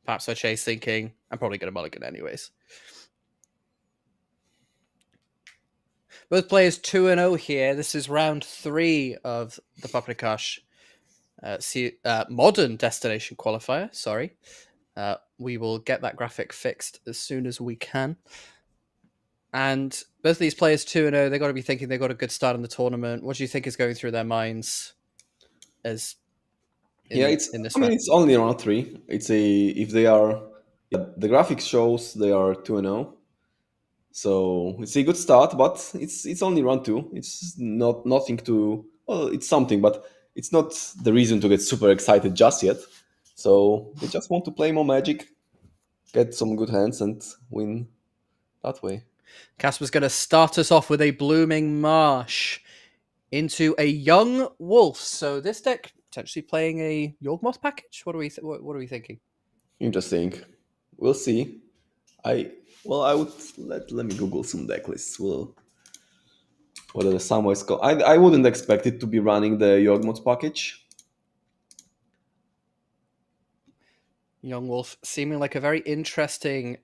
Perhaps Mache's thinking, I'm probably going to mulligan anyways. Both players 2-0 here. This is round 3 of the Paprykarz modern destination qualifier. Sorry. We will get that graphic fixed as soon as we can. And both of these players 2-0, they've got to be thinking they've got a good start in the tournament. What do you think is going through their minds as in this round? It's only round 3. If they are, the graphic shows they are 2-0. So it's a good start, but it's only round 2. It's nothing to, well, it's something, but it's not the reason to get super excited just yet. So they just want to play more Magic, get some good hands, and win that way. Casper's going to start us off with a Blooming Marsh into a Young Wolf. So this deck potentially playing a Yawgmoth package. What are we thinking? Interesting. We'll see. I would let me Google some deck lists. Whether the Samwise go. I wouldn't expect it to be running the Yawgmoth package. Young Wolf seeming like a very interesting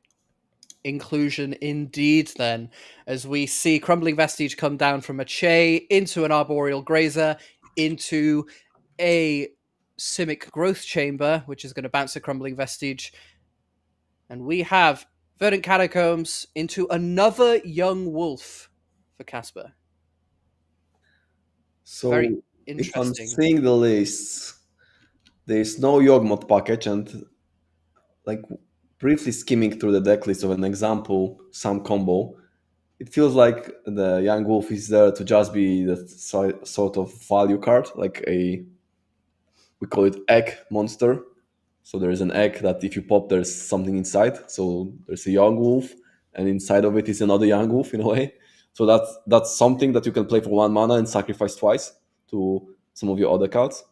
inclusion indeed then, as we see Crumbling Vestige come down from a Che into an Arboreal Grazer into a Simic Growth Chamber, which is going to bounce a Crumbling Vestige. And we have Verdant Catacombs into another Young Wolf for Casper. So very if I'm interesting. seeing the lists, there's no Yawgmoth package, and like briefly skimming through the deck list of an example, some combo, it feels like the Young Wolf is there to just be the sort of value card, like we call it egg monster. So there is an egg that if you pop, there's something inside. So there's a Young Wolf, and inside of it is another Young Wolf in a way. So that's something that you can play for 1 mana and sacrifice twice to some of your other cards.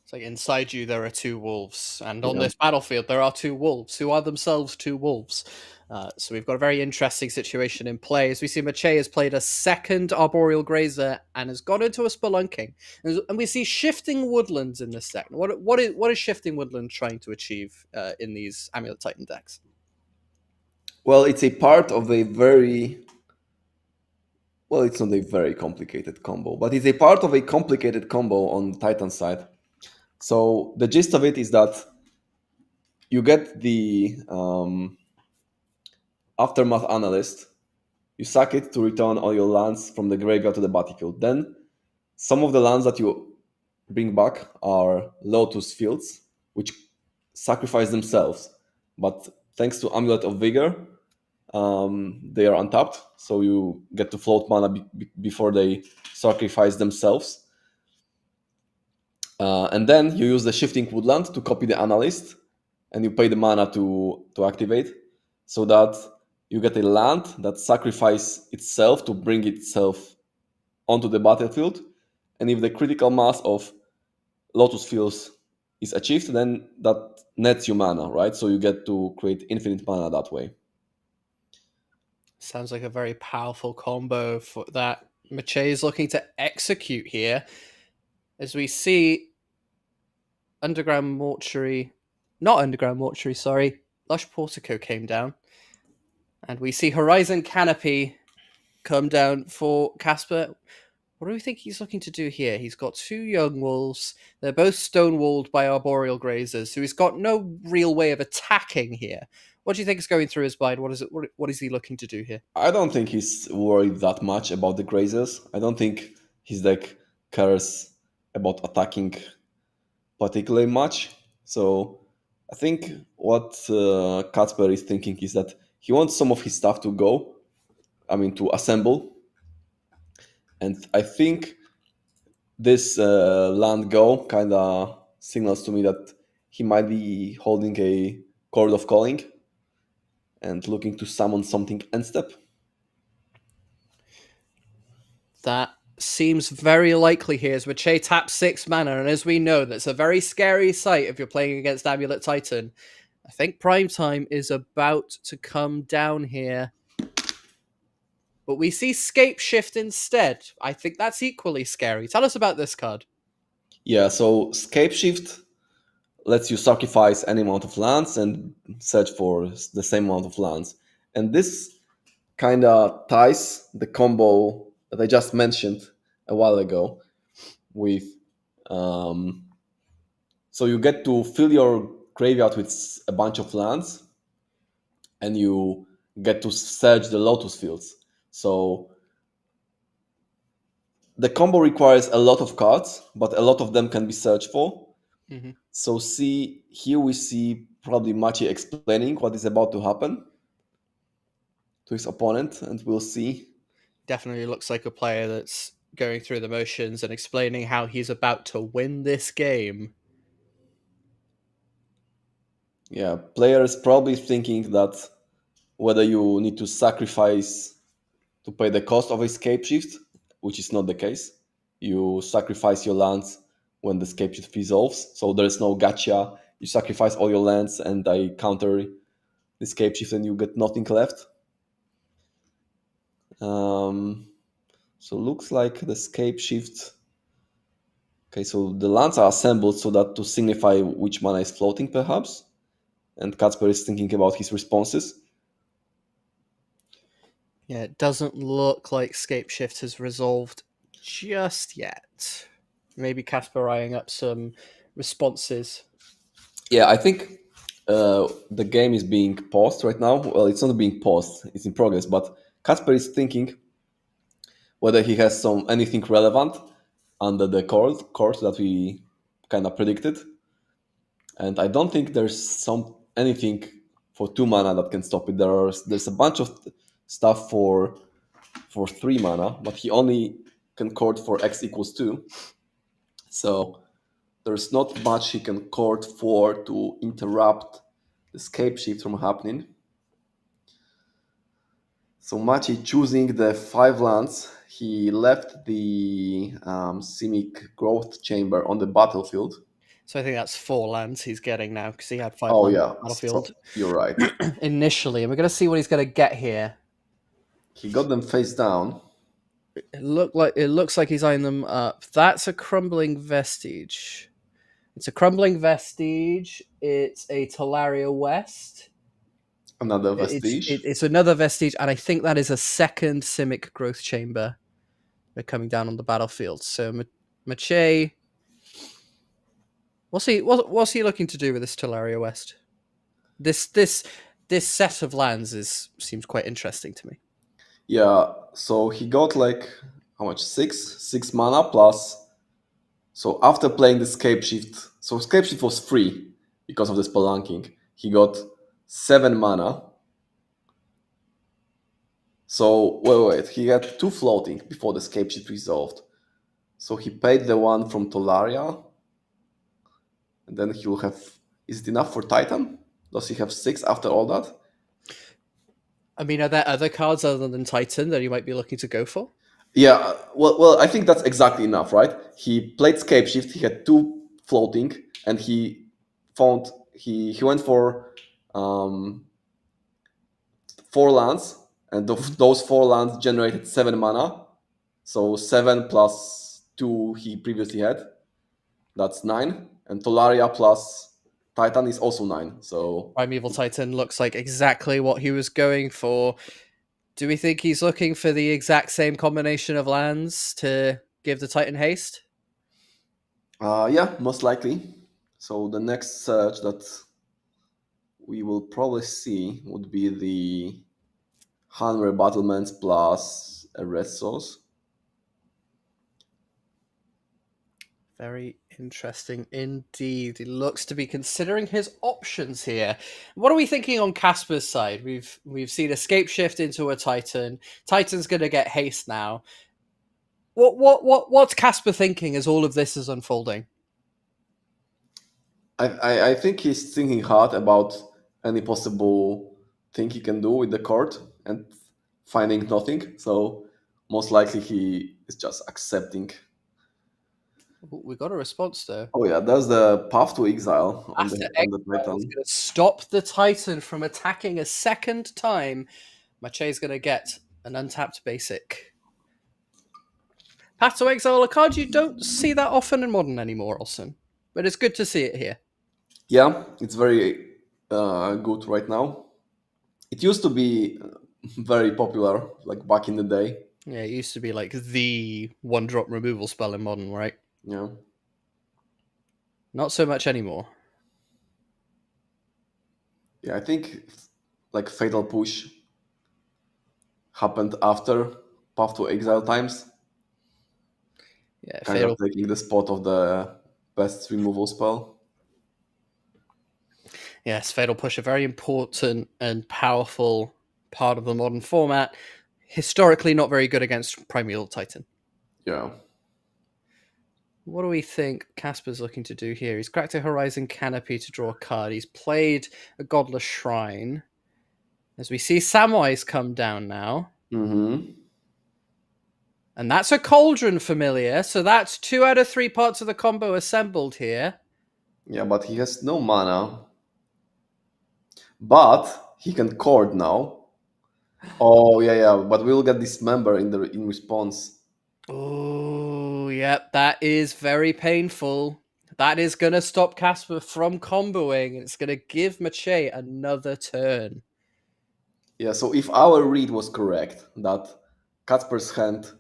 It's like inside you there are 2 wolves, and on this battlefield there are 2 wolves who are themselves 2 wolves. So we've got a very interesting situation in play. As we see, Mache has played a second Arboreal Grazer and has gone into a Spelunking, and we see Shifting Woodlands in this deck. What is Shifting Woodland trying to achieve in these Amulet Titan decks? Well, it's a part of a very it's not a very complicated combo, but it's a part of a complicated combo on Titan side. So the gist of it is that you get the Aftermath Analyst, you sack it to return all your lands from the graveyard to the battlefield. Then some of the lands that you bring back are Lotus Fields, which sacrifice themselves. But thanks to Amulet of Vigor, they are untapped, so you get to float mana before they sacrifice themselves. And then you use the Shifting Woodland to copy the Analyst, and you pay the mana to activate, so that you get a land that sacrifices itself to bring itself onto the battlefield. And if the critical mass of Lotus Fields is achieved, then that nets you mana, right? So you get to create infinite mana that way. Sounds like a very powerful combo for that Mache is looking to execute here. As we see not Underground Mortuary, Lush Portico came down. And we see Horizon Canopy come down for Casper. What do we think he's looking to do here? He's got 2 Young Wolves. They're both stonewalled by Arboreal Grazers, so he's got no real way of attacking here. What do you think is going through his mind? What is he looking to do here? I don't think he's worried that much about the Grazers. I don't think his deck cares about attacking particularly much. So I think what Casper is thinking is that he wants some of his stuff to go, to assemble. And I think this land go kind of signals to me that he might be holding a Chord of Calling and looking to summon something end step. That seems very likely here as Mache taps 6 mana, and as we know, that's a very scary sight if you're playing against Amulet Titan. I think prime time is about to come down here. But we see Scape Shift instead. I think that's equally scary. Tell us about this card. Yeah, so Scape Shift lets you sacrifice any amount of lands and search for the same amount of lands. And this kind of ties the combo that I just mentioned a while ago with. Um, so you get to fill your graveyard with a bunch of lands, and you get to search the Lotus Fields. So the combo requires a lot of cards, but a lot of them can be searched for. Mm-hmm. So see, here we see probably Maciej explaining what is about to happen to his opponent, and we'll see. Definitely looks like a player that's going through the motions and explaining how he's about to win this game. Yeah, players probably thinking that whether you need to sacrifice to pay the cost of escape shift, which is not the case. You sacrifice your lands when the escape shift resolves, so there is no gotcha. You sacrifice all your lands and I counter the escape shift and you get nothing left. So looks like the escape shift. Okay, so the lands are assembled so that to signify which mana is floating, perhaps. And Kacper is thinking about his responses. Yeah, it doesn't look like Scape Shift has resolved just yet. Maybe Casper eyeing up some responses. Yeah, I think the game is being paused right now. Well, it's not being paused; it's in progress. But Casper is thinking whether he has anything relevant under the course that we kind of predicted, and I don't think there's anything for 2 mana that can stop it. There's a bunch of stuff for 3 mana, but he only can court for X equals 2. So there's not much he can court for to interrupt the escape shift from happening. So Maciej choosing the 5 lands, he left the Simic Growth Chamber on the battlefield. So I think that's 4 lands he's getting now because he had 5 Oh lands yeah, on the battlefield so you're right. initially. And we're going to see what he's going to get here. He got them face down. It looks like he's eyeing them up. That's a Crumbling Vestige. It's a Crumbling Vestige. It's a Talaria West. Another Vestige. It's another Vestige, and I think that is a second Simic Growth Chamber. They're coming down on the battlefield. So Maciej, what's he looking to do with this Talaria West? This set of lands seems quite interesting to me. Yeah, so he got like how much? 6 mana plus. So after playing the escape shift, so escape shift was free because of the spelunking. He got 7 mana. So wait, he had 2 floating before the escape shift resolved. So he paid the one from Tolaria, and then he will have. Is it enough for Titan? Does he have 6 after all that? I mean, are there other cards other than Titan that you might be looking to go for? Yeah, well, I think that's exactly enough, right? He played Scape Shift. He had 2 floating, and he found he went for 4 lands, and those 4 lands generated 7 mana. So 7 plus 2 he previously had, that's 9, and Tolaria plus Titan is also 9. So Primeval Titan looks like exactly what he was going for. Do we think he's looking for the exact same combination of lands to give the Titan haste? yeah, most likely. So the next search that we will probably see would be the Hanware Battlements plus a red source. Very interesting indeed. He looks to be considering his options here. What are we thinking on Casper's side? We've seen escape shift into a Titan. Titan's going to get haste now. What's Casper thinking as all of this is unfolding? I think he's thinking hard about any possible thing he can do with the court and finding nothing. So most likely he is just accepting Ooh, we got a response though. Oh yeah, there's the path to exile on After the Exile is Titan. going to stop the Titan from attacking a second time. Mache's going to get an untapped basic. Path to Exile, a card you don't see that often in Modern anymore, Olsen. But it's good to see it here. Yeah, it's very good right now. It used to be very popular, like back in the day. Yeah, it used to be like the one-drop removal spell in Modern, right? Yeah. Not so much anymore. Yeah, I think like Fatal Push happened after Path to Exile times, Yeah, kind Fatal. of taking the spot of the best removal spell. Yes, Fatal Push, a very important and powerful part of the Modern format. Historically, not very good against Primeval Titan. Yeah. What do we think Casper's looking to do here? He's cracked a Horizon Canopy to draw a card. He's played a Godless Shrine. As we see Samwise come down now. Mm-hmm. And that's a Cauldron familiar, so that's 2 out of 3 parts of the combo assembled here. Yeah, but he has no mana. But he can cord now. Oh yeah, but we'll get Dismember in response. Oh, yep, that is very painful. That is going to stop Casper from comboing, and it's going to give Mache another turn. Yeah, so if our read was correct, that Casper's hand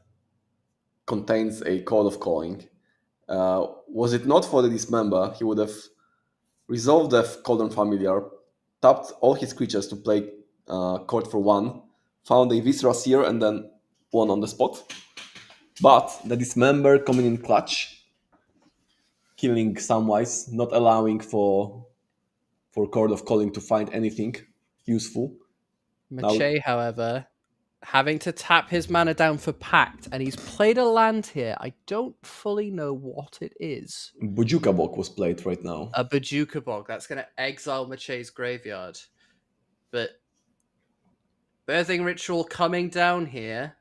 contains a Code of Calling, was it not for the Dismember, he would have resolved the Cauldron Familiar, tapped all his creatures to play Court for 1, found a Viscera Seer, and then won on the spot. But the Dismember coming in clutch, killing Samwise, not allowing for Court of Calling to find anything useful. Mache, however, having to tap his mana down for Pact, and he's played a land here. I don't fully know what it is. Bojuka Bog was played right now. A Bojuka Bog. That's going to exile Mache's graveyard. But Birthing Ritual coming down here.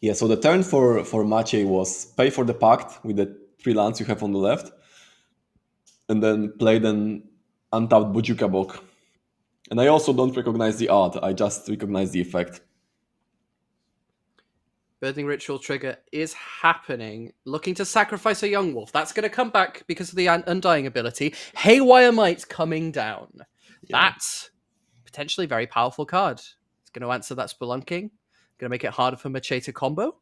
Yeah, so the turn for Mache was pay for the Pact with the 3 lands you have on the left, and then played an untapped Bojuka Bog. And I also don't recognize the art, I just recognize the effect. Birthing Ritual trigger is happening. Looking to sacrifice a Young Wolf. That's going to come back because of the Undying ability. Haywire Might coming down. Yeah. That's potentially a very powerful card. It's going to answer that Spelunking. Going to make it harder for Mache to combo.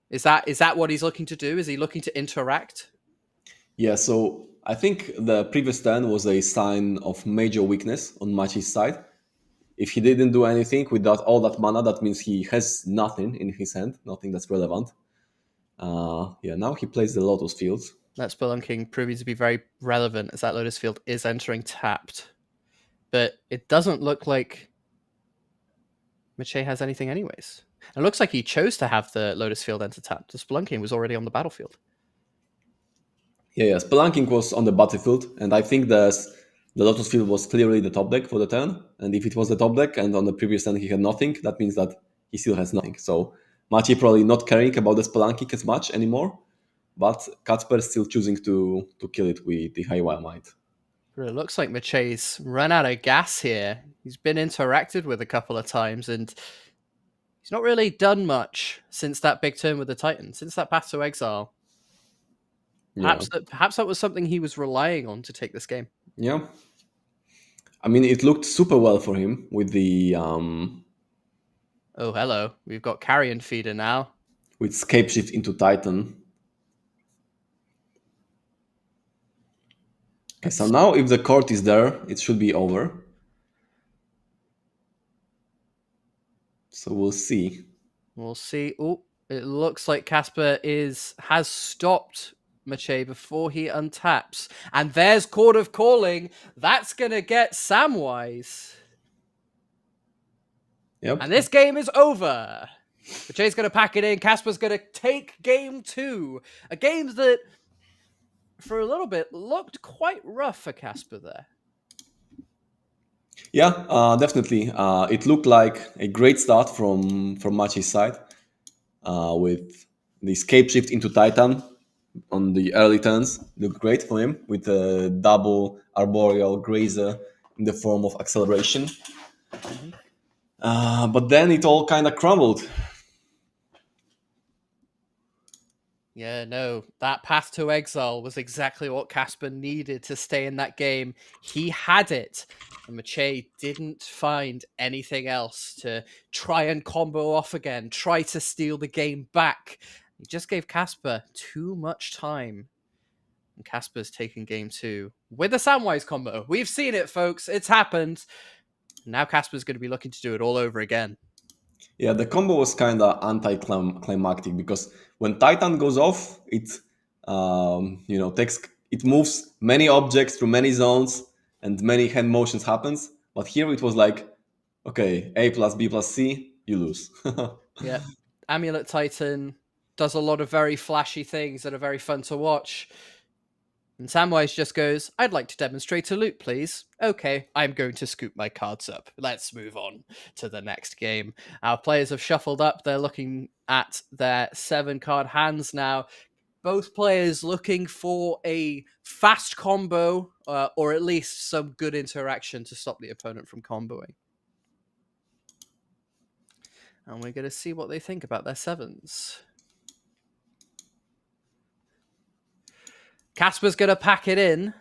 Is that what he's looking to do? Is he looking to interact? Yeah, so I think the previous turn was a sign of major weakness on Machi's side. If he didn't do anything with all that mana, that means he has nothing in his hand, nothing that's relevant. Now he plays the Lotus Field. That Spelunking proving to be very relevant as that Lotus Field is entering tapped. But it doesn't look like Mache has anything anyways. It looks like he chose to have the Lotus Field enter tapped. The Spelunking was already on the battlefield. Yeah, Spelunking was on the battlefield, and I think the Lotus Field was clearly the top deck for the turn. And if it was the top deck, and on the previous turn he had nothing, that means that he still has nothing. So Machi probably not caring about the Spelunking as much anymore, but Kacper still choosing to kill it with the Haywire Might. But it looks like Mache's run out of gas here. He's been interacted with a couple of times, and he's not really done much since that big turn with the Titan, since that Path to Exile. Perhaps that was something he was relying on to take this game. Yeah. I mean, it looked super well for him with the... Oh, hello. We've got Carrion Feeder now. With Scapeshift into Titan. Okay, so now if the court is there, it should be over. So we'll see. We'll see. Oh, it looks like Casper has stopped Mache before he untaps. And there's Chord of Calling. That's going to get Samwise. Yep. And this game is over. Mache's going to pack it in. Casper's going to take game 2. A game that, for a little bit, looked quite rough for Casper there. Yeah, definitely. It looked like a great start from Machi's side with the Scapeshift into Titan. on the early turns looked great for him with a double arboreal grazer in the form of acceleration. But then it all kind of crumbled. Yeah, no, that path to exile was exactly what Casper needed to stay in that game. He had it, and Mache didn't find anything else to try and combo off again, try to steal the game back. He just gave Casper too much time. And Casper's taken game 2 with a Samwise combo. We've seen it, folks. It's happened. Now Casper's going to be looking to do it all over again. Yeah, the combo was kind of anticlimactic because when Titan goes off, it moves many objects through many zones and many hand motions happens. But here it was like, okay, A plus B plus C, you lose. Yeah, Amulet Titan does a lot of very flashy things that are very fun to watch. And Samwise just goes, I'd like to demonstrate a loot, please. Okay, I'm going to scoop my cards up. Let's move on to the next game. Our players have shuffled up. They're looking at their 7-card hands now. Both players looking for a fast combo, or at least some good interaction to stop the opponent from comboing. And we're going to see what they think about their 7s. Casper's going to pack it in.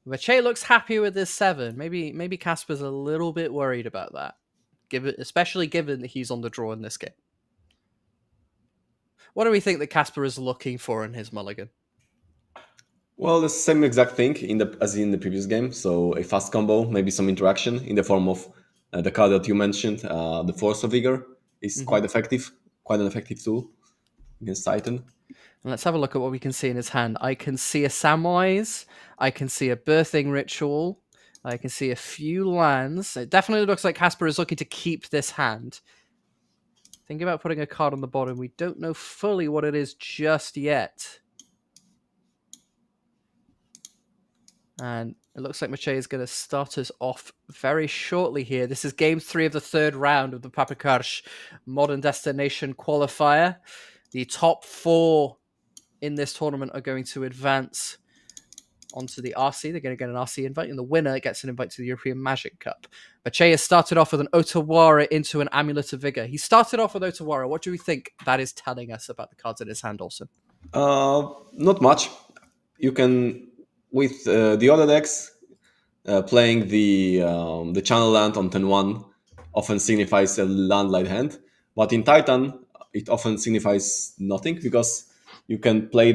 Mache looks happy with his 7. Maybe Casper's a little bit worried about that, especially given that he's on the draw in this game. What do we think that Casper is looking for in his mulligan? Well, the same exact thing as in the previous game. So a fast combo, maybe some interaction in the form of the card that you mentioned, the Force of Vigor is quite effective, quite an effective tool against Titan. And let's have a look at what we can see in his hand. I can see a Samwise. I can see a Birthing Ritual. I can see a few lands. It definitely looks like Casper is looking to keep this hand. Thinking about putting a card on the bottom. We don't know fully what it is just yet. And it looks like Mache is going to start us off very shortly here. This is game 3 of the 3rd round of the Paprykarz Modern Destination Qualifier. The top 4 in this tournament are going to advance onto the RC. They're going to get an RC invite, and the winner gets an invite to the European Magic Cup. Mache has started off with an Otawara into an Amulet of Vigor. He started off with Otawara. What do we think that is telling us about the cards in his hand, Olsen? Not much. You can, with the other decks, playing the channel land on turn 1 often signifies a landlight hand. But in Titan, it often signifies nothing because you can play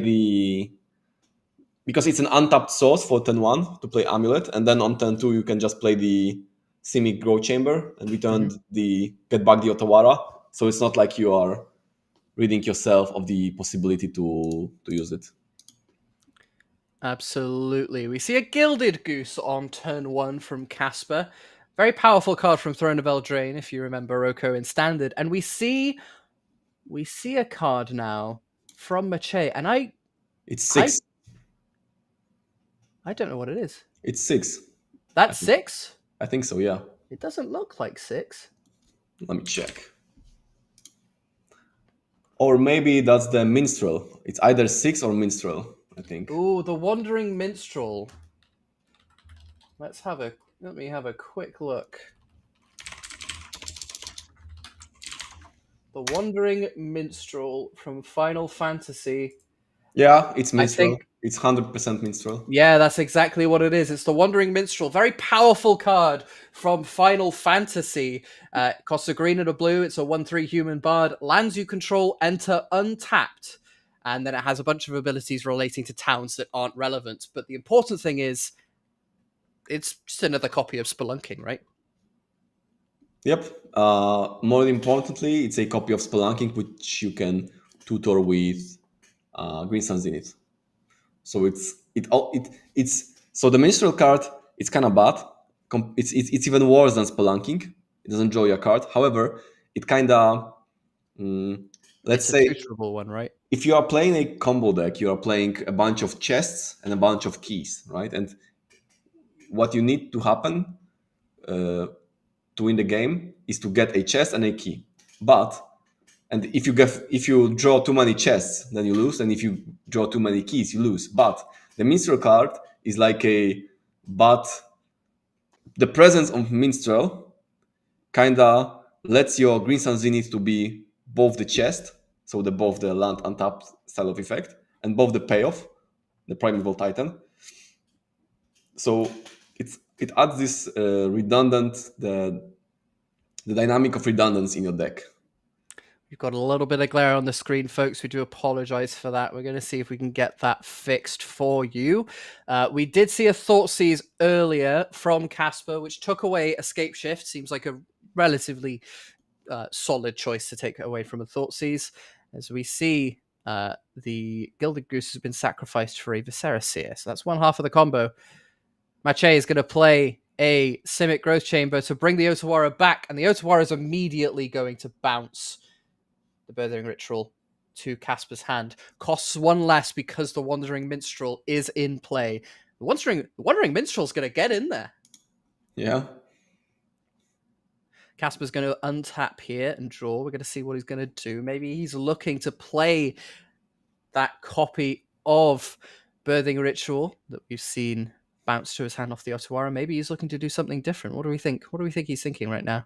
because it's an untapped source for turn 1 to play Amulet, and then on turn 2 you can just play the Simic Growth Chamber and return get back the Otawara. So it's not like you are ridding yourself of the possibility to use it. Absolutely. We see a Gilded Goose on turn 1 from Casper. Very powerful card from Throne of Eldraine, if you remember Roko in Standard. And we see a card now from Mache, and it's 6. I don't know what it is. It's 6. That's 6? I think so, yeah. It doesn't look like 6. Let me check. Or maybe that's the Minstrel. It's either 6 or Minstrel, I think. Ooh, the Wandering Minstrel. Let me have a quick look. The Wandering Minstrel from Final Fantasy. Yeah, it's Minstrel. It's 100% Minstrel. Yeah, that's exactly what it is. It's the Wandering Minstrel. Very powerful card from Final Fantasy. Costs a green and a blue. It's a 1/3 human bard. Lands you control enter untapped. And then it has a bunch of abilities relating to towns that aren't relevant. But the important thing is, it's just another copy of Spelunking, right? Yep. More importantly, it's a copy of Spelunking, which you can tutor with Green Sun Zenith. So so the Minstrel card, it's kind of bad. It's even worse than Spelunking. It doesn't draw your card. However, it kind of let's say tutorable one, right? If you are playing a combo deck, you are playing a bunch of chests and a bunch of keys, right? And what you need to happen to win the game is to get a chest and a key. But And if you draw too many chests, then you lose. And if you draw too many keys, you lose. But the minstrel card is like but the presence of minstrel kinda lets your Green Sun Zenith to be both the chest, so both the land untapped style of effect, and both the payoff, the Primeval Titan. So it adds this redundant the dynamic of redundancy in your deck. We've got a little bit of glare on the screen, folks. We do apologize for that. We're going to see if we can get that fixed for you. We did see a Thoughtseize earlier from Casper, which took away Escape Shift. Seems like a relatively solid choice to take away from a Thoughtseize. As we see, the Gilded Goose has been sacrificed for a Viscera Seer. So that's one half of the combo. Mache is going to play a Simic Growth Chamber to bring the Otawara back, and the Otawara is immediately going to bounce the Birthing Ritual to Casper's hand. Costs one less because the Wandering Minstrel is in play. The Wandering Minstrel's going to get in there. Yeah. Casper's going to untap here and draw. We're going to see what he's going to do. Maybe he's looking to play that copy of Birthing Ritual that we've seen bounce to his hand off the Otawara. Maybe he's looking to do something different. What do we think? What do we think he's thinking right now?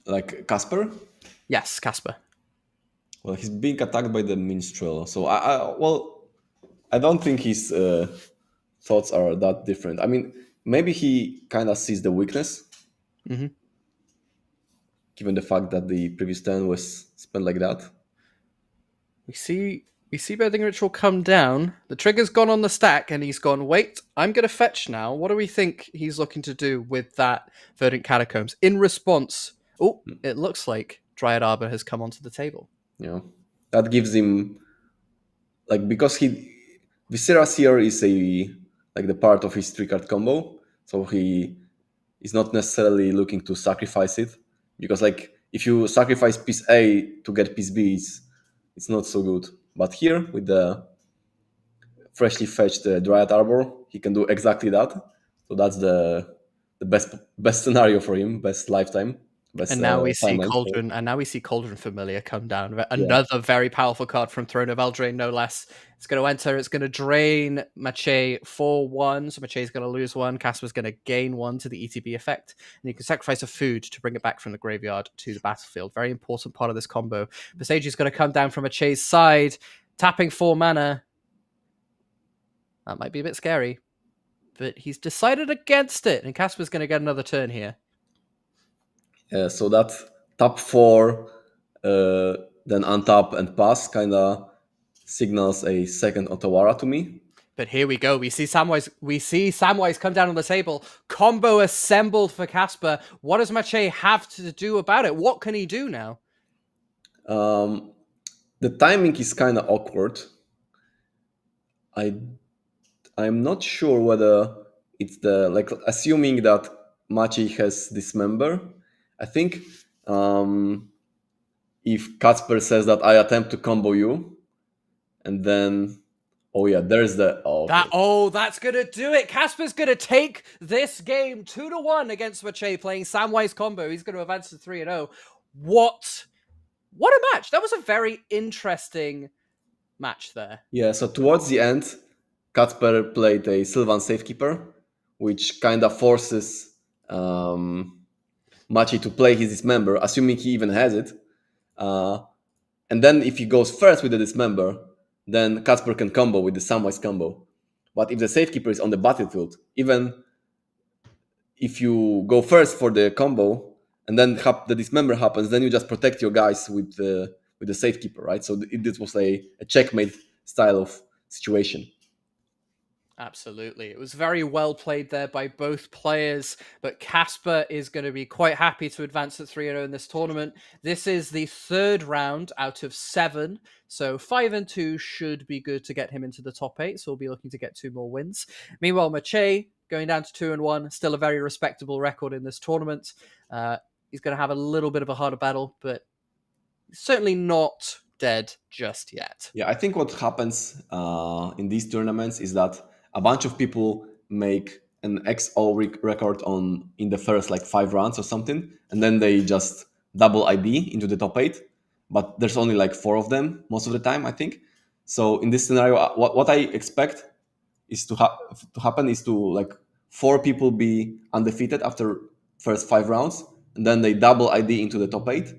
Like Casper? Yes, Casper. Well, he's being attacked by the minstrel, so I don't think his thoughts are that different. I mean, maybe he kind of sees the weakness, given the fact that the previous turn was spent like that. We see Birthing Ritual come down. The trigger's gone on the stack, and he's gone, wait, I'm going to fetch now. What do we think he's looking to do with that Verdant Catacombs? In response, it looks like Dryad Arbor has come onto the table. Yeah, that gives him, like, because Viscera Seer is the part of his 3-card combo, so he is not necessarily looking to sacrifice it, because like if you sacrifice piece A to get piece B, it's not so good. But here with the freshly fetched Dryad Arbor, he can do exactly that. So that's the best scenario for him, best lifetime. And now we see Cauldron, Cauldron Familiar come down. Another very powerful card from Throne of Eldraine, no less. It's going to enter. It's going to drain Mache for 1. So Mache's going to lose 1. Casper's going to gain 1 to the ETB effect. And you can sacrifice a food to bring it back from the graveyard to the battlefield. Very important part of this combo. Visagi's going to come down from Mache's side, tapping 4 mana. That might be a bit scary. But he's decided against it. And Casper's going to get another turn here. So that tap 4, then untap and pass kind of signals a second Otawara to me. But here we go. We see Samwise come down on the table. Combo assembled for Casper. What does Mache have to do about it? What can he do now? The timing is kind of awkward. I'm not sure whether it's assuming that Machi has Dismember. I think if Casper says that I attempt to combo you, and then there's that's gonna do it. Casper's gonna take this game 2-1 against Mache playing Samwise combo. He's gonna advance to 3-0. What a match! That was a very interesting match there. Yeah. So towards the end, Casper played a Sylvan Safekeeper, which kind of forces Machi to play his Dismember, assuming he even has it. And then if he goes first with the Dismember, then Casper can combo with the Samwise combo. But if the Safekeeper is on the battlefield, even if you go first for the combo and then the Dismember happens, then you just protect your guys with the Safekeeper, right? So this was a checkmate style of situation. Absolutely. It was very well played there by both players, but Casper is going to be quite happy to advance at 3-0 in this tournament. This is the 3rd round out of 7, so 5-2 should be good to get him into the top 8, so we'll be looking to get 2 more wins. Meanwhile, Mache going down to 2-1, still a very respectable record in this tournament. He's going to have a little bit of a harder battle, but certainly not dead just yet. Yeah, I think what happens in these tournaments is that a bunch of people make an XO record on in the first like 5 rounds or something, and then they just double ID into the top 8. But there's only like 4 of them most of the time, I think. So in this scenario, what I expect is to happen is to like 4 people be undefeated after first 5 rounds, and then they double ID into the top 8,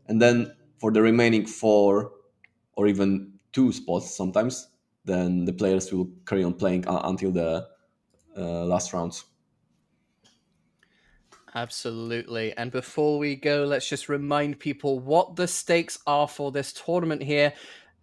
and then for the remaining 4 or even 2 spots sometimes, then the players will carry on playing until the last rounds. Absolutely. And before we go, let's just remind people what the stakes are for this tournament here.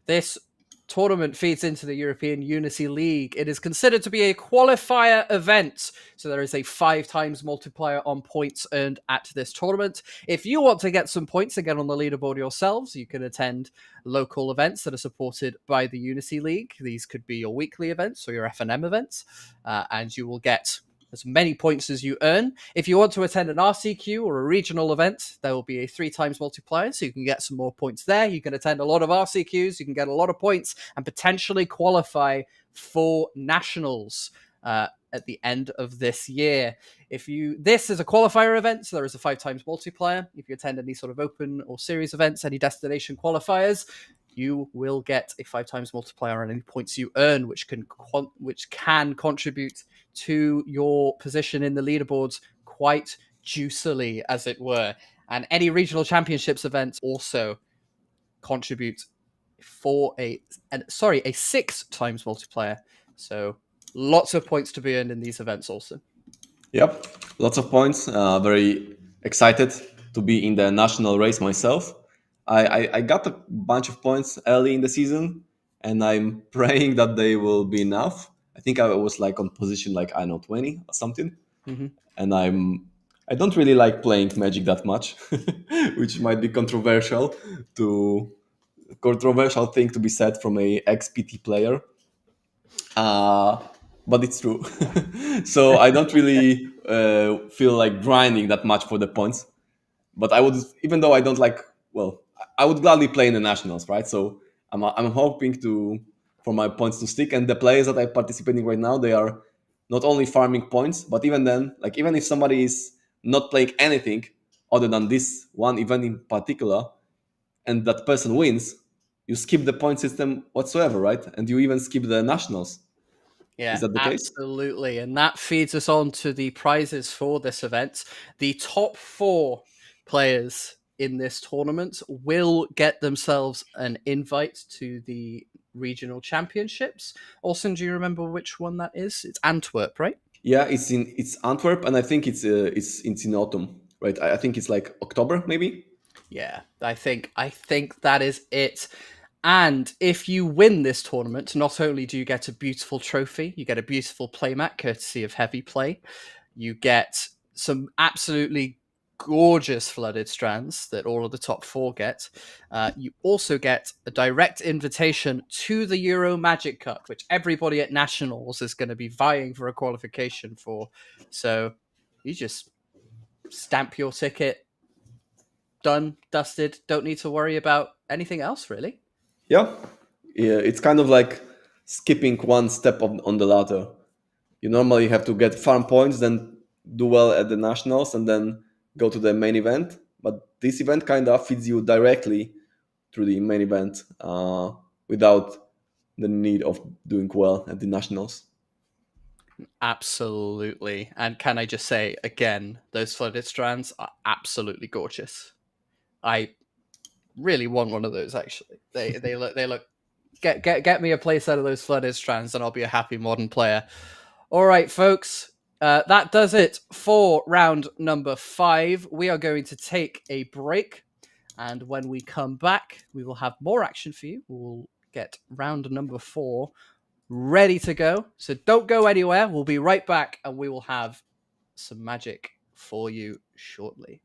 This tournament feeds into the European Unity League. It is considered to be a qualifier event. So there is a 5 times multiplier on points earned at this tournament. If you want to get some points and get on the leaderboard yourselves, you can attend local events that are supported by the Unity League. These could be your weekly events or your FNM events, and you will get as many points as you earn. If you want to attend an RCQ or a regional event, there will be a 3 times multiplier, so you can get some more points there. You can attend a lot of RCQs, you can get a lot of points, and potentially qualify for nationals at the end of this year. This is a qualifier event, so there is a 5 times multiplier. If you attend any sort of open or series events, any destination qualifiers, you will get a 5 times multiplier on any points you earn, which can contribute to your position in the leaderboards quite juicily, as it were. And any regional championships events also contribute for a 6 times multiplier. So lots of points to be earned in these events also. Yep, lots of points. Very excited to be in the national race myself. I got a bunch of points early in the season, and I'm praying that they will be enough. I think I was like on position like, I don't know, 20 or something. Mm-hmm. And I don't really like playing Magic that much, which might be controversial thing to be said from a ex-PT player. But it's true. So I don't really feel like grinding that much for the points. But I would, even though I don't like, well, I would gladly play in the nationals, right? So I'm hoping for my points to stick. And the players that I'm participating right now, they are not only farming points, but even then, like even if somebody is not playing anything other than this one event in particular, and that person wins, you skip the point system whatsoever, right? And you even skip the nationals. Is Yeah, that the case? absolutely. And that feeds us on to the prizes for this event. The top 4 players in this tournament will get themselves an invite to the regional championships. Austin, do you remember which one that is? It's Antwerp, right? Yeah, it's Antwerp, and I think it's in autumn, right? I think it's like October, maybe. Yeah, I think that is it. And if you win this tournament, not only do you get a beautiful trophy, you get a beautiful playmat courtesy of Heavy Play, you get some absolutely gorgeous flooded strands that all of the top 4 get. You also get a direct invitation to the Euro Magic Cup, which everybody at Nationals is going to be vying for a qualification for. So you just stamp your ticket, done, dusted, don't need to worry about anything else, really. Yeah, yeah. It's kind of like skipping one step on the ladder. You normally have to get farm points, then do well at the nationals, and then go to the main event. But this event kind of feeds you directly through the main event without the need of doing well at the nationals. Absolutely. And can I just say again, those flooded strands are absolutely gorgeous. I really want one of those actually. They look get me a playset of those flooded strands and I'll be a happy modern player. All right, folks. That does it for round number 5. We are going to take a break. And when we come back, we will have more action for you. We'll get round number 4 ready to go. So don't go anywhere. We'll be right back and we will have some magic for you shortly.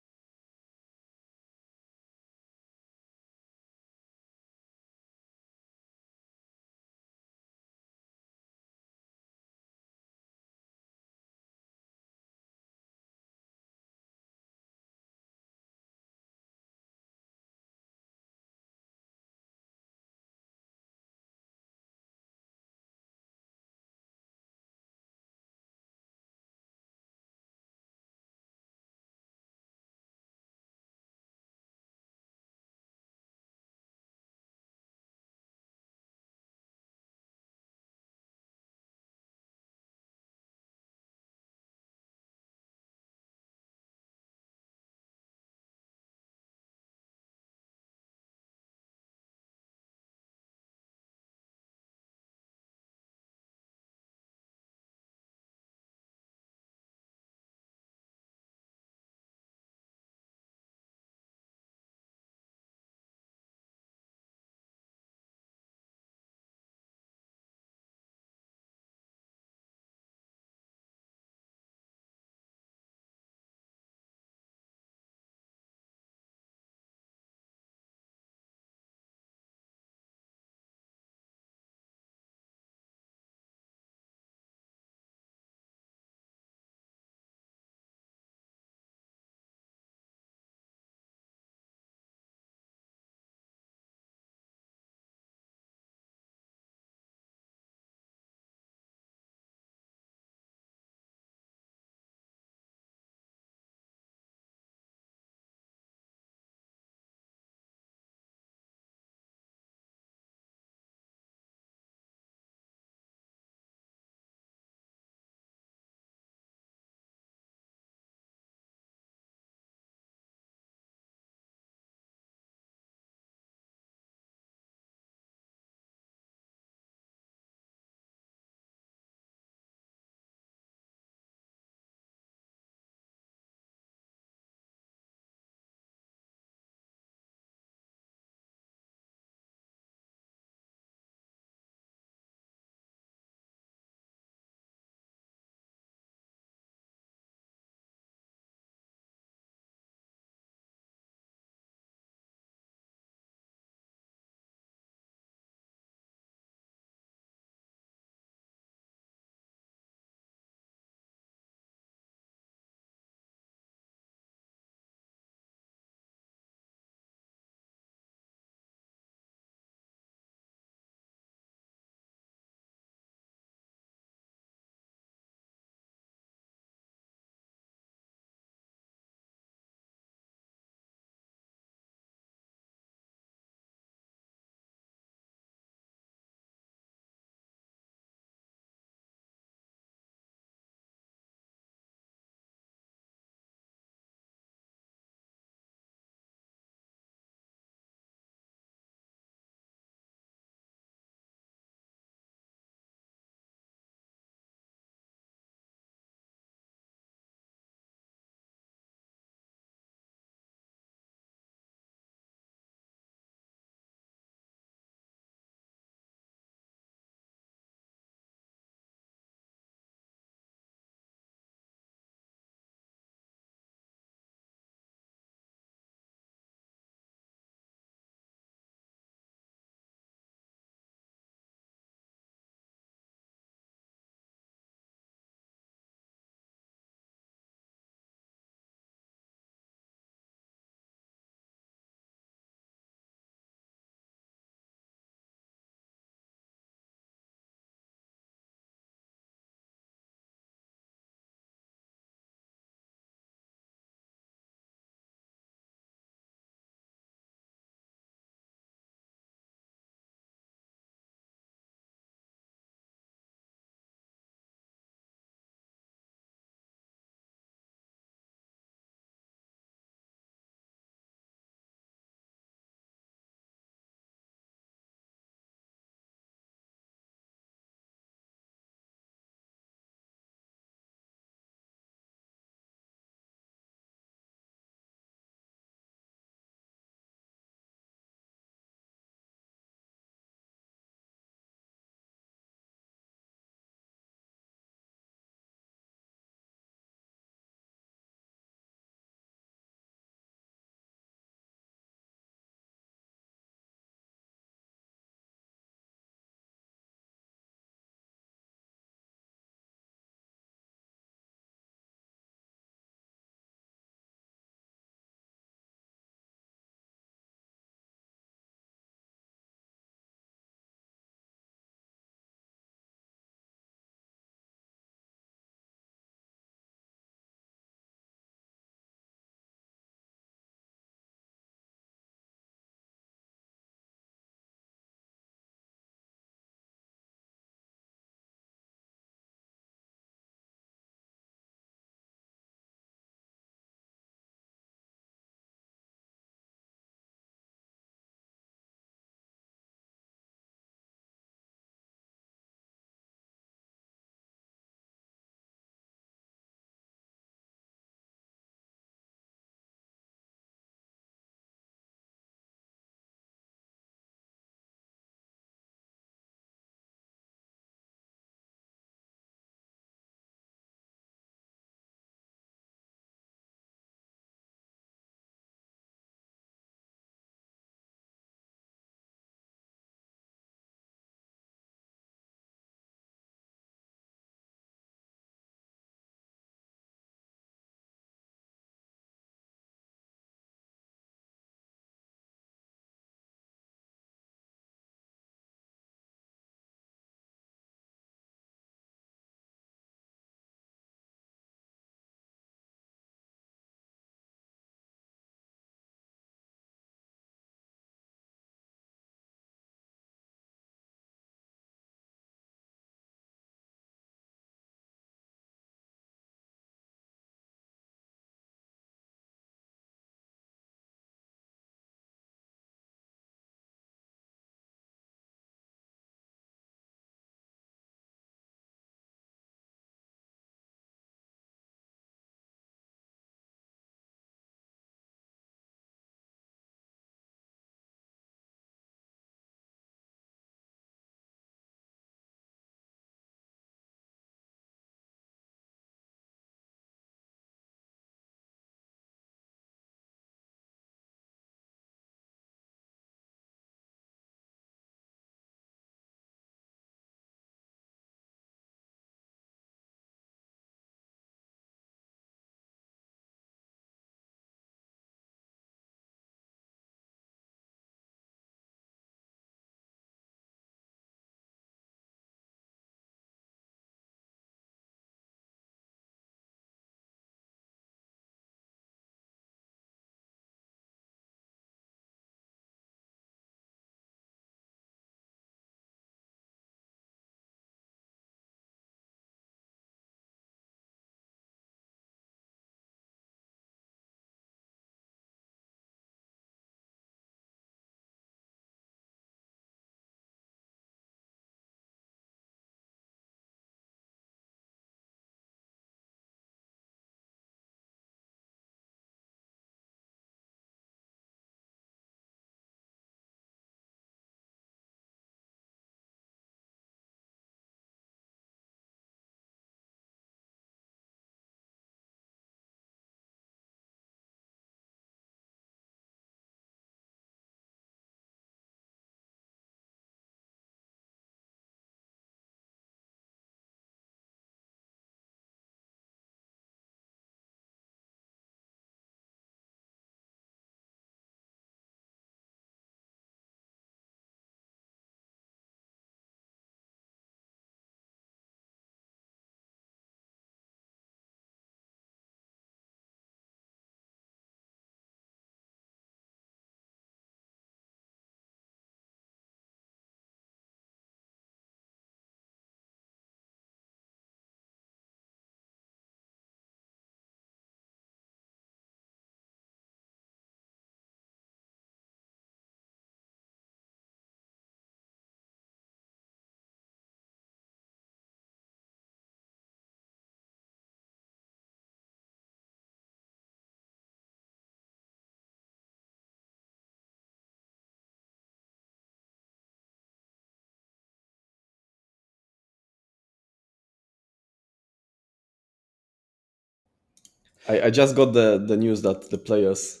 I just got the news that the players.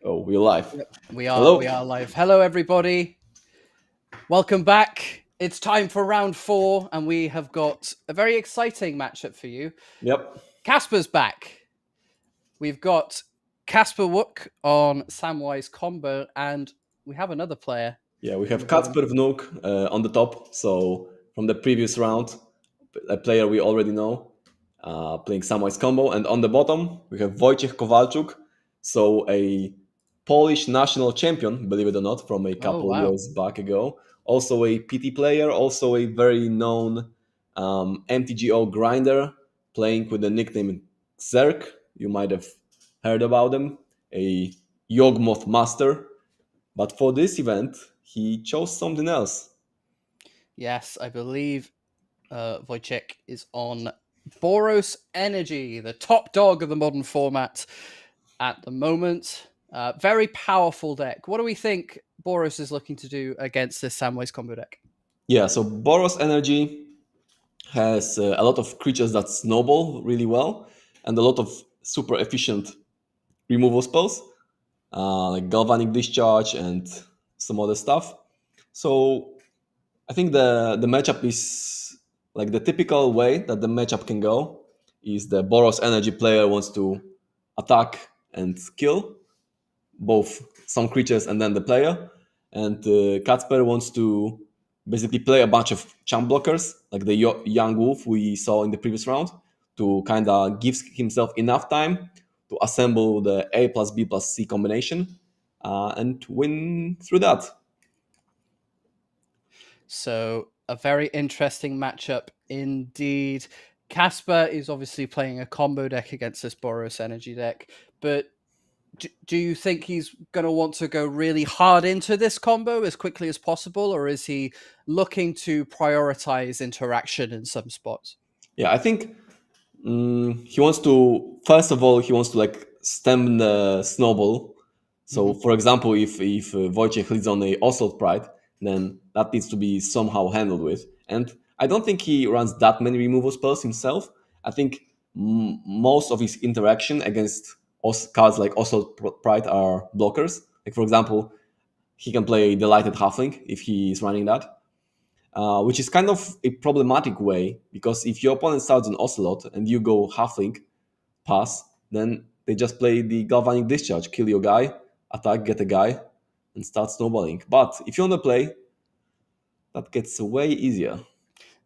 Oh, we're live. Yep. Hello. We are live. Hello, everybody. Welcome back. It's time for round 4, and we have got a very exciting matchup for you. Yep. Casper's back. We've got Casper Wook on Samwise combo, and we have another player. Yeah, we have Kacper Vnuk on the top. So from the previous round, a player we already know, playing Samwise combo, and on the bottom we have Wojciech Kowalczuk, so a Polish national champion, believe it or not, from a couple years back ago. Also a PT player, also a very known MTGO grinder, playing with the nickname Zerk. You might have heard about him, a Yawgmoth master. But for this event, he chose something else. Yes, I believe Wojciech is on Boros Energy, the top dog of the modern format at the moment. Very powerful deck. What do we think Boros is looking to do against this Samwise combo deck? Yeah, so Boros Energy has a lot of creatures that snowball really well and a lot of super efficient removal spells, like Galvanic Discharge and some other stuff. So I think the matchup is like the typical way that the matchup can go is the Boros Energy player wants to attack and kill both some creatures and then the player. And Kacper wants to basically play a bunch of champ blockers, like the young wolf we saw in the previous round, to kind of give himself enough time to assemble the A plus B plus C combination and win through that. So a very interesting matchup indeed. Casper is obviously playing a combo deck against this Boros Energy deck, but do you think he's going to want to go really hard into this combo as quickly as possible, or is he looking to prioritize interaction in some spots? Yeah, I think he wants to, first of all, he wants to like stem the snowball. So, for example, if Wojciech leads on a Oslo Pride, then that needs to be somehow handled with. And I don't think he runs that many removal spells himself. I think most of his interaction against cards like Oslo Pride are blockers. Like, for example, he can play Delighted Halfling if he is running that. Which is kind of a problematic way, because if your opponent starts an Ocelot and you go Halfling, pass, then they just play the Galvanic Discharge, kill your guy, attack, get a guy, and start snowballing. But if you want to play, that gets way easier.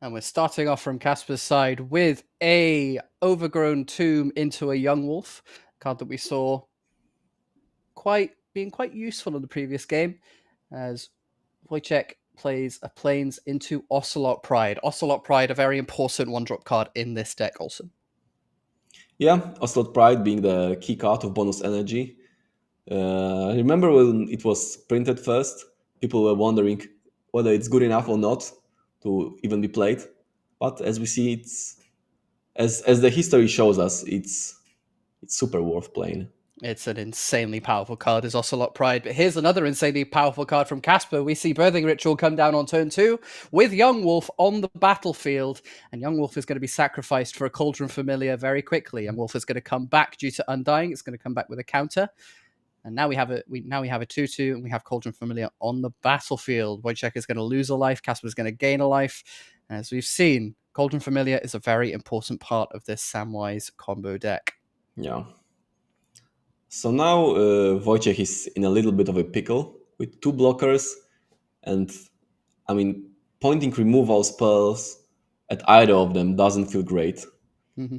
And we're starting off from Casper's side with a Overgrown Tomb into a Young Wolf, card that we saw being quite useful in the previous game, as Wojciech plays a Plains into Ocelot Pride. Ocelot Pride, a very important one-drop card in this deck also. Yeah, Ocelot Pride being the key card of bonus energy. I remember when it was printed first, people were wondering whether it's good enough or not to even be played. But as we see, it's as the history shows us, it's super worth playing. It's an insanely powerful card, is Ocelot Pride. But here's another insanely powerful card from Casper. We see Birthing Ritual come down on turn 2 with Young Wolf on the battlefield. And Young Wolf is going to be sacrificed for a Cauldron Familiar very quickly. Young Wolf is going to come back due to Undying. It's going to come back with a counter. And now we have a 2/2, and we have Cauldron Familiar on the battlefield. Wojciech is going to lose a life. Casper is going to gain a life. And as we've seen, Cauldron Familiar is a very important part of this Samwise combo deck. Yeah. So now Wojciech is in a little bit of a pickle with 2 blockers, and I mean, pointing removal spells at either of them doesn't feel great. Mm-hmm.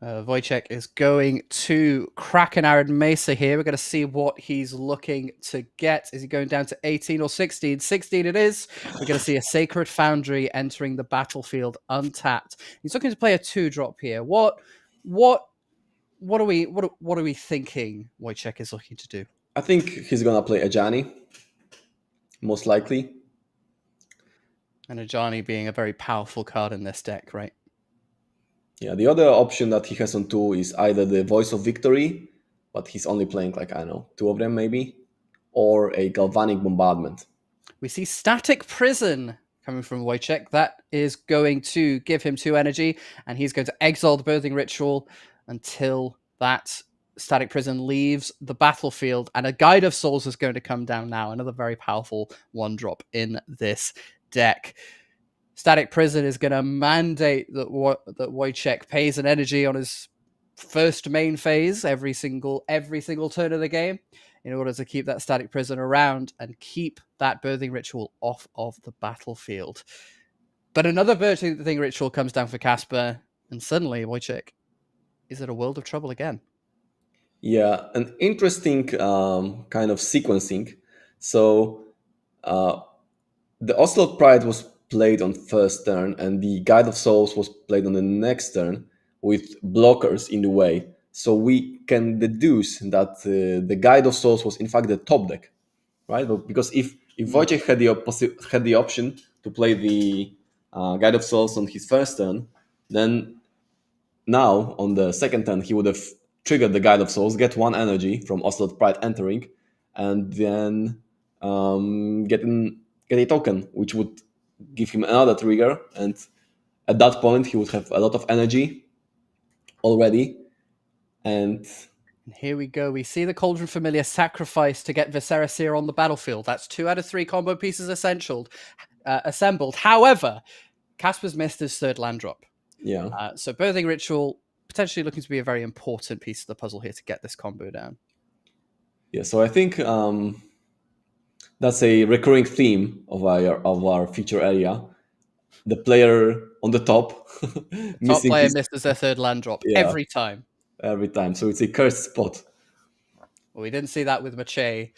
Wojciech is going to crack an Arid Mesa here. We're going to see what he's looking to get. Is he going down to 18 or 16? 16 it is. We're going to see a Sacred Foundry entering the battlefield untapped. He's looking to play a 2-drop here. What are we thinking Wojciech is looking to do? I think he's gonna play Ajani, most likely. And Ajani being a very powerful card in this deck, right? Yeah, the other option that he has on 2 is either the Voice of Victory, but he's only playing like, I don't know, 2 of them maybe, or a Galvanic Bombardment. We see Static Prison coming from Wojciech. That is going to give him 2 energy, and he's going to exile the Birthing Ritual until that Static Prison leaves the battlefield. And a Guide of Souls is going to come down now. Another very powerful 1-drop in this deck. Static Prison is going to mandate that Wojciech pays an energy on his first main phase every single turn of the game in order to keep that Static Prison around and keep that Birthing Ritual off of the battlefield. But another Birthing Ritual comes down for Casper, and suddenly Wojciech is in a world of trouble again. Yeah, an interesting kind of sequencing. So the Ocelot Pride was played on first turn, and the Guide of Souls was played on the next turn with blockers in the way. So we can deduce that the Guide of Souls was in fact the top deck, right? Because if Wojciech had the option to play the Guide of Souls on his first turn, then now on the second turn he would have triggered the Guide of Souls, get 1 energy from Ocelot Pride entering, and then get a token, which would give him another trigger. And at that point, he would have a lot of energy already. And here we go. We see the Cauldron Familiar sacrifice to get Viscera on the battlefield. That's 2 out of 3 combo pieces assembled. However, Casper's missed his 3rd land drop. yeah. So Birthing Ritual potentially looking to be a very important piece of the puzzle here to get this combo down. Yeah, so I think that's a recurring theme of our feature area. The player on the top, Top player misses their 3rd land drop every time. Every time. So it's a cursed spot. Well, we didn't see that with Mache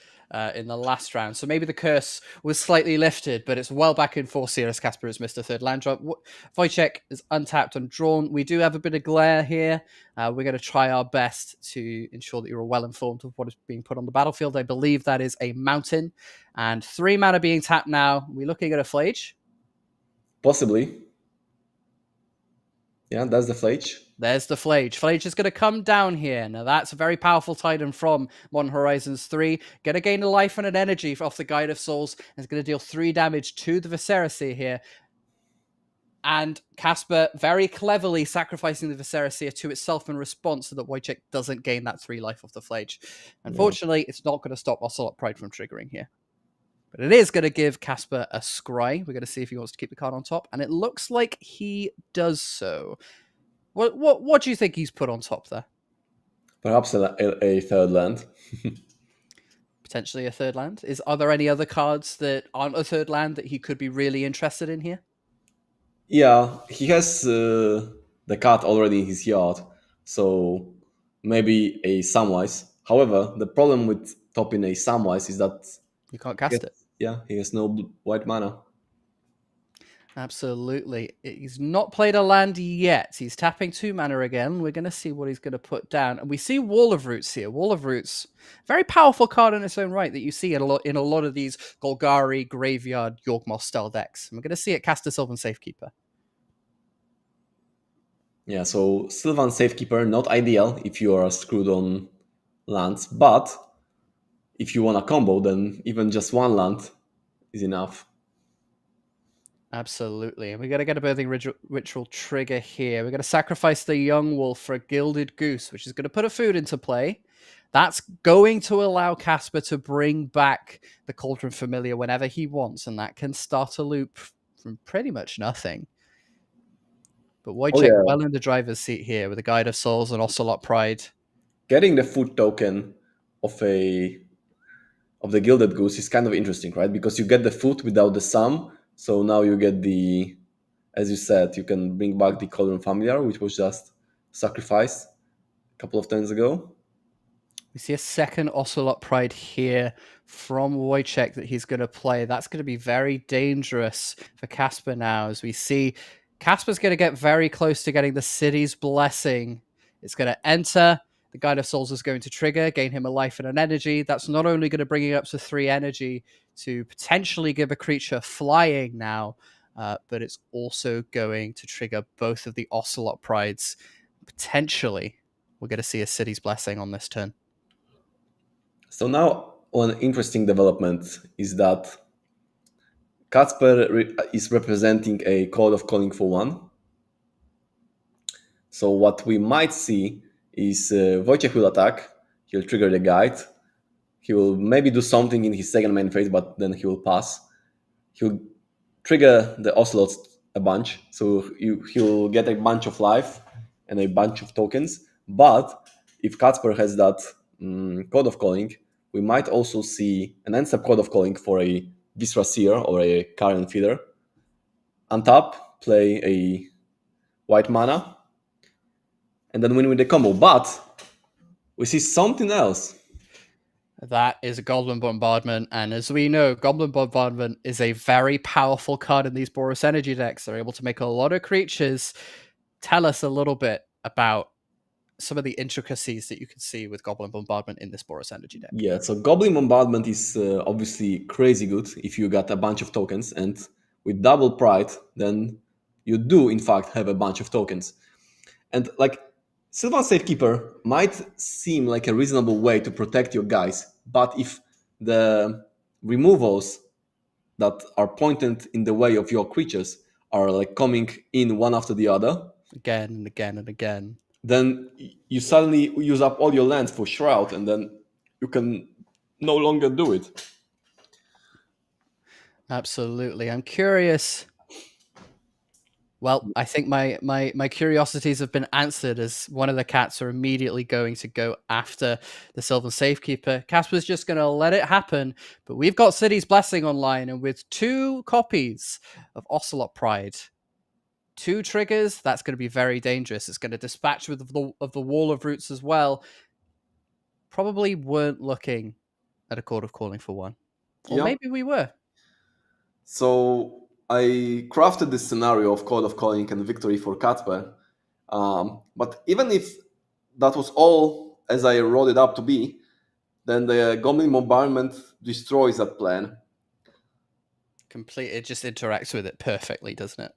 in the last round. So maybe the curse was slightly lifted, but it's well back in force here as Casper has missed a 3rd land drop. Wojciech is untapped and drawn. We do have a bit of glare here. We're going to try our best to ensure that you're well informed of what is being put on the battlefield. I believe that is a mountain. And 3 mana being tapped now. We're looking at a Flage. Possibly. Yeah, that's the Flage. There's the Flage. Flage is going to come down here. Now, that's a very powerful Titan from Modern Horizons 3. Going to gain a life and an energy off the Guide of Souls. And it's going to deal 3 damage to the Viscera here. And Casper very cleverly sacrificing the Viscera to itself in response so that Wojciech doesn't gain that 3 life off the Flage. Unfortunately, It's not going to stop Ocelot Pride from triggering here. But it is going to give Casper a scry. We're going to see if he wants to keep the card on top. And it looks like he does so. What do you think he's put on top there? Perhaps a 3rd land. Potentially a 3rd land. Are there any other cards that aren't a 3rd land that he could be really interested in here? Yeah, he has the card already in his yard. So maybe a Samwise. However, the problem with topping a Samwise is that you can't cast it. Yeah, he has no white mana. Absolutely. He's not played a land yet. He's tapping 2 mana again. We're going to see what he's going to put down. And we see Wall of Roots here. Wall of Roots, very powerful card in its own right that you see in a lot of these Golgari, Graveyard, Yawgmoth style decks. And we're going to see it cast a Sylvan Safekeeper. Yeah, so Sylvan Safekeeper, not ideal if you are screwed on lands. But if you want a combo, then even just 1 land is enough. Absolutely. And we're going to get a Birthing Ritual trigger here. We're going to sacrifice the Young Wolf for a Gilded Goose, which is going to put a food into play. That's going to allow Casper to bring back the Cauldron Familiar whenever he wants, and that can start a loop from pretty much nothing. But Wojciech well in the driver's seat here with a Guide of Souls and Ocelot Pride. Getting the food token of the Gilded Goose is kind of interesting, right? Because you get the food without the sum. So now you get as you said, you can bring back the Cauldron Familiar, which was just sacrificed a couple of turns ago. We see a second Ocelot Pride here from Wojciech that he's going to play. That's going to be very dangerous for Casper now, as we see Casper's going to get very close to getting the City's Blessing. It's going to enter. The Guide of Souls is going to trigger, gain him a life and an energy. That's not only going to bring it up to 3 energy to potentially give a creature flying now, but it's also going to trigger both of the Ocelot Prides. Potentially, we're going to see a City's Blessing on this turn. So now one interesting development is that Kacper is representing a Code of Calling for 1. So what we might see is Wojciech will attack, he'll trigger the guide, he will maybe do something in his second main phase, but then he will pass. He'll trigger the Ocelots a bunch, so he'll get a bunch of life and a bunch of tokens. But if Kacper has that Code of Calling, we might also see an end-step Code of Calling for a Viscera Seer or a Carrion Feeder. Untap, play a white mana, and then win with the combo. But we see something else. That is a Goblin Bombardment, and as we know, Goblin Bombardment is a very powerful card in these Boros Energy decks. They're able to make a lot of creatures. Tell us a little bit about some of the intricacies that you can see with Goblin Bombardment in this Boros Energy deck. Yeah, so Goblin Bombardment is obviously crazy good if you got a bunch of tokens, and with double Pride, then you do in fact have a bunch of tokens. And like Sylvan Safekeeper might seem like a reasonable way to protect your guys, but if the removals that are pointed in the way of your creatures are like coming in one after the other, again and again and again, then you suddenly use up all your lands for Shroud, and then you can no longer do it. Absolutely. I'm curious. Well, I think my curiosities have been answered, as one of the cats are immediately going to go after the Sylvan Safekeeper. Casper's just going to let it happen, but we've got City's Blessing online, and with 2 copies of Ocelot Pride, 2 triggers, that's going to be very dangerous. It's going to dispatch with the Wall of Roots as well. Probably weren't looking at a Code of Calling for 1. Or maybe we were. So I crafted this scenario of Code of Calling and victory for Kacper. But even if that was all as I wrote it up to be, then the Goblin Bombardment destroys that plan. It just interacts with it perfectly, doesn't it?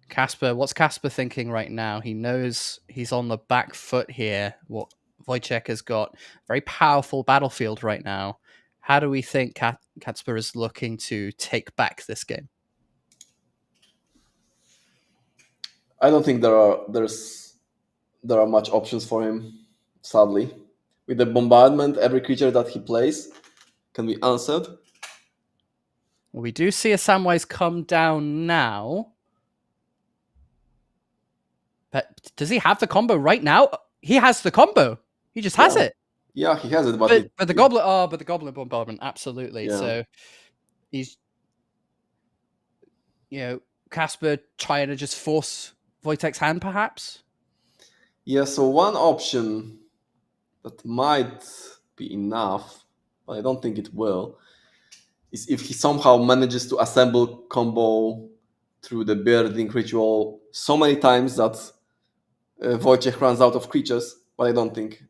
Casper, what's Casper thinking right now? He knows he's on the back foot here. What Wojciech has got, very powerful battlefield right now. How do we think Casper is looking to take back this game? I don't think there are much options for him, sadly. With the bombardment, every creature that he plays can be answered. Well, we do see a Samwise come down now. But does he have the combo right now? He has the combo. He just has it. Yeah, he has it, but the Goblin. Oh, but the Goblin Bombardment, absolutely. Yeah. So he's, Casper trying to just force Wojciech's hand, perhaps. Yeah. So one option that might be enough, but I don't think it will, is if he somehow manages to assemble combo through the Birding Ritual so many times that Wojciech runs out of creatures, but I don't think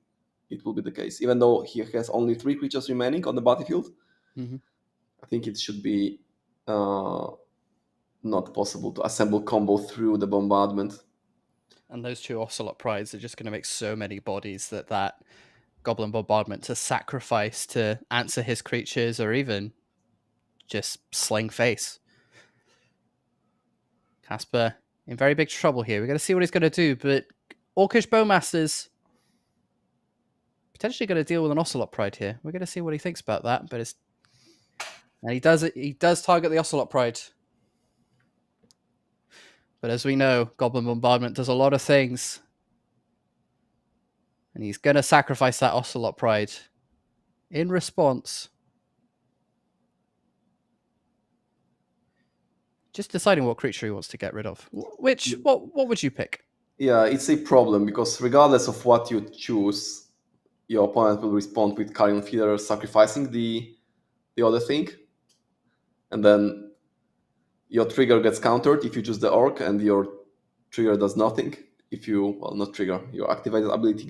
it will be the case. Even though he has only 3 creatures remaining on the battlefield, I think it should be not possible to assemble combo through the bombardment. And those 2 Ocelot Prides are just going to make so many bodies that Goblin Bombardment to sacrifice to answer his creatures, or even just sling face. Casper in very big trouble here. We're going to see what he's going to do, but Orcish Bowmasters potentially going to deal with an Ocelot Pride here. We're going to see what he thinks about that, but and he does target the Ocelot Pride. But as we know, Goblin Bombardment does a lot of things. And he's going to sacrifice that Ocelot Pride in response. Just deciding what creature he wants to get rid of. What would you pick? Yeah, it's a problem, because regardless of what you choose, your opponent will respond with Carrion Feeder sacrificing the other thing. And then your trigger gets countered if you choose the Orc, and your trigger does nothing. If you, not trigger, your activated ability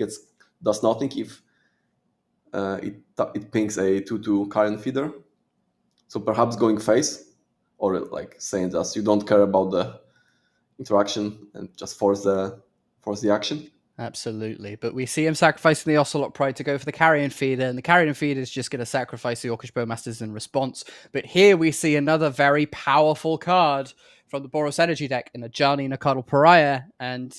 does nothing if it pings a 2/2 Carrion Feeder. So perhaps going face, or like saying just you don't care about the interaction and just force the action. Absolutely. But we see him sacrificing the Ocelot Pride to go for the Carrion Feeder, and the Carrion Feeder is just going to sacrifice the Orcish Bowmasters in response. But here we see another very powerful card from the Boros Energy deck in a Ajani Nakadal Pariah. And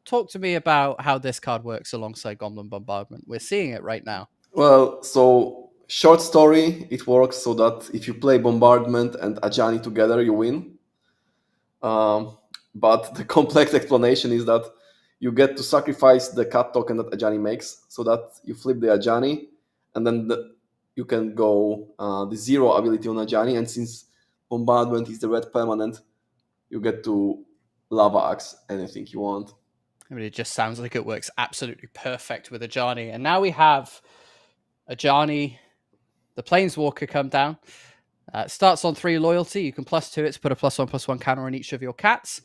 talk to me about how this card works alongside Goblin Bombardment. We're seeing it right now. Well, so short story, it works so that if you play Bombardment and Ajani together, you win. But the complex explanation is that you get to sacrifice the cat token that Ajani makes, so that you flip the Ajani, and then you can go the 0 ability on Ajani, and since Bombardment is the red permanent, you get to Lava Axe anything you want. I mean, it just sounds like it works absolutely perfect with Ajani. And now we have Ajani, the Planeswalker, come down. Starts on 3 loyalty. You can +2 it to put a +1/+1 counter on each of your cats.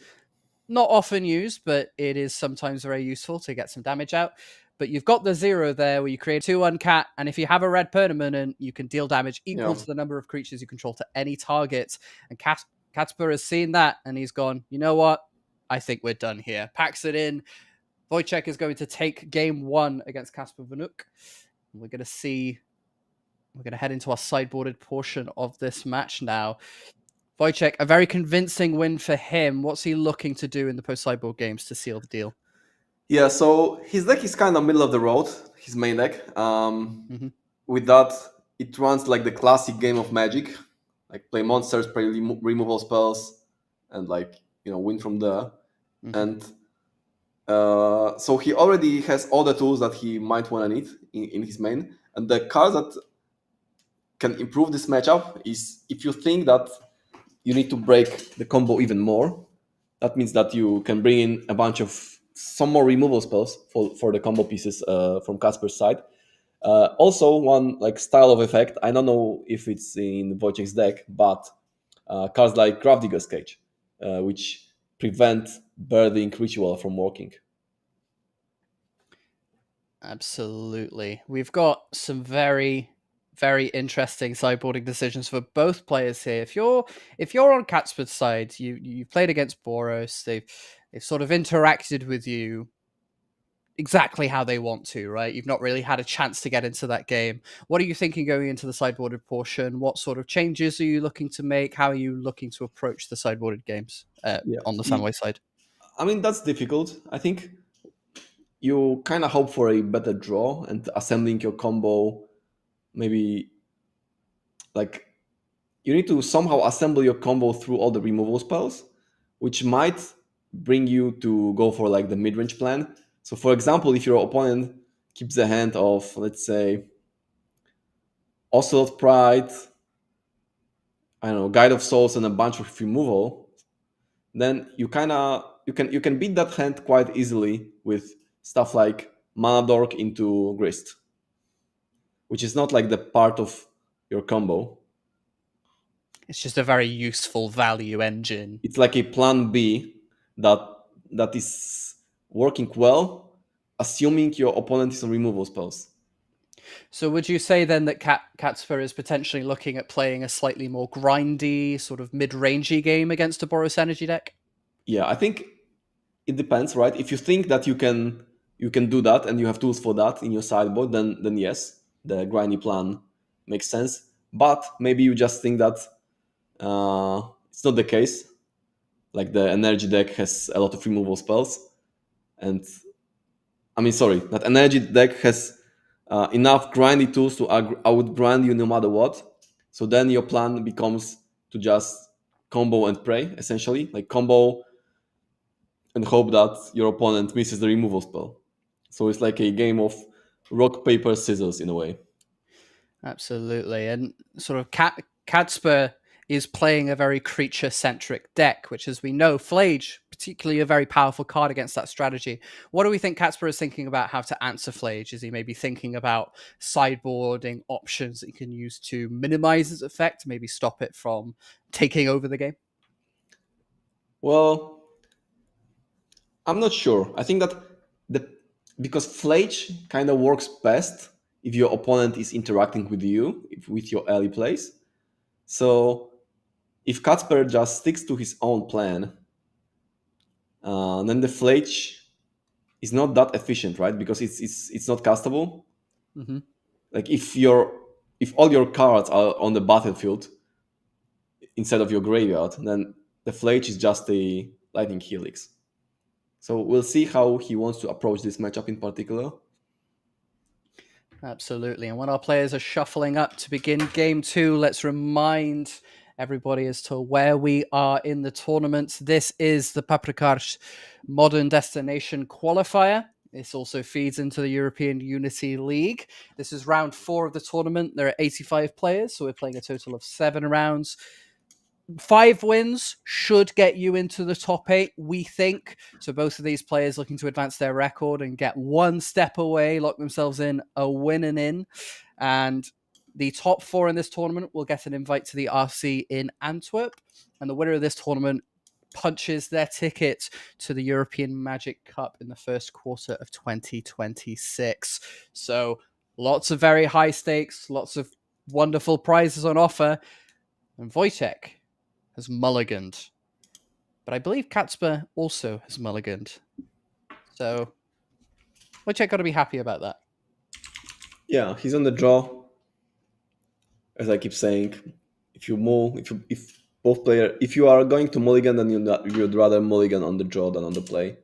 Not often used, but it is sometimes very useful to get some damage out. But you've got the 0 there where you create 2/1 cat, and if you have a red permanent, you can deal damage equal to the number of creatures you control to any target. And Catsper has seen that, and he's gone, you know what? I think we're done here. Packs it in. Wojciech is going to take game 1 against Kasper Vanuk. We're going to head into our sideboarded portion of this match now. Wojciech, a very convincing win for him. What's he looking to do in the post-sideboard games to seal the deal? Yeah, so his deck is kind of middle of the road, his main deck. With that, it runs like the classic game of Magic, like play monsters, play removal spells, and win from there. And so he already has all the tools that he might want to need in his main. And the card that can improve this matchup is if you think that you need to break the combo even more. That means that you can bring in a bunch of some more removal spells for the combo pieces from Casper's side. Also, one style of effect, I don't know if it's in Wojciech's deck, but cards like Gravedigger's Cage, which prevent Birthing Ritual from working. Absolutely. We've got some very, very interesting sideboarding decisions for both players here. If you're on Catsper's side, you've played against Boros, they've sort of interacted with you exactly how they want to, right? You've not really had a chance to get into that game. What are you thinking going into the sideboarded portion? What sort of changes are you looking to make? How are you looking to approach the sideboarded games on the Sunway side? I mean, that's difficult. I think you kind of hope for a better draw and assembling your combo. Maybe you need to somehow assemble your combo through all the removal spells, which might bring you to go for the mid-range plan. So for example, if your opponent keeps a hand of, let's say, Ocelot Pride, I don't know, Guide of Souls, and a bunch of removal, then you can beat that hand quite easily with stuff like Mana Dork into Grist, which is not the part of your combo. It's just a very useful value engine. It's like a plan B that is working well, assuming your opponent is on removal spells. So would you say then that Catsper is potentially looking at playing a slightly more grindy, sort of mid-rangey game against a Boros Energy deck? Yeah, I think it depends, right? If you think that you can do that and you have tools for that in your sideboard, then yes, the grindy plan makes sense. But maybe you just think that it's not the case. The energy deck has a lot of removal spells, and that energy deck has enough grindy tools to outgrind you no matter what. So then your plan becomes to just combo and pray, essentially, combo and hope that your opponent misses the removal spell. So it's like a game of rock, paper, scissors in a way. Absolutely. And sort of Catsper is playing a very creature-centric deck, which, as we know, Flage, particularly a very powerful card against that strategy. What do we think Catsper is thinking about how to answer Flage? Is he maybe thinking about sideboarding options that he can use to minimize its effect, maybe stop it from taking over the game? Well, I'm not sure. I think that because Flage kind of works best if your opponent is interacting with you, with your early plays. So if Catsper just sticks to his own plan, then the Flage is not that efficient, right? Because it's not castable. Mm-hmm. Like if all your cards are on the battlefield instead of your graveyard, then the Flage is just a lightning helix. So we'll see how he wants to approach this matchup in particular. Absolutely. And when our players are shuffling up to begin game 2, let's remind everybody as to where we are in the tournament. This is the Paprykarz Modern Destination Qualifier. This also feeds into the European Unity League. This is round 4 of the tournament. There are 85 players, so we're playing a total of 7 rounds. 5 wins should get you into the top 8, we think. So both of these players looking to advance their record and get one step away, lock themselves in a win and in. And the top 4 in this tournament will get an invite to the RC in Antwerp. And the winner of this tournament punches their ticket to the European Magic Cup in the first quarter of 2026. So lots of very high stakes, lots of wonderful prizes on offer. And Wojciech has mulliganed. But I believe Kacper also has mulliganed. So Wojciech got to be happy about that. Yeah, he's on the draw. As I keep saying, if you are going to mulligan, then you'd rather mulligan on the draw than on the play.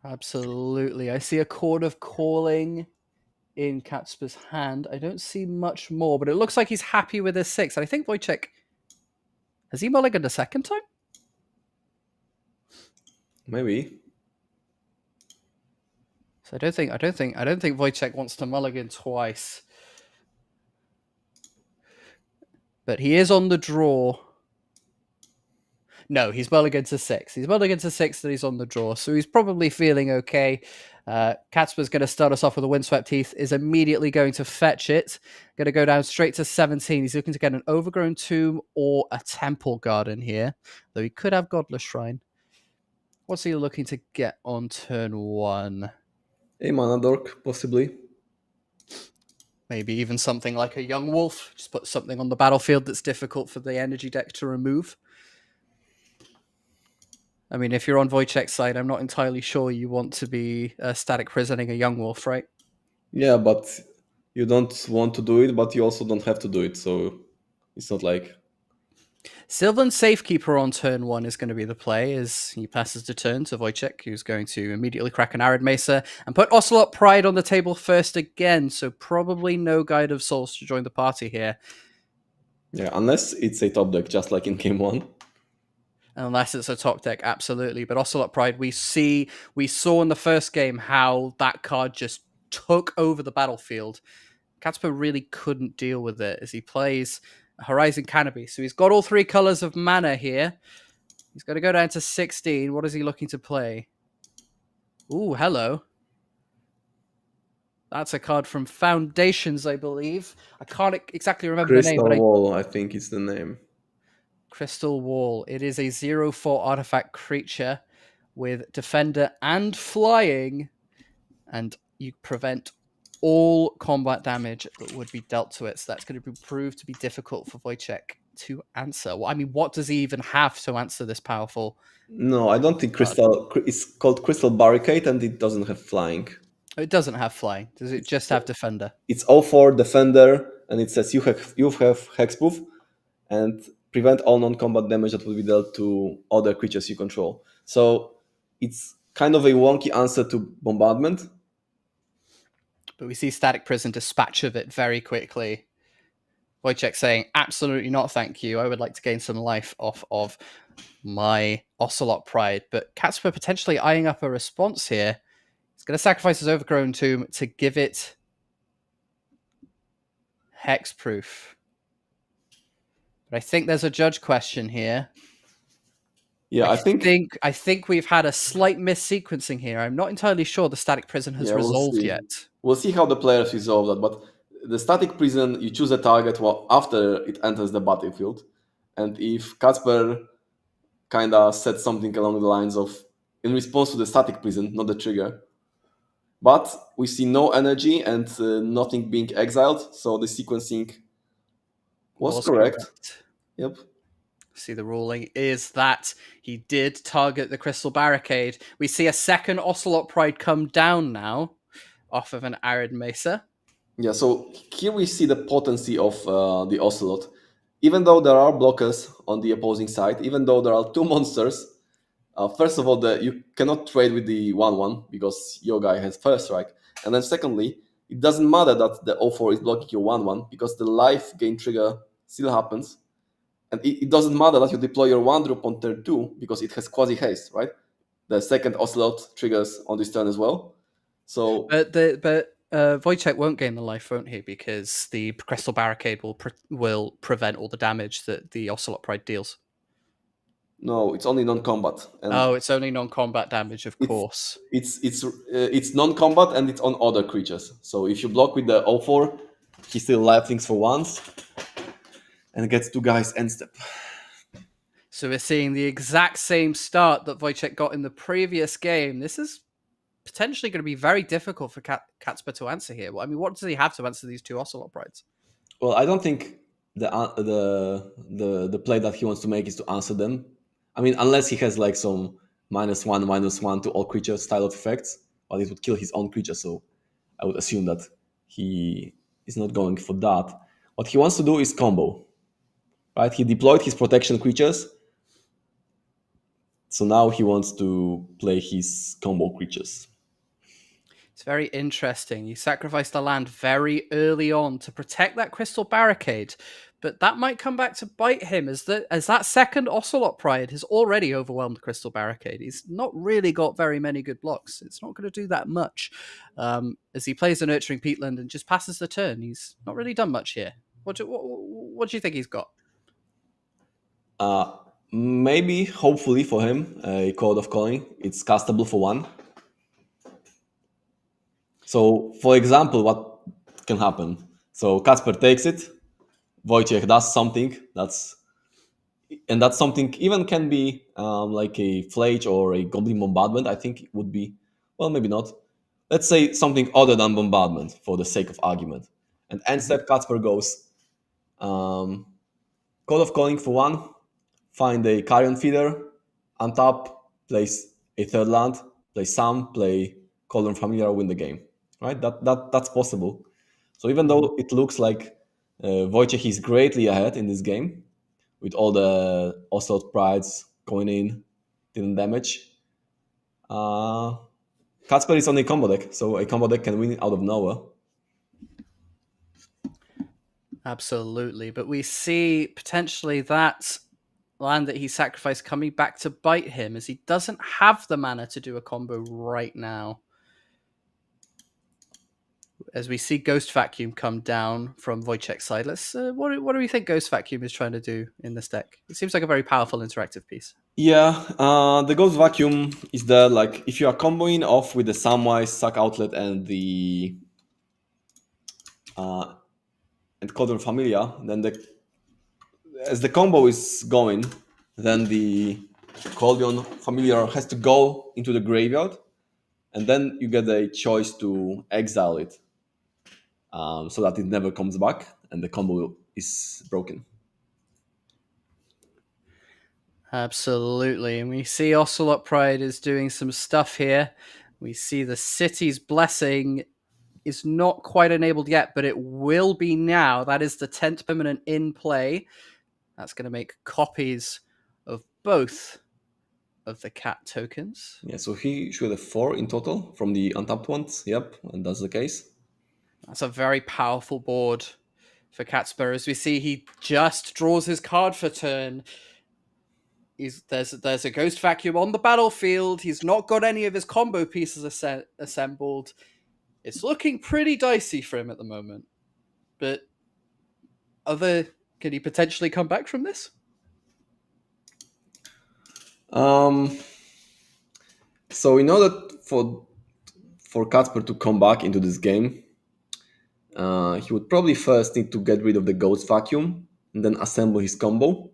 Absolutely. I see a Chord of Calling in Kacper's hand. I don't see much more, but it looks like he's happy with his 6. And I think Wojciech, has he mulliganed a second time? Maybe. So I don't think Wojciech wants to mulligan twice. But he is on the draw. No, he's mulliganed to 6. He's mulliganed to 6 and he's on the draw. So he's probably feeling okay. Kacper's going to start us off with a Windswept Heath, is immediately going to fetch it. Going to go down straight to 17. He's looking to get an Overgrown Tomb or a Temple Garden here, though he could have Godless Shrine. What's he looking to get on turn 1? A Mana Dork, possibly. Maybe even something like a Young Wolf. Just put something on the battlefield that's difficult for the energy deck to remove. I mean, if you're on Wojciech's side, I'm not entirely sure you want to be static prisoning a Young Wolf, right? Yeah, but you don't want to do it, but you also don't have to do it. So it's not like... Sylvan Safekeeper on turn 1 is going to be the play as he passes the turn to Wojciech, who's going to immediately crack an Arid Mesa and put Ocelot Pride on the table first again. So probably no Guide of Souls to join the party here. Yeah, unless it's a top deck, just like in game 1. Unless it's a top deck, absolutely. But Ocelot Pride, we saw in the first game how that card just took over the battlefield. Kacper really couldn't deal with it as he plays Horizon Canopy. So he's got all 3 colors of mana here. He's got to go down to 16. What is he looking to play? Ooh, hello. That's a card from Foundations, I believe. I can't exactly remember the name. Crystal But Wall, I think is the name. Crystal Wall. It is a 0/4 artifact creature with Defender and Flying, and you prevent all combat damage that would be dealt to it. So that's going to prove to be difficult for Wojciech to answer. Well, I mean, what does he even have to answer this powerful? No, I don't think Crystal... It's called Crystal Barricade and it doesn't have flying. It doesn't have Flying. Does it just have Defender? It's 0/4 Defender and it says you have Hexproof and prevent all non-combat damage that will be dealt to other creatures you control. So it's kind of a wonky answer to Bombardment. But we see Static Prison dispatch of it very quickly. Wojciech saying, absolutely not, thank you. I would like to gain some life off of my Ocelot Pride. But Kacper potentially eyeing up a response here. He's going to sacrifice his Overgrown Tomb to give it Hexproof. But I think there's a judge question here. Yeah, I think we've had a slight missequencing here. I'm not entirely sure the Static Prison has resolved yet. We'll see how the players resolve that, but the Static Prison, you choose a target after it enters the battlefield. And if Kacper kind of said something along the lines of, in response to the Static Prison, not the trigger. But we see no energy and nothing being exiled, so the sequencing was correct. Yep. See, the ruling is that he did target the crystal barricade. We see a second Ocelot Pride come down now off of an Arid Mesa. Yeah, so here we see the potency of the Ocelot. Even though there are blockers on the opposing side, even though there are two monsters, first of all, you cannot trade with the 1-1 because your guy has first strike. And then secondly, it doesn't matter that the 0-4 is blocking your 1-1 because the life gain trigger still happens. And it doesn't matter that you deploy your 1-drop on turn 2 because it has quasi haste, right? The second Ocelot triggers on this turn as well. So But Wojciech won't gain the life, won't he? Because the crystal barricade will prevent all the damage that the Ocelot Pride deals. no, it's only non-combat. And Oh, it's only non-combat damage, of course. it's non-combat and it's on other creatures. So if you block with the 0-4, he still lifelinks for once and gets 2 guys end step. So we're seeing the exact same start that Wojciech got in the previous game. This is potentially going to be very difficult for Kacper to answer here. I mean, what does he have to answer these two Ocelot Prides? Well, I don't think the play that he wants to make is to answer them. I mean, unless he has like some -1/-1 to all creatures style of effects, but it would kill his own creature. So I would assume that he is not going for that. What he wants to do is combo, right? He deployed his protection creatures, so now he wants to play his combo creatures. It's very interesting. You sacrificed the land very early on to protect that crystal barricade, but that might come back to bite him as that second Ocelot Pride has already overwhelmed the crystal barricade. He's not really got very many good blocks. It's not going to do that much. As he plays the Nurturing Peatland and just passes the turn, he's not really done much here. What do you think he's got? Maybe, hopefully for him, a Code of Calling. It's castable for 1. So, for example, what can happen? So Kacper takes it, Wojciech does something, that something even can be like a Flage or a Goblin Bombardment, I think it would be, well, maybe not. Let's say something other than Bombardment for the sake of argument. And end step, Kacper goes Code of Calling for 1, find a Carrion Feeder, untap, place a third land, play Sam, play Cauldron Familiar, win the game. Right? That's possible. So even though it looks like Wojciech is greatly ahead in this game, with all the Ocelot Prides going in, dealing damage, Kacper is on a combo deck, so a combo deck can win out of nowhere. Absolutely, but we see potentially that land that he sacrificed coming back to bite him, as he doesn't have the mana to do a combo right now. As we see Ghost Vacuum come down from Wojciech's side, what do we think Ghost Vacuum is trying to do in this deck? It seems like a very powerful interactive piece. Yeah, the Ghost Vacuum is there, like, if you are comboing off with the Samwise, Sack Outlet, and the Cauldron Familia, then as the combo is going, then the Cauldron Familiar has to go into the graveyard, and then you get a choice to exile it, so that it never comes back, and the combo is broken. Absolutely, and we see Ocelot Pride is doing some stuff here. We see the City's Blessing is not quite enabled yet, but it will be now. That is the 10th permanent in play. That's going to make copies of both of the cat tokens. Yeah, so he should have 4 in total from the untapped ones. Yep, and that's the case. That's a very powerful board for Kacper. As we see, he just draws his card for turn. There's a Ghost Vacuum on the battlefield. He's not got any of his combo pieces assembled. It's looking pretty dicey for him at the moment. But can he potentially come back from this? So we know that for Kacper to come back into this game, he would probably first need to get rid of the Ghost Vacuum and then assemble his combo.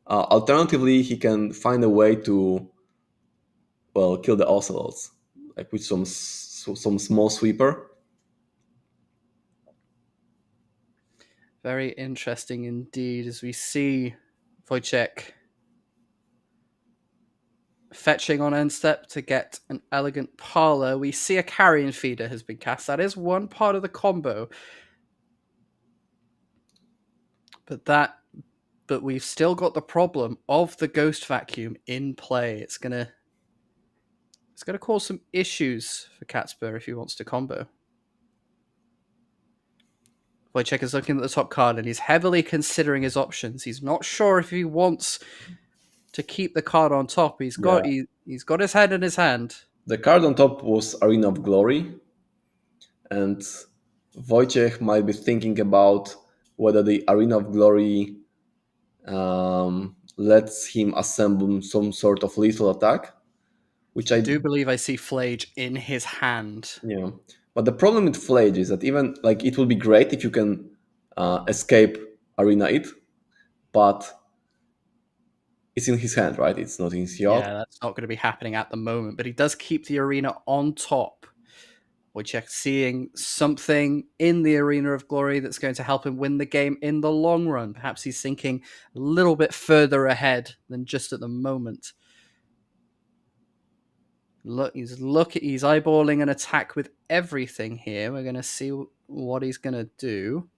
Alternatively, he can find a way to, well, kill the Ocelots, like with some small sweeper. Very interesting indeed, as we see Wojciech fetching on end step to get an elegant parlor. We see a carrion feeder has been cast. That is one part of the combo. But we've still got the problem of the ghost vacuum in play. It's gonna cause some issues for Catspur if he wants to combo. Wojciech is looking at the top card and he's heavily considering his options. He's not sure if he wants to keep the card on top. He's got his head in his hand. The card on top was Arena of Glory, and Wojciech might be thinking about whether the Arena of Glory lets him assemble some sort of lethal attack, which I do believe I see Flage in his hand. Yeah, but the problem with Flage is that even like it would be great if you can escape Arena it, but it's in his hand, right? It's not in his yacht. Yeah, that's not going to be happening at the moment, but he does keep the arena on top. Wojciech seeing something in the Arena of Glory that's going to help him win the game in the long run. Perhaps he's thinking a little bit further ahead than just at the moment. He's eyeballing an attack with everything here. We're going to see what he's going to do.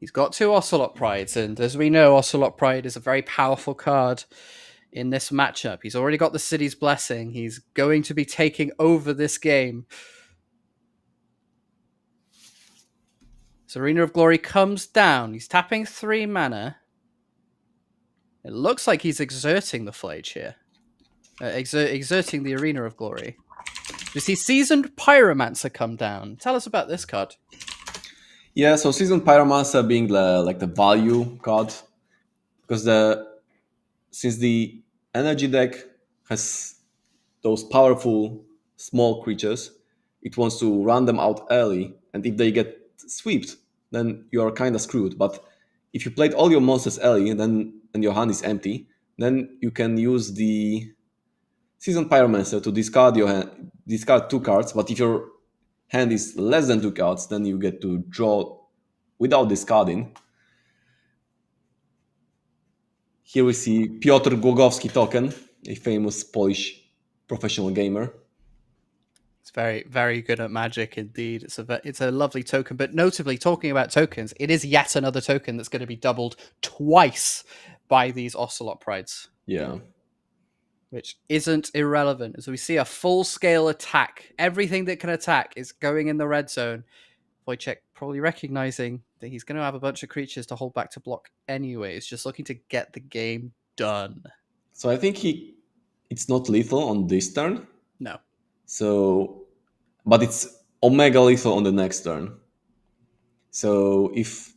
He's got 2 Ocelot Prides, and as we know, Ocelot Pride is a very powerful card in this matchup. He's already got the City's Blessing. He's going to be taking over this game. So Arena of Glory comes down. He's tapping 3 mana. It looks like he's exerting the Flage here. Exerting the Arena of Glory. We see Seasoned Pyromancer come down. Tell us about this card. Yeah, so Seasoned Pyromancer being the value card, because since the energy deck has those powerful small creatures, it wants to run them out early, and if they get swept, then you are kind of screwed. But if you played all your monsters early and your hand is empty, then you can use the Seasoned Pyromancer to discard 2 cards. But if your hand is less than 2 cards, then you get to draw without discarding. Here we see Piotr Głogowski token, a famous Polish professional gamer. It's very, very good at Magic indeed. It's a lovely token, but notably, talking about tokens, it is yet another token that's going to be doubled twice by these Ocelot Prides. Yeah. Which isn't irrelevant. As we see a full-scale attack, everything that can attack is going in the red zone. Wojciech probably recognizing that he's going to have a bunch of creatures to hold back to block anyways, just looking to get the game done. So I think it's not lethal on this turn. No. So, but it's Omega lethal on the next turn. So if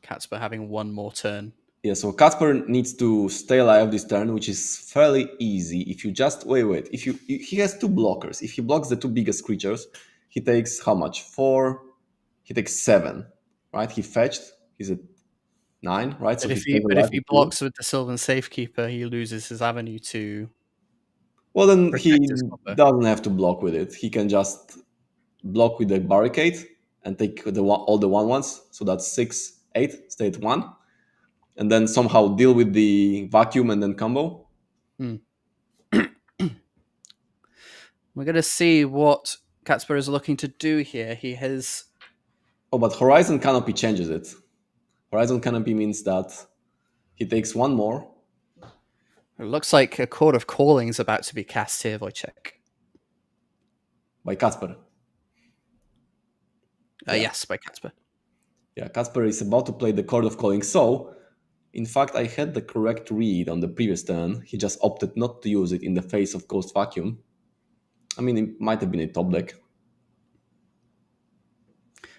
Catspur having one more turn. Yeah, so Catspur needs to stay alive this turn, which is fairly easy. If you just wait. If he has 2 blockers. If he blocks the 2 biggest creatures, he takes how much? 4. He takes 7, right? He fetched. He's at 9, right? But So if he blocks with the Sylvan Safekeeper, he loses his avenue to. Well, then he doesn't have to block with it. He can just block with the barricade and take all the 1/1s. So that's 6, 8, stay at 1. And then somehow deal with the vacuum and then combo. We're going to see what Catspur is looking to do here. He has... Oh, but Horizon Canopy changes it. Horizon Canopy means that he takes 1 more. It looks like a Chord of Calling is about to be cast here, Wojciech. By Catspur. Yes, by Catspur. Yeah, Catspur is about to play the Chord of Calling. So, in fact, I had the correct read on the previous turn. He just opted not to use it in the face of Ghost Vacuum. I mean, it might have been a top deck.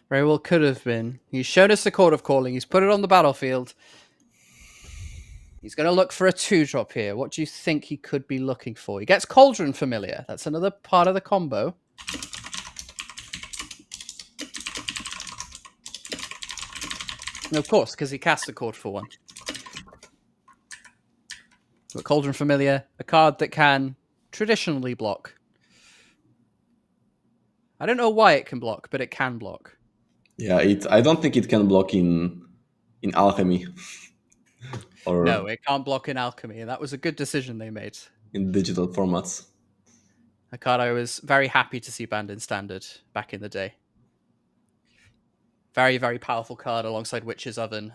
Very well could have been. He's shown us the Chord of Calling. He's put it on the battlefield. He's going to look for a 2-drop here. What do you think he could be looking for? He gets Cauldron Familiar. That's another part of the combo. And of course, because he cast a Chord for 1. But Cauldron Familiar, a card that can traditionally block. I don't know why it can block, but it can block. Yeah, I don't think it can block in in alchemy or No, it can't block in alchemy, and that was a good decision they made. in digital formats. A card I was very happy to see banned in standard back in the day. Very, very powerful card alongside Witch's Oven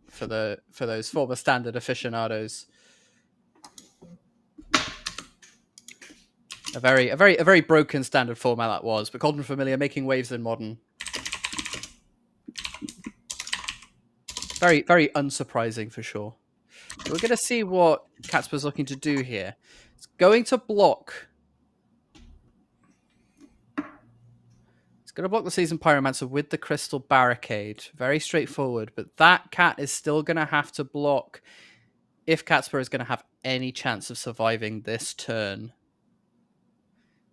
for those former standard aficionados. A very broken standard format that was, but Cauldron Familiar making waves in modern. Very, very unsurprising for sure. So we're going to see what Catsper's looking to do here. It's going to block. It's going to block the Seasoned Pyromancer with the Crystal Barricade. Very straightforward, but that cat is still going to have to block if Catsper is going to have any chance of surviving this turn.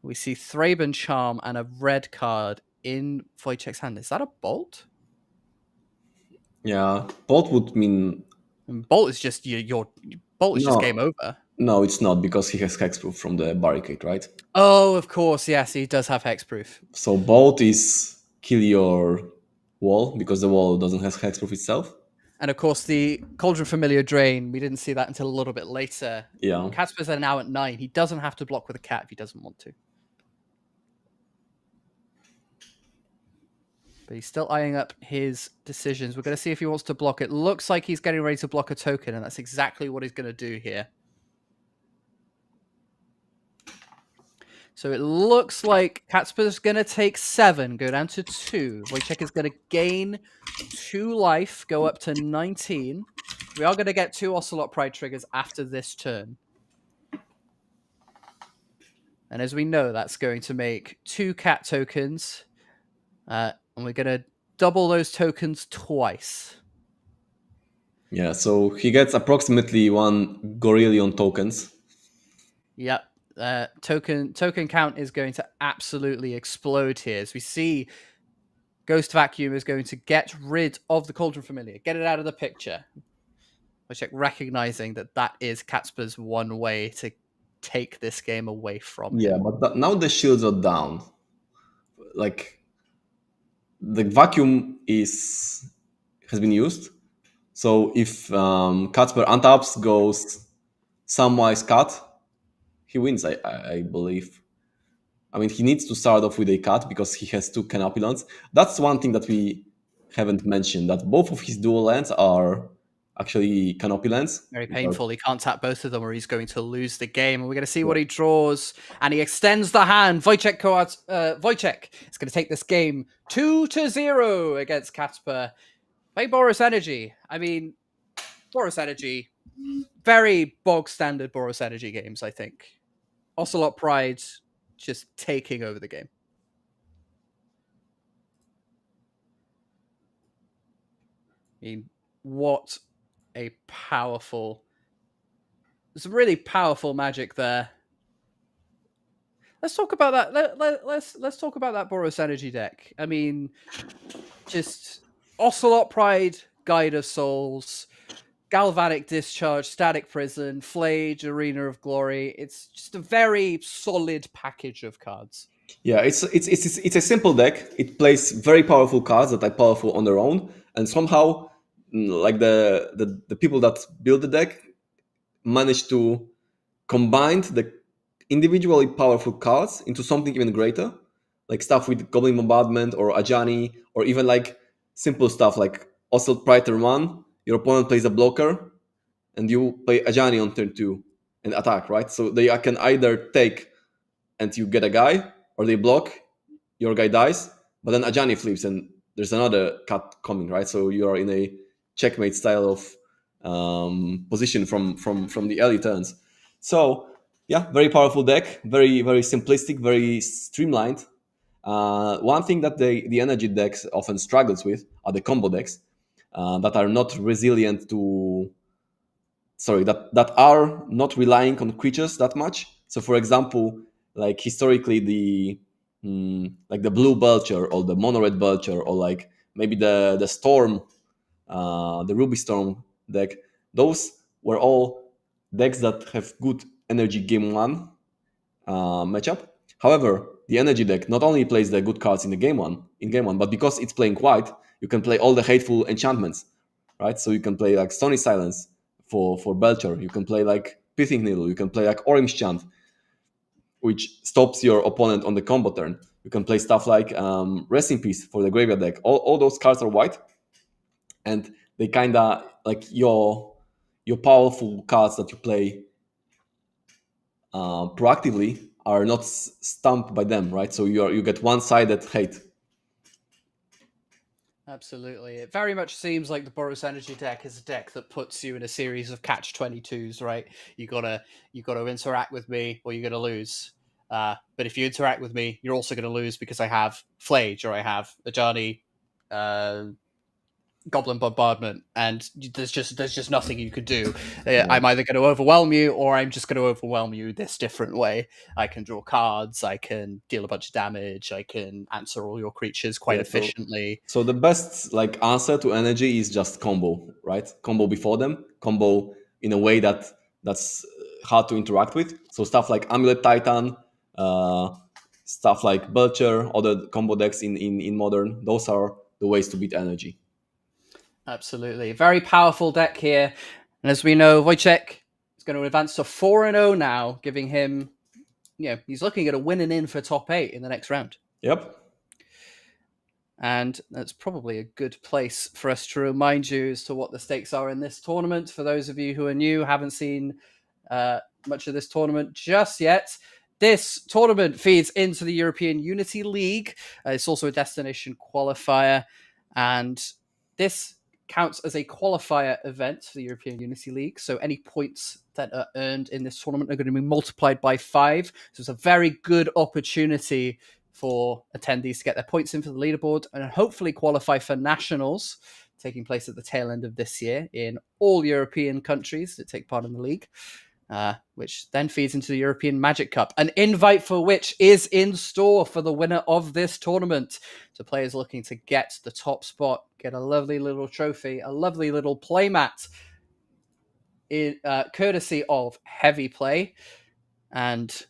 We see Thraben Charm and a red card in Wojciech's hand. Is that a Bolt? Yeah, bolt would mean And Bolt is just your Bolt is just No. game over. no, it's not because he has hexproof from the barricade, right? Oh, of course, yes, he does have hexproof. So bolt is kill your wall because the wall doesn't have hexproof itself. And of course, the Cauldron Familiar Drain, we didn't see that until a little bit later. Yeah. Catsper's are now at 9. He doesn't have to block with a cat if he doesn't want to. But he's still eyeing up his decisions. We're going to see if he wants to block. It looks like he's getting ready to block a token, and that's exactly what he's going to do here. So it looks like Catsper's going to take 7, go down to 2. Wojciech is going to gain 2 life, go up to 19. We are going to get 2 Ocelot Pride triggers after this turn. And as we know, that's going to make 2 cat tokens. And we're going to double those tokens twice. Yeah, so he gets approximately 1 Gorillion tokens. Yep. Token count is going to absolutely explode here. As we see, Ghost Vacuum is going to get rid of the Cauldron Familiar, get it out of the picture. Wojciech recognizing that that is Catsper's one way to take this game away from him. Yeah, but now the shields are down. Like the vacuum has been used. So if Catsper untaps, goes Samwise Cat, he wins, I believe. I mean, he needs to start off with a cat because he has 2 Canopulants. That's one thing that we haven't mentioned, that both of his dual lands are actually Canopulants. Very painful. He can't tap both of them or he's going to lose the game. And we're going to see what he draws. And he extends the hand. Wojciech is going to take this game 2-0 against Catsper. Play Boros Energy. I mean, Boros Energy, very bog standard Boros Energy games, I think. Ocelot Pride just taking over the game. I mean, what a powerful... There's some really powerful magic there. Let's talk about that. Let's talk about that Boros Energy deck. I mean, just Ocelot Pride, Guide of Souls, Galvanic Discharge, Static Prison, Flage, Arena of Glory. It's just a very solid package of cards. Yeah, it's a simple deck. It plays very powerful cards that are powerful on their own, and somehow, like the people that build the deck managed to combine the individually powerful cards into something even greater, like stuff with Goblin Bombardment or Ajani, or even like simple stuff like Ocelot Pride turn 1. Your opponent plays a blocker, and you play Ajani on turn 2 and attack, right? So they can either take and you get a guy, or they block, your guy dies, but then Ajani flips and there's another cut coming, right? So you are in a checkmate style of position from the early turns. So yeah, very powerful deck, very very simplistic, very streamlined. One thing that the energy decks often struggles with are the combo decks. That are not resilient to that are not relying on creatures that much. So for example, like historically the like the blue Belcher or the mono red Belcher, or like maybe the storm, the Ruby Storm deck, those were all decks that have good energy game 1 matchup. However, the energy deck not only plays the good cards in game one, but because it's playing white, you can play all the hateful enchantments. right? So you can play like Stony Silence for Belcher. You can play like Pithing Needle. You can play like Orim's Chant, which stops your opponent on the combo turn. You can play stuff like Rest in Peace for the graveyard deck. All those cards are white, and they kind of like your powerful cards that you play proactively are not stumped by them, right? So you get one-sided hate. Absolutely. It very much seems like the Boros Energy deck is a deck that puts you in a series of catch-22s, right? You gotta interact with me or you're gonna lose. But if you interact with me, you're also gonna lose because I have Flage or I have Ajani Goblin Bombardment, and there's just nothing you could do. I'm either going to overwhelm you, or I'm just going to overwhelm you this different way. I can draw cards, I can deal a bunch of damage, I can answer all your creatures quite efficiently. So the best like answer to energy is just combo, right? Combo before them, combo in a way that's hard to interact with. So stuff like Amulet Titan, stuff like Belcher, other combo decks in Modern. Those are the ways to beat energy. Absolutely. Very powerful deck here. And as we know, Wojciech is going to advance to 4-0 now, giving him, he's looking at a winning in for top 8 in the next round. Yep. And that's probably a good place for us to remind you as to what the stakes are in this tournament. For those of you who are new, haven't seen much of this tournament just yet, this tournament feeds into the European Unity League. It's also a destination qualifier. And this counts as a qualifier event for the European Unity League. So any points that are earned in this tournament are going to be multiplied by 5. So it's a very good opportunity for attendees to get their points in for the leaderboard and hopefully qualify for nationals taking place at the tail end of this year in all European countries that take part in the league, which then feeds into the European Magic Cup, an invite for which is in store for the winner of this tournament. So players looking to get the top spot, get a lovely little trophy, a lovely little playmat, courtesy of Heavy Play, and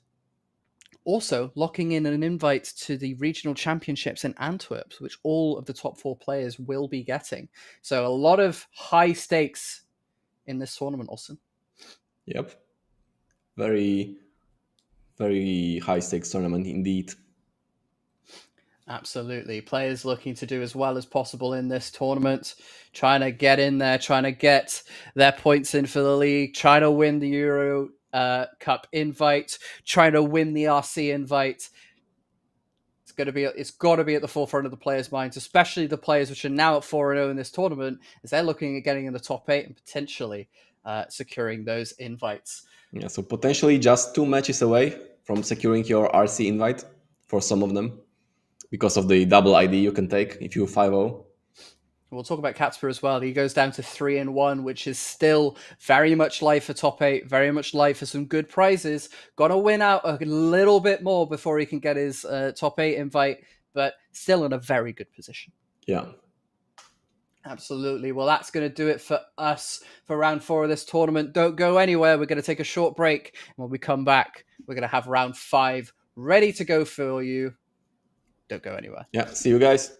also locking in an invite to the regional championships in Antwerp, which all of the top 4 players will be getting. So a lot of high stakes in this tournament, Austin. Yep. Very, very high stakes tournament indeed. Absolutely. Players looking to do as well as possible in this tournament, trying to get in there, trying to get their points in for the league, trying to win the Euro Cup invite, trying to win the RC invite. It's got to be at the forefront of the players' minds, especially the players which are now at 4-0 in this tournament, as they're looking at getting in the top 8 and potentially securing those invites. Yeah, so potentially just 2 matches away from securing your RC invite for some of them, because of the double ID you can take if you 5-0. We'll talk about Katzper as well. He goes down to 3-1, which is still very much live for top 8, very much live for some good prizes. Got to win out a little bit more before he can get his top 8 invite, but still in a very good position. Yeah. Absolutely. Well, that's going to do it for us for round 4 of this tournament. Don't go anywhere. We're going to take a short break. And when we come back, we're going to have round 5 ready to go for you. Don't go anywhere. Yeah. See you guys.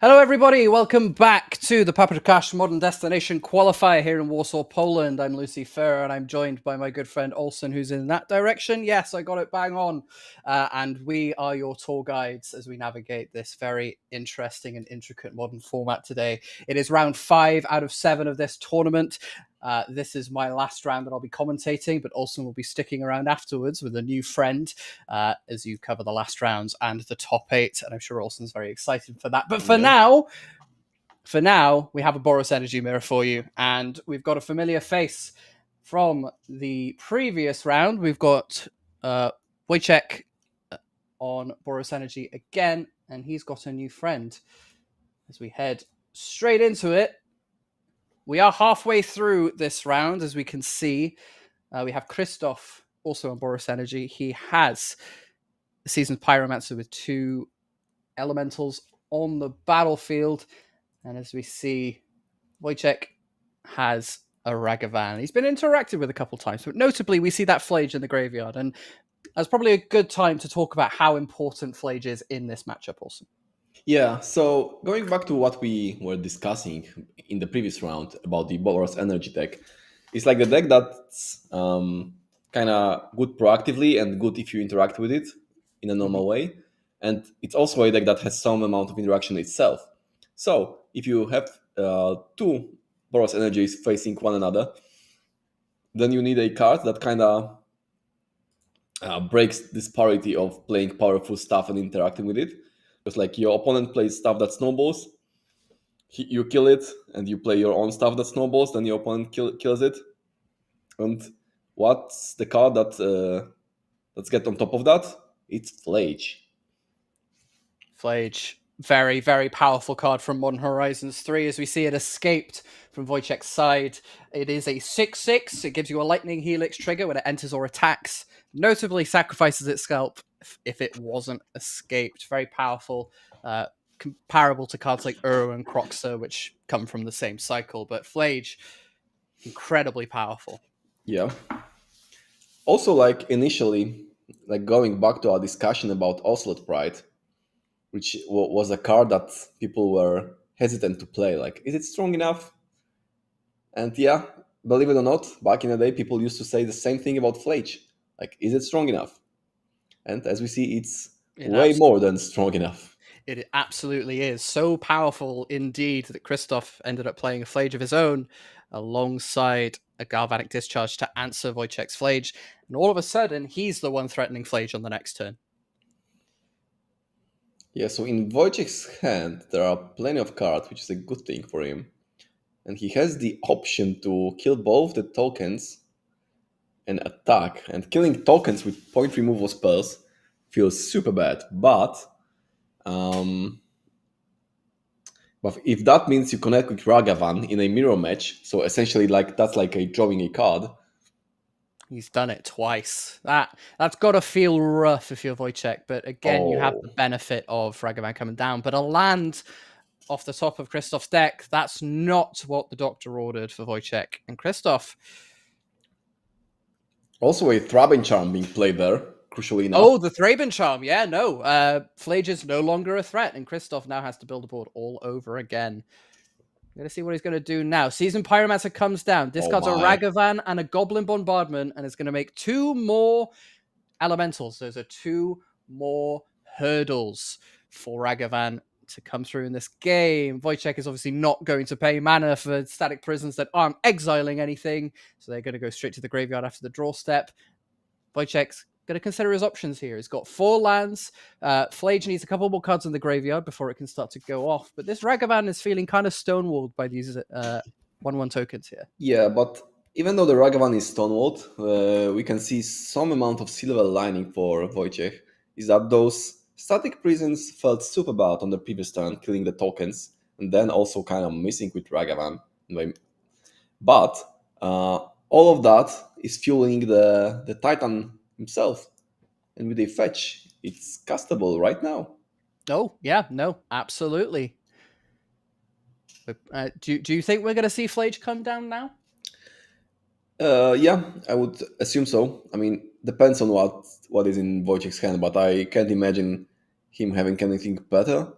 Hello, everybody. Welcome back to the Paprykarz Modern Destination Qualifier here in Warsaw, Poland. I'm Lucy Ferrer, and I'm joined by my good friend Olsen, who's in that direction. Yes, I got it bang on. And we are your tour guides as we navigate this very interesting and intricate modern format today. It is round 5 out of 7 of this tournament. This is my last round that I'll be commentating, but Olsen will be sticking around afterwards with a new friend as you cover the last rounds and the top 8. And I'm sure Olsen's very excited for that. But for now, we have a Boros Energy Mirror for you, and we've got a familiar face from the previous round. We've got Wojciech on Boros Energy again, and he's got a new friend. As we head straight into it, we are halfway through this round, as we can see. We have Christoph also on Boros Energy. He has a seasoned Pyromancer with 2 elementals on the battlefield. And as we see, Wojciech has a Ragavan. He's been interacted with a couple times, but notably we see that Flage in the graveyard. And that's probably a good time to talk about how important Flage is in this matchup also. Yeah, so going back to what we were discussing in the previous round about the Boros Energy deck, it's like the deck that's kind of good proactively and good if you interact with it in a normal way. And it's also a deck that has some amount of interaction itself. So if you have 2 Boros Energies facing one another, then you need a card that kind of breaks this parity of playing powerful stuff and interacting with it. Because like your opponent plays stuff that snowballs, you kill it, and you play your own stuff that snowballs, then your opponent kills it. And what's the card let's get on top of that? It's Flage. Flage, very, very powerful card from Modern Horizons 3. As we see it escaped from Wojciech's side. It is a 6/6. It gives you a Lightning Helix trigger when it enters or attacks. Notably sacrifices its scalp if it wasn't escaped. Very powerful. Comparable to cards like Uro and Croxer, which come from the same cycle. But Flage, incredibly powerful. Yeah. Also, like initially, like going back to our discussion about Ocelot Pride, which was a card that people were hesitant to play. Like, is it strong enough? And yeah, believe it or not, back in the day, people used to say the same thing about Flage. Like, is it strong enough? And as we see, it's way more than strong enough. It absolutely is. So powerful indeed that Christoph ended up playing a Flage of his own alongside a Galvanic Discharge to answer Wojciech's Flage. And all of a sudden, he's the one threatening Flage on the next turn. Yeah, so in Wojciech's hand, there are plenty of cards, which is a good thing for him. And he has the option to kill both the tokens and attack. And killing tokens with point removal spells feels super bad. But if that means you connect with Ragavan in a mirror match, so essentially like that's like a drawing a card. He's done it twice. That's got to feel rough if you're Wojciech. But again, you have the benefit of Ragavan coming down. But a land off the top of Christoph's deck, that's not what the doctor ordered for Wojciech. And Christoph... Also a Thraben Charm being played there, crucially enough. Oh, the Thraben Charm. Yeah, no. Flage is no longer a threat. And Christoph now has to build a board all over again. We're going to see what he's going to do now. Seasoned Pyromancer comes down. Discards a Ragavan and a Goblin Bombardment, and is going to make 2 more elementals. Those are 2 more hurdles for Ragavan to come through in this game. Wojciech is obviously not going to pay mana for static prisons that aren't exiling anything, so they're going to go straight to the graveyard after the draw step. Wojciech's going to consider his options here. He's got 4 lands. Flage needs a couple more cards in the graveyard before it can start to go off. But this Ragavan is feeling kind of stonewalled by these 1/1 tokens here. Yeah, but even though the Ragavan is stonewalled, we can see some amount of silver lining for Wojciech. Is that those static prisons felt super bad on the previous turn, killing the tokens, and then also kind of missing with Ragavan. But all of that is fueling the Titan himself, and with a fetch, it's castable right now. Oh yeah, no, absolutely. Do you think we're going to see Flage come down now? Yeah, I would assume so. I mean, depends on what is in Wojciech's hand, but I can't imagine him having anything better.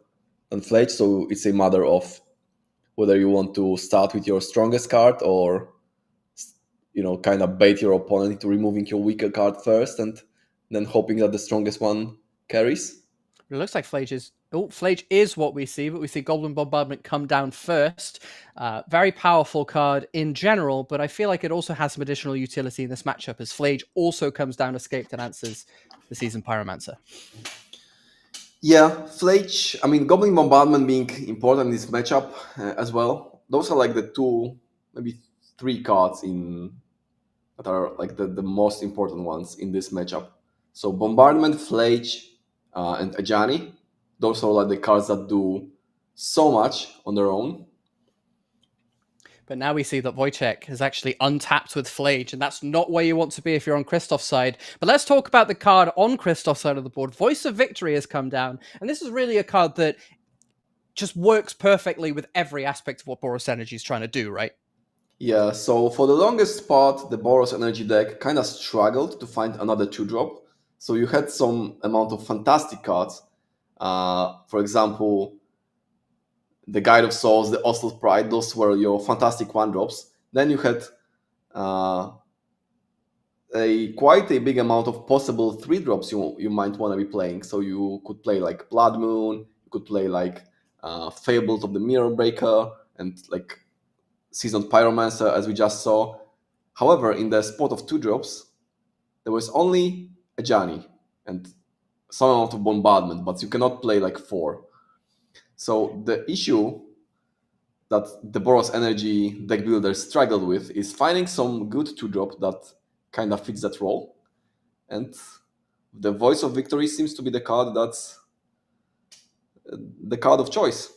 and Flage, so it's a matter of whether you want to start with your strongest card or kind of bait your opponent into removing your weaker card first and then hoping that the strongest one carries. It looks like Flage is what we see, but we see Goblin Bombardment come down first. Very powerful card in general, but I feel like it also has some additional utility in this matchup as Flage also comes down escaped and answers the Seasoned Pyromancer. Yeah, Flage, Goblin Bombardment being important in this matchup as well. Those are like the two, maybe three cards that are like the most important ones in this matchup. So Bombardment, Flage, and Ajani, those are like the cards that do so much on their own. But now we see that Wojciech is actually untapped with Flage, and that's not where you want to be if you're on Christoph's side. But let's talk about the card on Christoph's side of the board. Voice of Victory has come down, and this is really a card that just works perfectly with every aspect of what Boros Energy is trying to do, right? Yeah, so for the longest part, the Boros Energy deck kind of struggled to find another 2-drop. So you had some amount of fantastic cards. For example, the Guide of Souls, the Oslo's Pride, those were your fantastic 1-drops. Then you had quite a big amount of possible 3-drops you might want to be playing. So you could play like Blood Moon, you could play like Fables of the Mirror Breaker, and like Seasoned Pyromancer, as we just saw. However, in the spot of 2-drops, there was only a Ajani and some amount of Bombardment, but you cannot play like 4. So the issue that the Boros Energy deck builders struggled with is finding some good 2-drop that kind of fits that role. And the Voice of Victory seems to be the card that's the card of choice.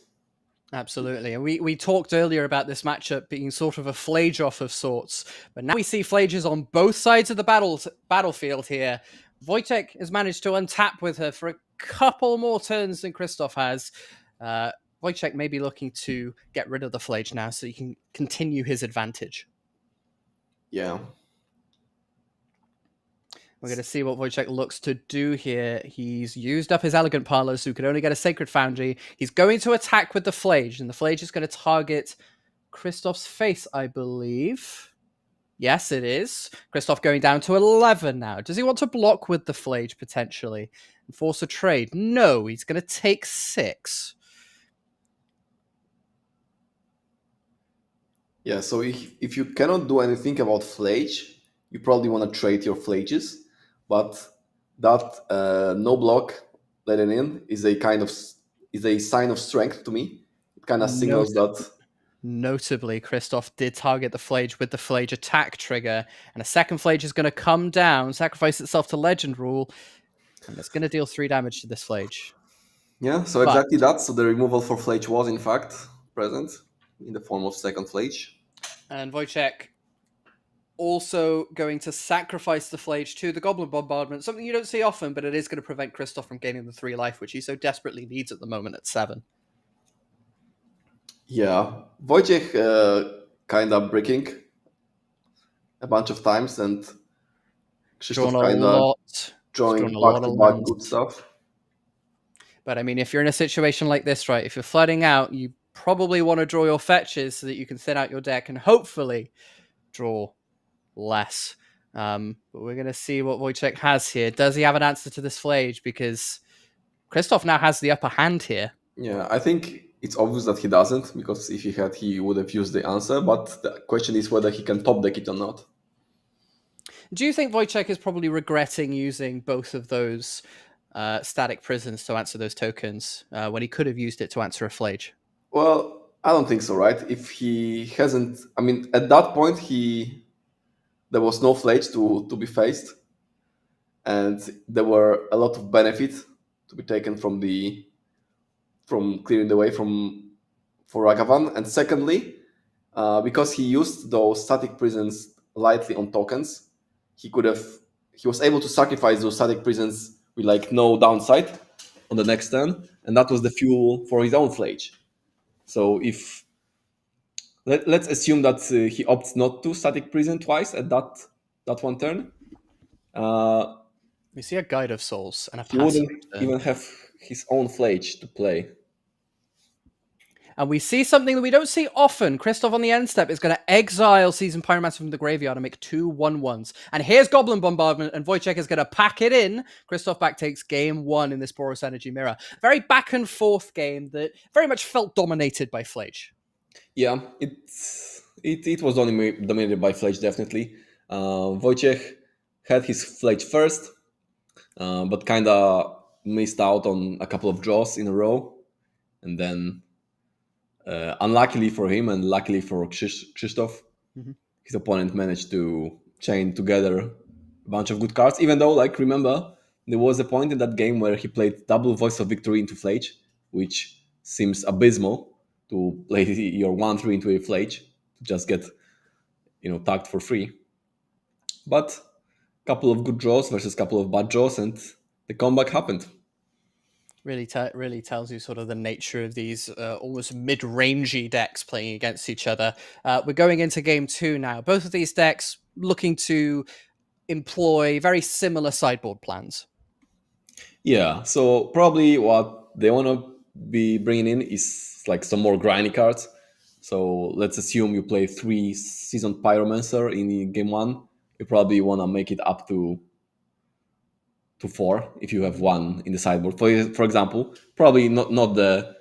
Absolutely. And we talked earlier about this matchup being sort of a Flage off of sorts, but now we see Flages on both sides of the battlefield here. Wojciech has managed to untap with her for a couple more turns than Christoph has. Wojciech may be looking to get rid of the Flage now so he can continue his advantage. Yeah. We're going to see what Wojciech looks to do here. He's used up his Elegant Parlor, so he could only get a Sacred Foundry. He's going to attack with the Flage, and the Flage is going to target Christoph's face, I believe. Yes, it is. Christoph going down to 11 now. Does he want to block with the Flage, potentially, and force a trade? No, he's going to take 6. Yeah, so if you cannot do anything about Flage, you probably want to trade your Flages, but that no block letting in is a sign of strength to me. It kind of signals that. Notably, Christoph did target the Flage with the Flage attack trigger, and a second Flage is going to come down, sacrifice itself to Legend Rule, and it's going to deal 3 damage to this Flage. Yeah, so exactly that. So the removal for Flage was in fact present in the form of second Flage. And Wojciech also going to sacrifice the Flage to the Goblin Bombardment, something you don't see often, but it is going to prevent Christoph from gaining the 3 life, which he so desperately needs at the moment at 7. Yeah, Wojciech kind of breaking a bunch of times, and Krzysztof kind of drawing back-to-back good stuff. But I mean, if you're in a situation like this, right, if you're flooding out, you probably want to draw your fetches so that you can thin out your deck and hopefully draw less. But we're going to see what Wojciech has here. Does he have an answer to this Flage? Because Christoph now has the upper hand here. Yeah, I think it's obvious that he doesn't, because if he had, he would have used the answer. But the question is whether he can top deck it or not. Do you think Wojciech is probably regretting using both of those static prisons to answer those tokens when he could have used it to answer a Flage? Well, I don't think so, right? If he hasn't, I mean, at that point, there was no Flage to be faced, and there were a lot of benefit to be taken from clearing the way for Ragavan. And secondly, because he used those static prisons lightly on tokens, he was able to sacrifice those static prisons with like no downside on the next turn, and that was the fuel for his own Flage. So let's assume that he opts not to static prison twice at that one turn. We see a Guide of Souls and a he wouldn't even have his own Flage to play. And we see something that we don't see often. Christoph on the end step is going to exile Seasoned Pyromancer from the graveyard and make 2 1/1s. And here's Goblin Bombardment, and Wojciech is going to pack it in. Christoph back takes game 1 in this Boros Energy Mirror. Very back and forth game that very much felt dominated by Flage. Yeah, it was dominated by Fletch, definitely. Wojciech had his Fletch first, but kind of missed out on a couple of draws in a row. And then, unluckily for him and luckily for Krzysztof, his opponent managed to chain together a bunch of good cards. Even though, like, remember, there was a point in that game where he played double Voice of Victory into Flage, which seems abysmal to play your 1-3 into a Flage to just get, tagged for free. But a couple of good draws versus a couple of bad draws, and the comeback happened. Really tells you sort of the nature of these almost mid-rangey decks playing against each other. We're going into game 2 now. Both of these decks looking to employ very similar sideboard plans. Yeah, so probably what they want to be bringing in is like some more grindy cards. So let's assume you play 3 Seasoned Pyromancer in game 1. You probably want to make it up to 4 if you have 1 in the sideboard. For example, probably not the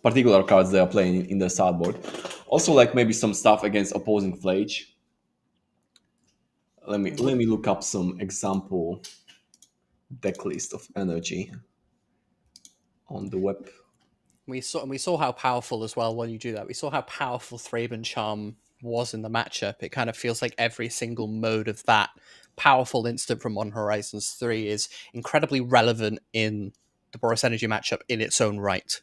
particular cards they are playing in the sideboard. Also, like maybe some stuff against opposing Flage. Let me look up some example deck list of energy on the web. We saw how powerful as well when you do that. We saw how powerful Thraben Charm was in the matchup. It kind of feels like every single mode of that powerful instant from On Horizons 3 is incredibly relevant in the Boros Energy matchup in its own right.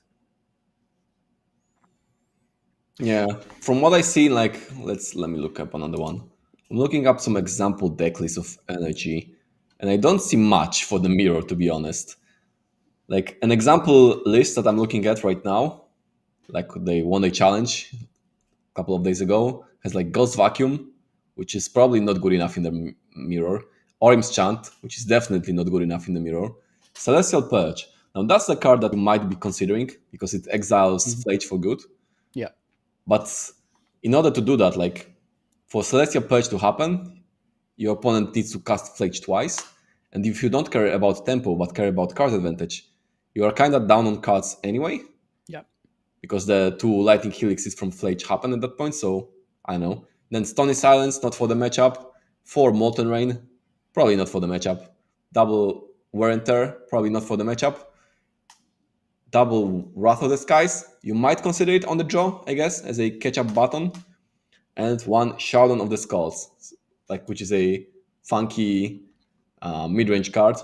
Yeah, from what I see, like let me look up another one. I'm looking up some example deck lists of energy, and I don't see much for the mirror, to be honest. Like an example list that I'm looking at right now, like they won a challenge a couple of days ago, has like Ghost Vacuum, which is probably not good enough in the mirror. Orim's Chant, which is definitely not good enough in the mirror. Celestial Purge. Now that's the card that you might be considering because it exiles Flage for good. Yeah. But in order to do that, like for Celestial Purge to happen, your opponent needs to cast Flage twice. And if you don't care about tempo but care about card advantage, you are kind of down on cards anyway. Yeah. Because the 2 Lightning Helixes from Flage happen at that point, so I don't know. Then Stony Silence, not for the matchup. 4 Molten Rain, probably not for the matchup. Double Wear and Tear, probably not for the matchup. Double Wrath of the Skies, you might consider it on the draw, I guess, as a catch-up button. And 1 Showdown of the Skulls, like which is a funky mid-range card.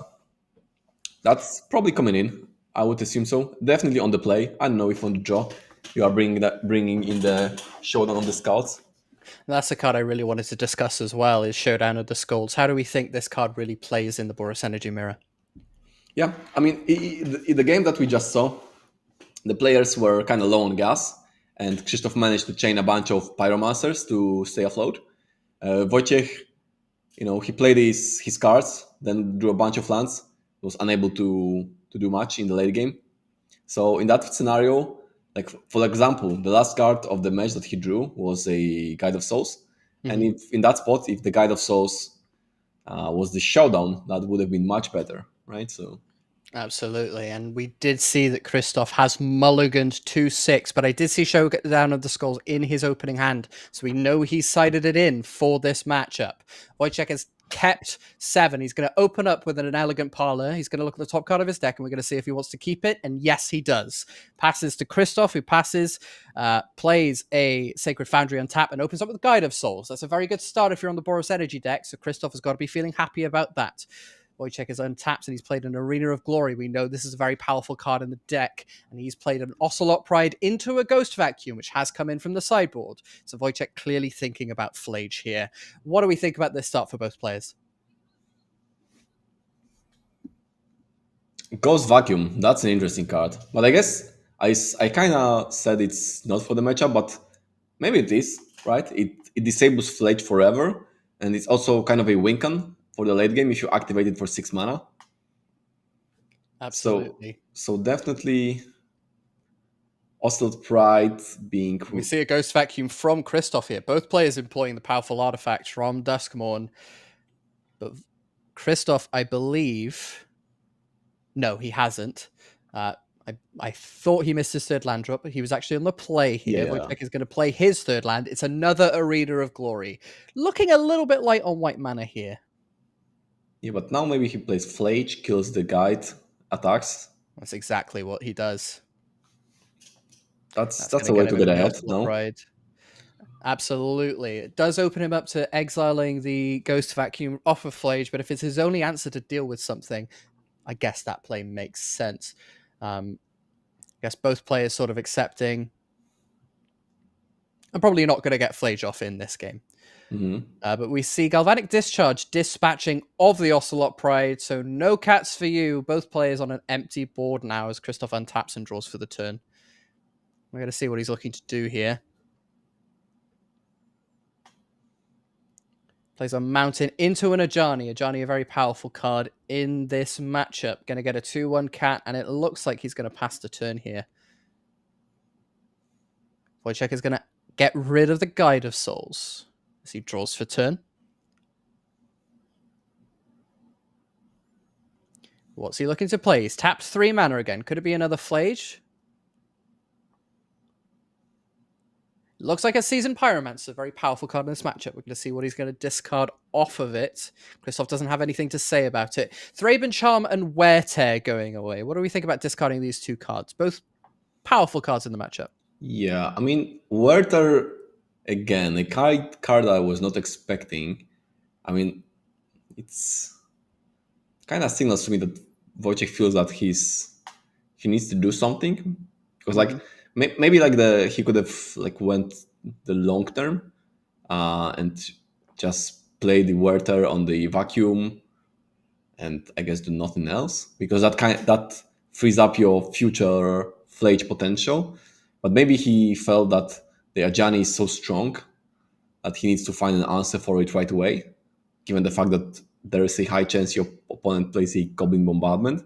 That's probably coming in. I would assume so. Definitely on the play. I don't know if on the draw you are bringing in the Showdown of the Skulls. And that's the card I really wanted to discuss as well, is Showdown of the Skulls. How do we think this card really plays in the Boros Energy Mirror? Yeah, I mean, in the game that we just saw, the players were kind of low on gas, and Krzysztof managed to chain a bunch of Pyromancers to stay afloat. Wojciech, he played his cards, then drew a bunch of lands, was unable to do much in the late game. So in that scenario, like for example, the last card of the match that he drew was a Guide of Souls. And if in that spot, if the Guide of Souls was the Showdown, that would have been much better, right? So Absolutely, and we did see that Christoph has mulliganed 2-6, but I did see Showdown of the Skulls in his opening hand, so we know he sided it in for this matchup. Wojciech has kept 7. He's going to open up with an Elegant Parlor. He's going to look at the top card of his deck, and we're going to see if he wants to keep it, and yes, he does. Passes to Christoph, who plays a Sacred Foundry on tap, and opens up with Guide of Souls. That's a very good start if you're on the Boros Energy deck, so Christoph has got to be feeling happy about that. Wojciech is untapped and he's played an Arena of Glory. We know this is a very powerful card in the deck, and he's played an Ocelot Pride into a Ghost Vacuum, which has come in from the sideboard. So Wojciech clearly thinking about Flage here. What do we think about this start for both players? Ghost Vacuum, that's an interesting card. But I guess I kind of said it's not for the matchup, but maybe it is, right? It disables Flage forever, and it's also kind of a win-con for the late game if you activate it for 6 mana. Absolutely. So definitely Ocelot Pride being... We see a Ghost Vacuum from Christoph here. Both players employing the powerful artifact from Duskmourn. But Christoph, I believe... No, he hasn't. I thought he missed his third land drop, but he was actually on the play here. Yeah. Wojciech is going to play his third land. It's another Arena of Glory. Looking a little bit light on white mana here. Yeah, but now maybe he plays Flage, kills the guide, attacks. That's exactly what he does. That's a way to get ahead, no? Pride. Absolutely. It does open him up to exiling the Ghost Vacuum off of Flage, but if it's his only answer to deal with something, I guess that play makes sense. I guess both players sort of accepting. I'm probably not going to get Flage off in this game. Mm-hmm. But we see Galvanic Discharge dispatching of the Ocelot Pride, so no cats for you. Both players on an empty board now as Christoph untaps and draws for the turn. We're going to see what he's looking to do here. Plays a Mountain into an Ajani. Ajani, a very powerful card in this matchup. Going to get a 2-1 cat, and it looks like he's going to pass the turn here. Wojciech is going to get rid of the Guide of Souls as he draws for turn. What's he looking to play? He's tapped 3 mana again. Could it be another Flage? Looks like a Seasoned Pyromancer, a very powerful card in this matchup. We're going to see what he's going to discard off of it. Christoph doesn't have anything to say about it. Thraben Charm and Wear Tear going away. What do we think about discarding these 2 cards? Both powerful cards in the matchup. Yeah, I mean, Werther, again, a card I was not expecting. I mean, it's kind of signals to me that Wojciech feels that he needs to do something. Because, like, maybe like he could have went the long term and just play the Werther on the vacuum and I guess do nothing else, because that frees up your future Flage potential. But maybe he felt that the Ajani is so strong that he needs to find an answer for it right away, given the fact that there is a high chance your opponent plays a Goblin Bombardment,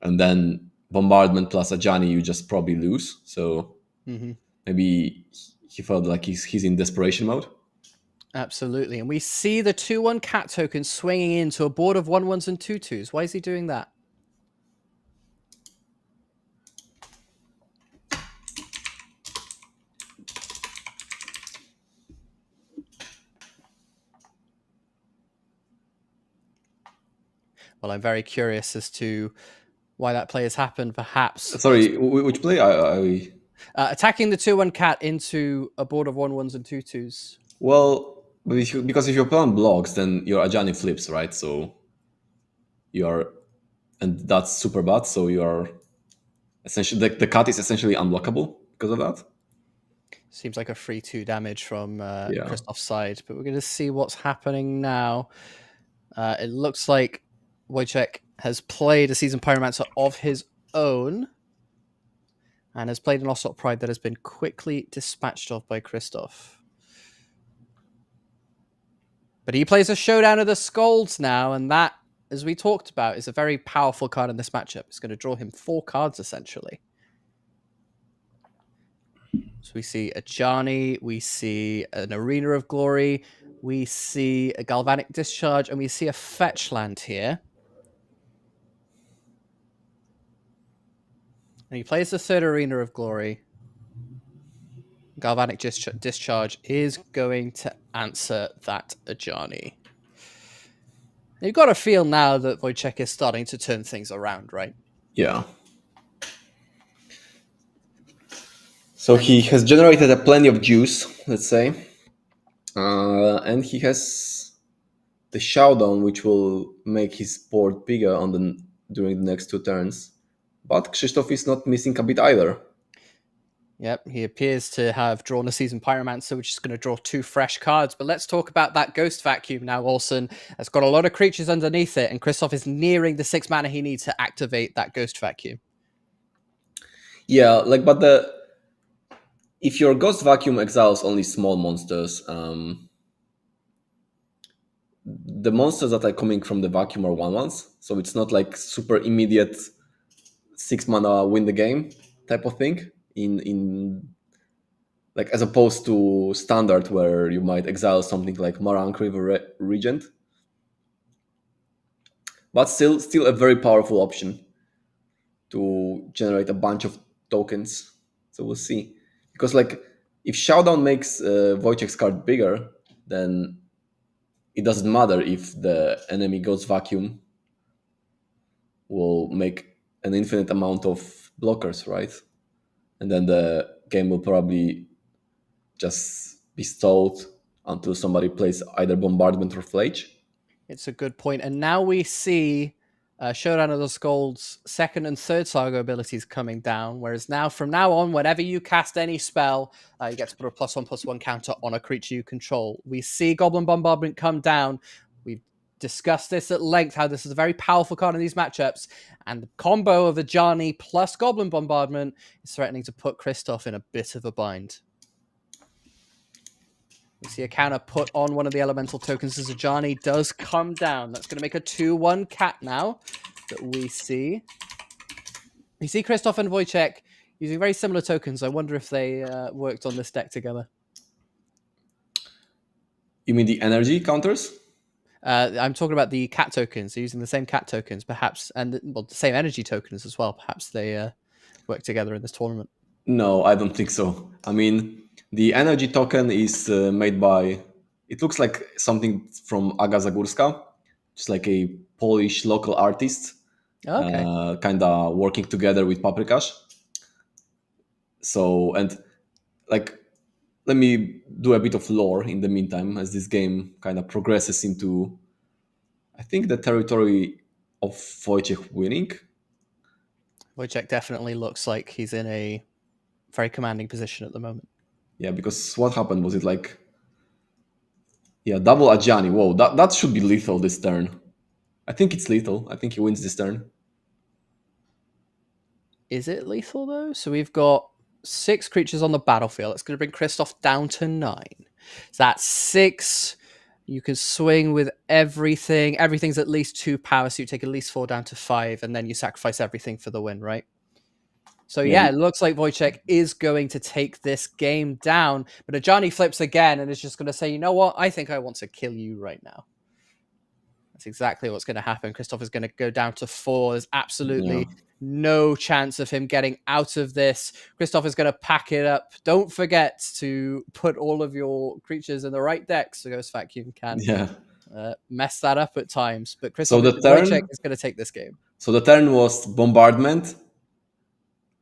and then Bombardment plus Ajani, you just probably lose. So maybe he felt like he's in desperation mode. Absolutely. And we see the 2-1 cat token swinging into a board of 1/1s and 2/2s. Why is he doing that? Well, I'm very curious as to why that play has happened, perhaps. Sorry, which play? Attacking the 2-1 cat into a board of 1/1s and 2/2s. Well, because if your opponent blocks, then your Ajani flips, right? So and that's super bad. So you're essentially the cat is essentially unblockable because of that. Seems like a free 2 damage from Christoph's side, but we're going to see what's happening now. It looks like Wojciech has played a Seasoned Pyromancer of his own and has played an Ocelot Pride that has been quickly dispatched of by Christoph. But he plays a Showdown of the Scolds now, and that, as we talked about, is a very powerful card in this matchup. It's going to draw him 4 cards, essentially. So we see a Ajani, we see an Arena of Glory, we see a Galvanic Discharge, and we see a fetch land here. And he plays the 3rd Arena of Glory. Galvanic Discharge is going to answer that Ajani. You've got to feel now that Wojciech is starting to turn things around, right? Yeah. So he has generated plenty of juice, let's say. And he has the Showdown, which will make his board bigger during the next 2 turns. But Krzysztof is not missing a bit either. Yep, he appears to have drawn a Seasoned Pyromancer, which is going to draw 2 fresh cards. But let's talk about that Ghost Vacuum now, Olsen. It's got a lot of creatures underneath it, and Christoph is nearing the 6 mana he needs to activate that Ghost Vacuum. Yeah, but if your Ghost Vacuum exiles only small monsters, the monsters that are coming from the vacuum are 1/1s, so it's not like super immediate 6 mana win the game type of thing. in like as opposed to standard where you might exile something like Marang River Regent, but still a very powerful option to generate a bunch of tokens. So we'll see, because like if Showdown makes Wojciech's card bigger, then it doesn't matter if the enemy goes vacuum will make an infinite amount of blockers, right? And then the game will probably just be stalled until somebody plays either Bombardment or Flage. It's a good point. And now we see Showdown of the Skalds' second and third Saga abilities coming down. Whereas now, from now on, whenever you cast any spell, you get to put a +1/+1 counter on a creature you control. We see Goblin Bombardment come down. We've discussed this at length, how this is a very powerful card in these matchups. And the combo of Ajani plus Goblin Bombardment is threatening to put Christoph in a bit of a bind. We see a counter put on one of the elemental tokens as Ajani does come down. That's going to make a 2-1 cat now that we see. We see Christoph and Wojciech using very similar tokens. I wonder if they worked on this deck together. You mean the energy counters? I'm talking about the cat tokens. They're using the same cat tokens, perhaps, and the same energy tokens as well. Perhaps they work together in this tournament. No, I don't think so. I mean, the energy token is made by, it looks like something from Aga Zagórska, just like a Polish local artist, Okay. kind of working together with Paprykarz. So, and like, let me do a bit of lore in the meantime as this game kind of progresses into, I think, the territory of Wojciech winning. Wojciech definitely looks like he's in a very commanding position at the moment. Yeah, because what happened was it like, yeah, double Ajani. Whoa, that should be lethal this turn. I think it's lethal. I think he wins this turn. Is it lethal though? So we've got 6 creatures on the battlefield. That's going to bring Christoph down to 9. So that's 6. You can swing with everything. Everything's at least 2 power, so you take at least 4 down to 5, and then you sacrifice everything for the win, right? So yeah, it looks like Wojciech is going to take this game down, but Ajani flips again and is just going to say, you know what? I think I want to kill you right now. That's exactly what's going to happen. Christoph is going to go down to 4. There's absolutely no chance of him getting out of this. Christoph is going to pack it up. Don't forget to put all of your creatures in the right deck so Ghost Vacuum can mess that up at times. But Christoph Wojciech is going to take this game. So the turn was Bombardment,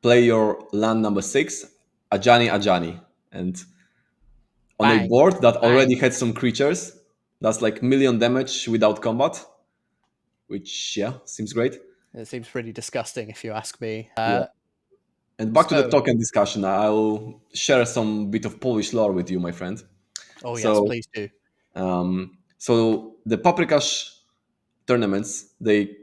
play your land number 6, Ajani. And on a board that already had some creatures, that's like million damage without combat, which, yeah, seems great. It seems pretty disgusting if you ask me. And back to the token discussion, I'll share some bit of Polish lore with you, my friend. Oh, yes, please do. So the Paprykarz tournaments, they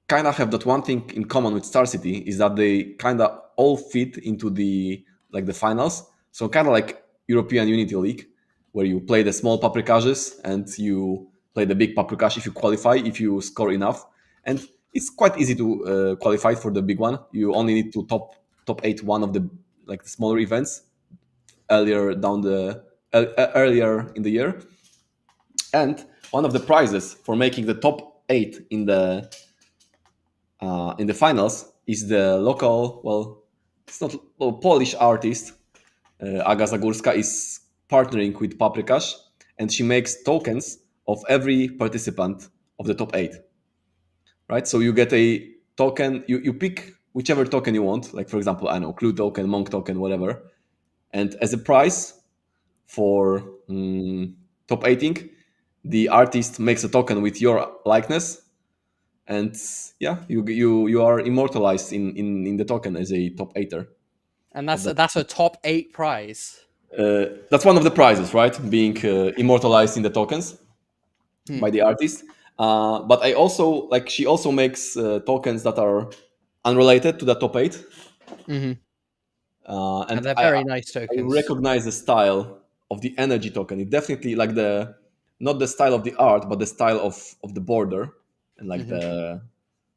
kind of have that one thing in common with Star City, is that they kind of all fit into the finals. So kind of like European Unity League, where you play the small Paprykarzes and you play the big Paprykarz if you qualify, if you score enough. And it's quite easy to qualify for the big one. You only need to top 8 one of the like the smaller events earlier in the year. And one of the prizes for making the top 8 in the finals is the local, well, it's not Polish artist. Aga Zagórska is partnering with Paprykarz, and she makes tokens of every participant of the top 8. Right? So you get a token, you pick whichever token you want, like for example, I know, Clue token, Monk token, whatever. And as a prize for top 8ing, the artist makes a token with your likeness, and yeah, you are immortalized in the token as a top 8er. And that's a top 8 prize. That's one of the prizes, right? Being immortalized in the tokens by the artist. But I also she also makes tokens that are unrelated to the top 8. Mm-hmm. And they're very nice tokens. I recognize the style of the energy token. It definitely not the style of the art, but the style of the border and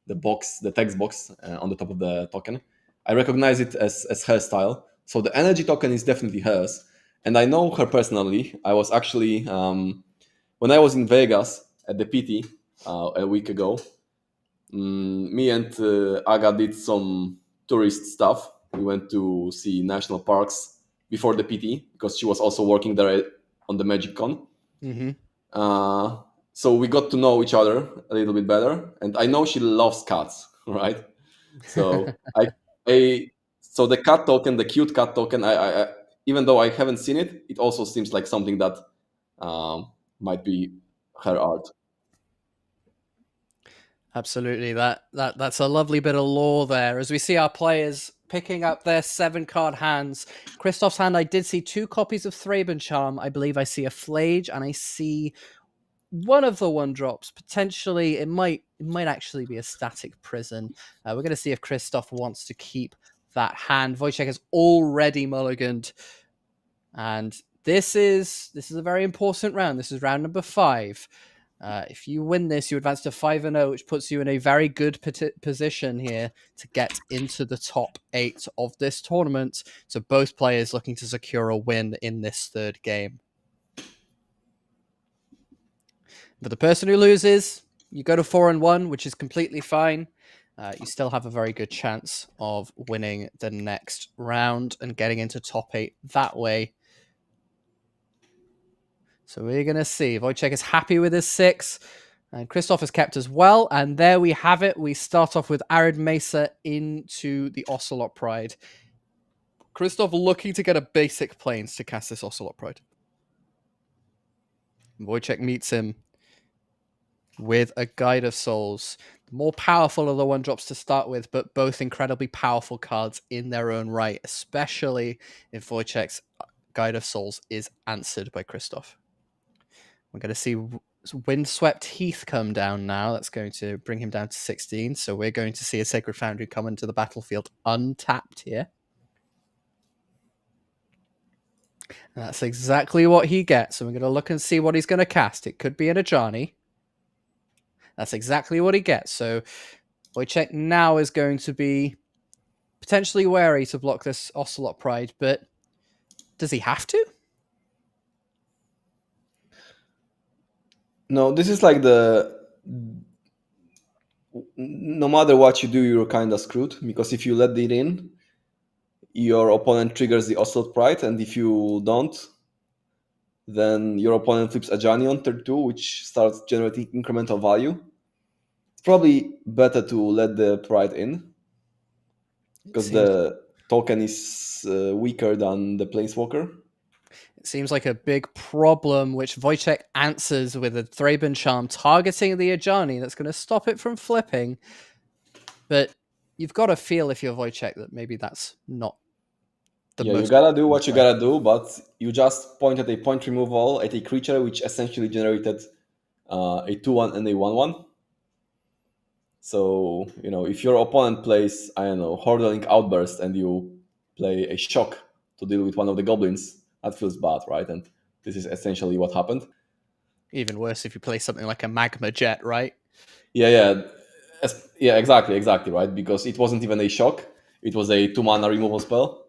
the box, the text box on the top of the token. I recognize it as her style. So the energy token is definitely hers. And I know her personally. I was actually, when I was in Vegas at the PT a week ago, me and Aga did some tourist stuff. We went to see national parks before the PT because she was also working there on the Magic Con. Mm-hmm. So we got to know each other a little bit better, and I know she loves cats, right? So so the cat token, the cute cat token, I even though I haven't seen it, it also seems like something that might be her art. Absolutely. That's a lovely bit of lore there. As we see our players picking up their 7-card hands. Christoph's hand, I did see 2 copies of Thraben Charm. I believe I see a Flage, and I see one of the 1-drops. Potentially, it might actually be a Static Prison. We're going to see if Christoph wants to keep that hand. Wojciech has already mulliganed, and this is a very important round. This is round number 5. If you win this, you advance to 5-0, which puts you in a very good position here to get into the top 8 of this tournament. So both players looking to secure a win in this 3rd game. But the person who loses, you go to 4-1, which is completely fine. You still have a very good chance of winning the next round and getting into top 8 that way. So we're going to see. Wojciech is happy with his 6. And Christoph has kept as well. And there we have it. We start off with Arid Mesa into the Ocelot Pride. Christoph looking to get a basic planes to cast this Ocelot Pride. Wojciech meets him with a Guide of Souls. The more powerful of the 1-drops to start with, but both incredibly powerful cards in their own right, especially if Wojciech's Guide of Souls is answered by Christoph. We're going to see Windswept Heath come down now. That's going to bring him down to 16. So we're going to see a Sacred Foundry come into the battlefield untapped here. And that's exactly what he gets. So we're going to look and see what he's going to cast. It could be an Ajani. That's exactly what he gets. So Wojciech now is going to be potentially wary to block this Ocelot Pride, but does he have to? No, this is like no matter what you do, you're kind of screwed, because if you let it in, your opponent triggers the Ocelot Pride, and if you don't, then your opponent flips a Ajani on turn 2, which starts generating incremental value. It's probably better to let the Pride in, because the token is weaker than the Planeswalker. It seems like a big problem, which Wojciech answers with a Thraben Charm targeting the Ajani. That's going to stop it from flipping. But you've got to feel, if you're Wojciech, that maybe that's not the most... You gotta do what you gotta do, but you just pointed a point removal at a creature which essentially generated a 2-1 and a 1-1. So, if your opponent plays, I don't know, Hordling Outburst, and you play a Shock to deal with one of the goblins, that feels bad, right? And this is essentially what happened. Even worse if you play something like a Magma Jet, right? Yeah, exactly, right? Because it wasn't even a Shock. It was a 2-mana removal spell.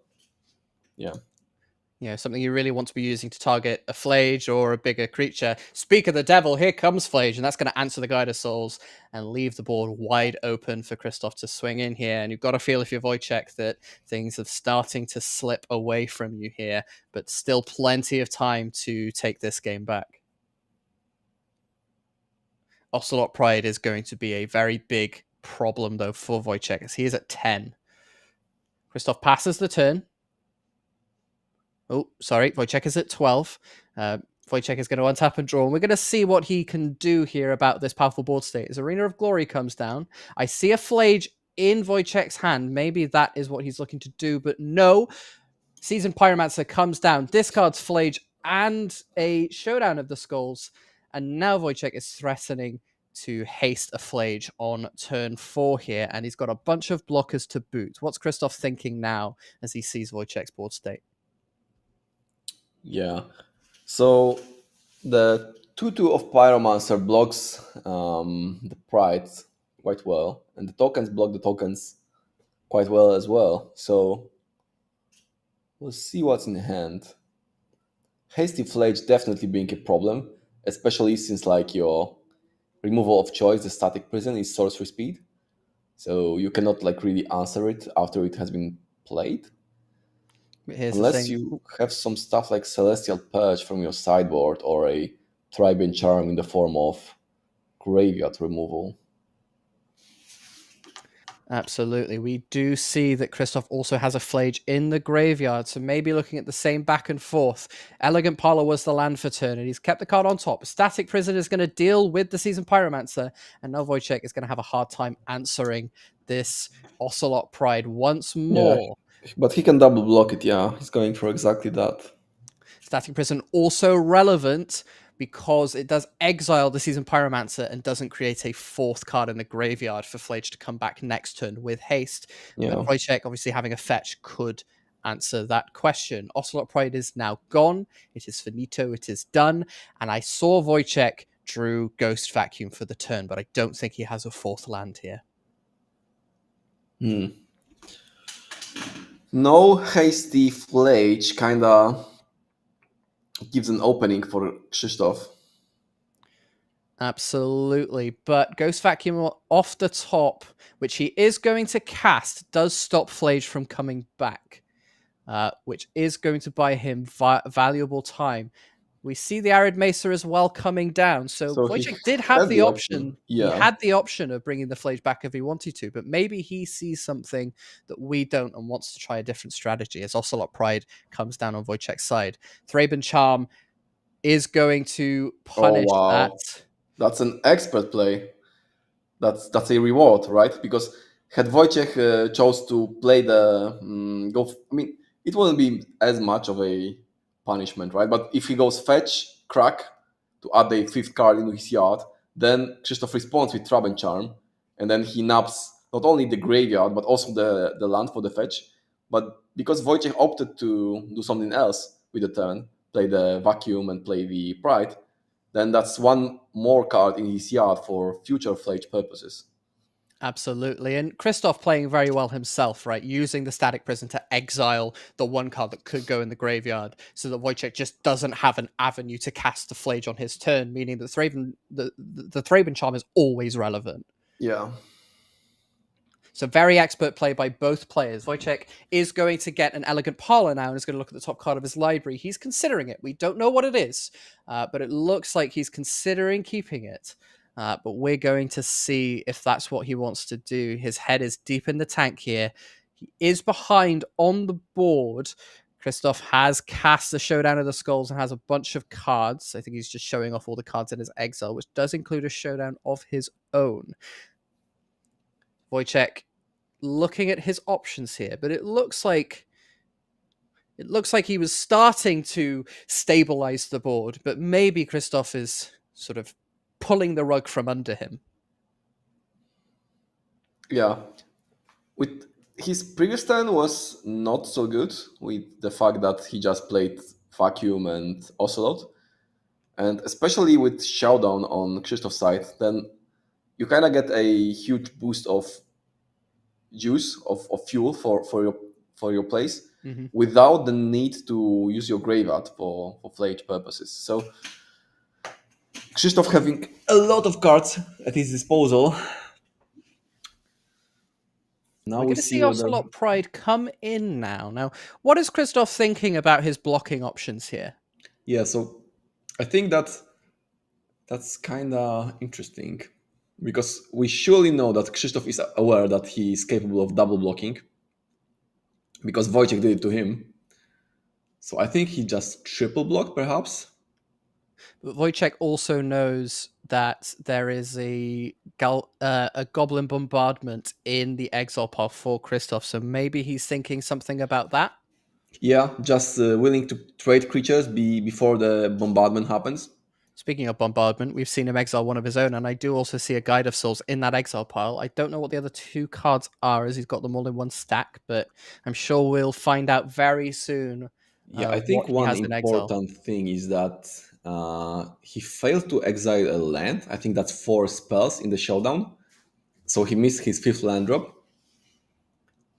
Yeah, something you really want to be using to target a Flage or a bigger creature. Speak of the devil, here comes Flage, and that's going to answer the Guide of Souls and leave the board wide open for Christoph to swing in here. And you've got to feel, if you're Wojciech, that things are starting to slip away from you here, but still plenty of time to take this game back. Ocelot Pride is going to be a very big problem, though, for Wojciech, as he is at 10. Christoph passes the turn. Oh, sorry. Wojciech is at 12. Wojciech is going to untap and draw. And we're going to see what he can do here about this powerful board state. As Arena of Glory comes down, I see a Flage in Wojciech's hand. Maybe that is what he's looking to do, but no. Seasoned Pyromancer comes down, discards Flage and a Showdown of the Skulls. And now Wojciech is threatening to haste a Flage on turn 4 here. And he's got a bunch of blockers to boot. What's Christoph thinking now as he sees Wojciech's board state? Yeah. So the 2/2 of Pyromancer blocks the Pride quite well, and the tokens block the tokens quite well as well. So We'll see what's in hand. Hasty Flage definitely being a problem, especially since like your removal of choice, the static prison, is sorcery speed. So you cannot like really answer it after it has been played. Here's the Unless thing. you have some stuff like Celestial Purge from your sideboard or a Tribune Charm in the form of graveyard removal. Absolutely. We do see that Christoph also has a Flage in the graveyard, so maybe looking at the same back and forth. Elegant Parlor was the land for turn, and he's kept the card on top. Static Prison is going to deal with the Seasoned Pyromancer, and now Wojciech is going to have a hard time answering this Ocelot Pride once Yeah, more. but he can double block it, yeah. He's going for exactly that. Static Prison also relevant because it does exile the Seasoned Pyromancer and doesn't create a fourth card in the graveyard for Flage to come back next turn with haste. Yeah. But Wojciech, obviously having a fetch, could answer that question. Ocelot Pride is now gone. It is finito. It is done. And I saw Wojciech drew Ghost Vacuum for the turn, but I don't think he has a fourth land here. No Hasty Flage kinda gives an opening for Krzysztof. Absolutely. But Ghost Vacuum off the top, which he is going to cast, does stop Flage from coming back, which is going to buy him valuable time. We see the Arid Mesa as well coming down. So Wojciech did have had the option. Yeah. He had the option of bringing the Flage back if he wanted to, but maybe he sees something that we don't and wants to try a different strategy as Ocelot Pride comes down on Wojciech's side. Thraben Charm is going to punish that. That's an expert play. That's a reward, right? Because had Wojciech chose to play the it wouldn't be as much of a punishment, right? But if he goes fetch, crack to add a fifth card into his yard, then Krzysztof responds with Trap and Charm, and then he naps not only the graveyard but also the land for the fetch. But because Wojciech opted to do something else with the turn, play the vacuum and play the pride, then that's one more card in his yard for future Flage purposes. Absolutely. And Christoph playing very well himself, right? Using the Static Prison to exile the one card that could go in the graveyard so that Wojciech just doesn't have an avenue to cast the Flage on his turn, meaning that the Thraben Charm is always relevant. Yeah. So very expert play by both players. Wojciech is going to get an Elegant Parlor now and is going to look at the top card of his library. He's considering it. We don't know what it is, but it looks like he's considering keeping it. But we're going to see if that's what he wants to do. His head is deep in the tank here. He is behind on the board. Christoph has cast the Showdown of the Skulls and has a bunch of cards. I think he's just showing off all the cards in his exile, which does include a Showdown of his own. Wojciech looking at his options here, but it looks like he was starting to stabilize the board, but maybe Christoph is sort of pulling the rug from under him. Yeah. With his previous turn was not so good with the fact that he just played Vacuum and Ocelot. And especially with Showdown on Krzysztof's side, then you kind of get a huge boost of juice, of fuel for your plays without the need to use your graveyard for Flage purposes. So Krzysztof having a lot of cards at his disposal. Now we're going to see Ocelot Pride come in now. Now, what is Christoph thinking about his blocking options here? Yeah, so I think that's kind of interesting because we surely know that Krzysztof is aware that he is capable of double blocking because Wojciech did it to him. So I think he just triple blocked, perhaps. But Wojciech also knows that there is a Goblin Bombardment in the exile pile for Christoph, so maybe he's thinking something about that. Yeah, just willing to trade creatures before the bombardment happens. Speaking of bombardment, we've seen him exile one of his own, and I do also see a Guide of Souls in that exile pile. I don't know what the other two cards are, as he's got them all in one stack, but I'm sure we'll find out very soon. Yeah, I think one important thing is that he failed to exile a land. I think that's 4 spells in the Showdown. So he missed his 5th land drop.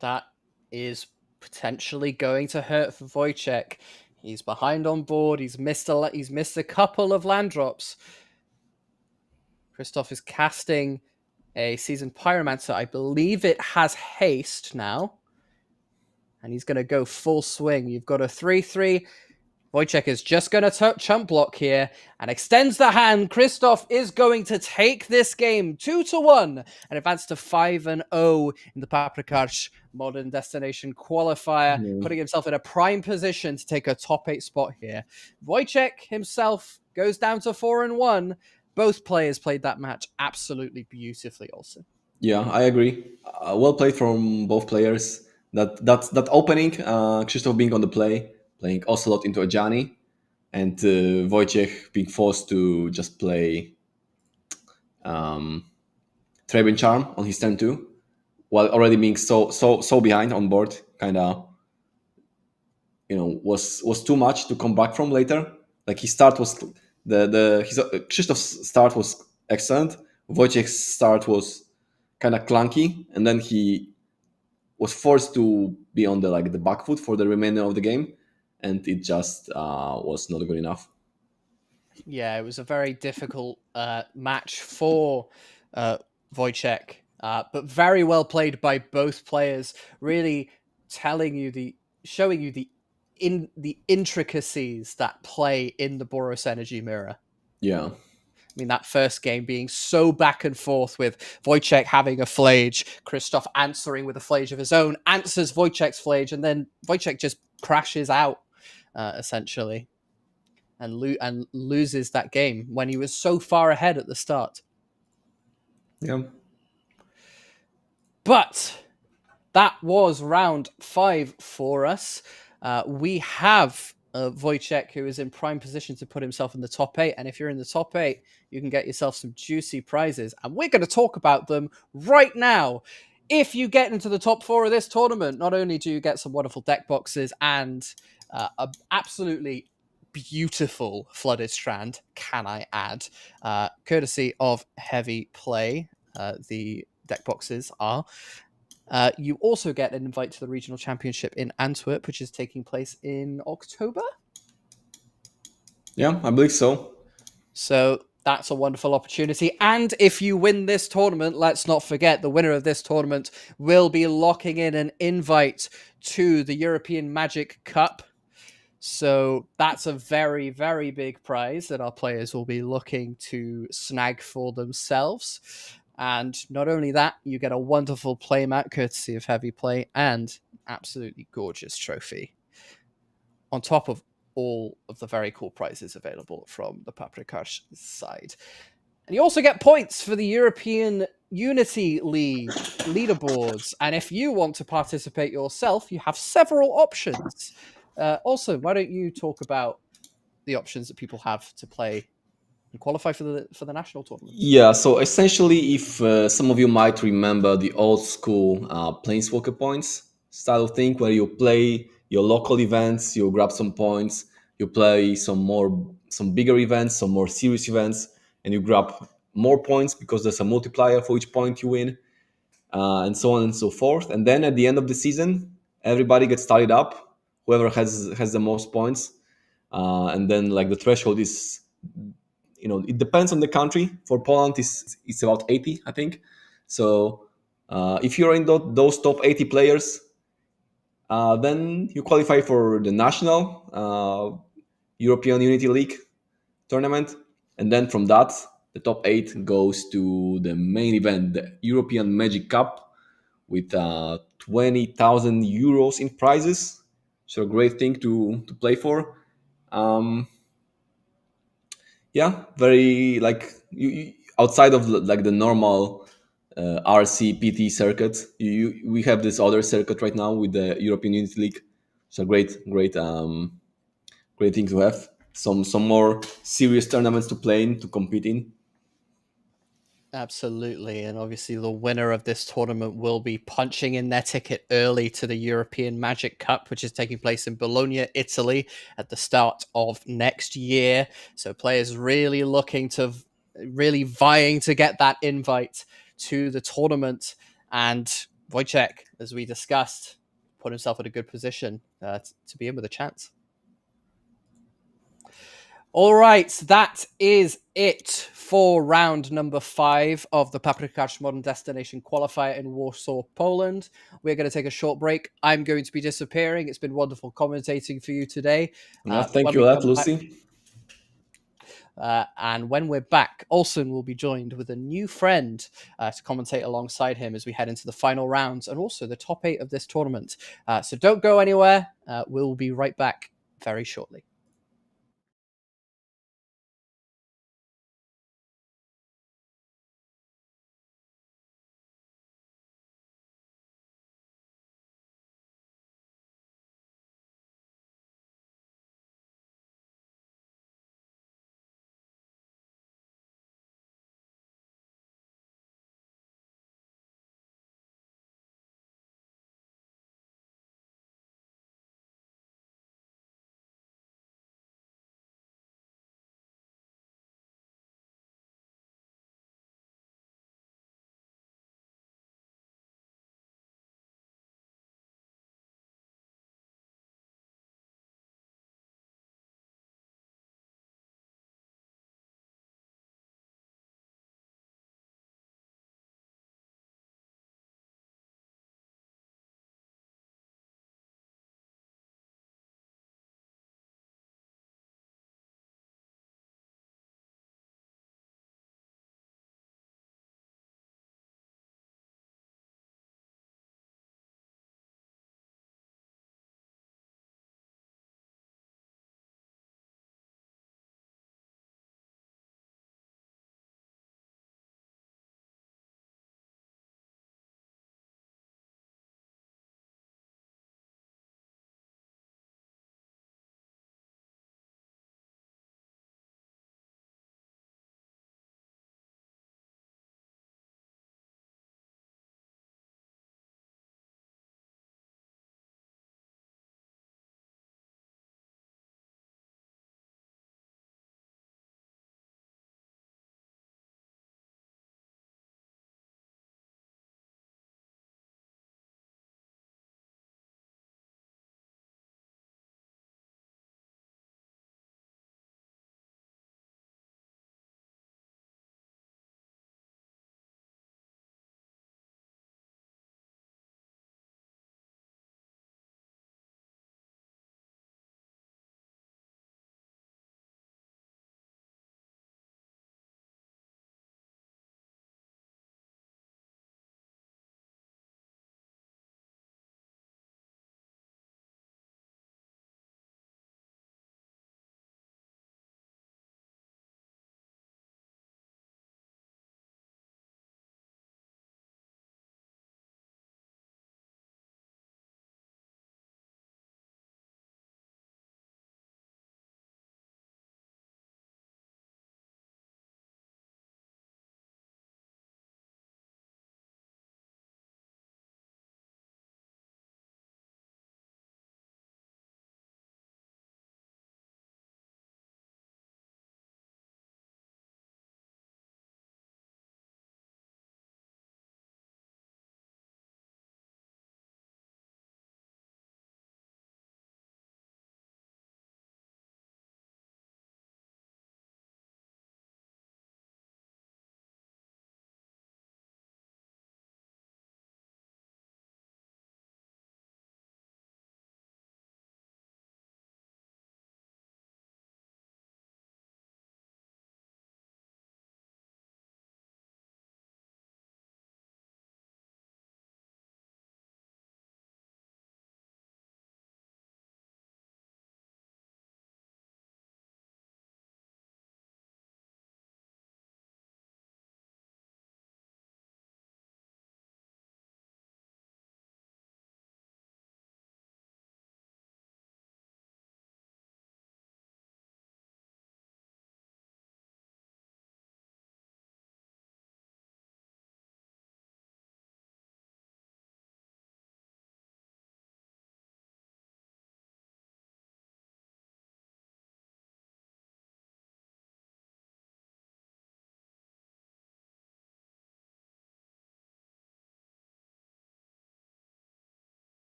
That is potentially going to hurt for Wojciech. He's behind on board. He's missed a couple of land drops. Christoph is casting a Seasoned Pyromancer. I believe it has haste now. And he's going to go full swing. You've got a 3-3. Wojciech is just going to chump block here and extends the hand. Christoph is going to take this game 2-1 and advance to 5-0 in the Paprykarz Modern Destination Qualifier, putting himself in a prime position to take a top 8 spot here. Wojciech himself goes down to 4-1. Both players played that match absolutely beautifully also. Yeah, I agree. Well played from both players. That opening, Krzysztof being on the play, playing Ocelot into a Ajani, and Wojciech being forced to just play Trabin Charm on his turn 2, while already being so behind on board, kind of, was too much to come back from later. Like his start was Krzysztof's start was excellent. Wojciech's start was kind of clunky, and then he was forced to be on the back foot for the remainder of the game, and it just was not good enough. Yeah, it was a very difficult match for Wojciech, but very well played by both players. Really showing you the intricacies that play in the Boros Energy Mirror. Yeah. I mean, that first game being so back and forth with Wojciech having a flage, Christoph answering with a flage of his own, answers Wojciech's flage, and then Wojciech just crashes out, essentially, and loses that game when he was so far ahead at the start. Yeah. But that was round 5 for us. We have Wojciech, who is in prime position to put himself in the top 8. And if you're in the top 8, you can get yourself some juicy prizes. And we're going to talk about them right now. If you get into the top 4 of this tournament, not only do you get some wonderful deck boxes and an absolutely beautiful Flooded Strand, can I add, courtesy of Heavy Play, the deck boxes are. You also get an invite to the regional championship in Antwerp, which is taking place in October. Yeah, I believe so. So that's a wonderful opportunity. And if you win this tournament, let's not forget the winner of this tournament will be locking in an invite to the European Magic Cup. So that's a very, very big prize that our players will be looking to snag for themselves. And not only that, you get a wonderful playmat courtesy of Heavy Play and absolutely gorgeous trophy. On top of all of the very cool prizes available from the Paprykarz side. And you also get points for the European Unity League leaderboards. And if you want to participate yourself, you have several options. Also, why don't you talk about the options that people have to play and qualify for the national tournament? Yeah, so essentially, if some of you might remember the old school Planeswalker points style of thing, where you play your local events, you grab some points, you play some bigger events, some more serious events, and you grab more points because there's a multiplier for each point you win, and so on and so forth. And then at the end of the season, everybody gets tallied up, whoever has the most points, and then the threshold is, it depends on the country. For Poland, it's about 80, I think. So if you're in those top 80 players, then you qualify for the national European Unity League tournament. And then from that, the top 8 goes to the main event, the European Magic Cup, with 20,000 euros in prizes. So a great thing to play for. Yeah, very you outside of the normal RC PT circuit. We have this other circuit right now with the European Unity League. It's a great thing to have. Some more serious tournaments to play in, to compete in. Absolutely. And obviously the winner of this tournament will be punching in their ticket early to the European Magic Cup, which is taking place in Bologna, Italy at the start of next year. So players really vying to get that invite to the tournament. And Wojciech, as we discussed, put himself in a good position to be in with a chance. All right, that is it for round number 5 of the Paprykarz Modern Destination Qualifier in Warsaw, Poland. We're going to take a short break. I'm going to be disappearing. It's been wonderful commentating for you today. Thank you a lot, Lucy. And when we're back, Olsen will be joined with a new friend to commentate alongside him as we head into the final rounds and also the top 8 of this tournament. So don't go anywhere. We'll be right back very shortly.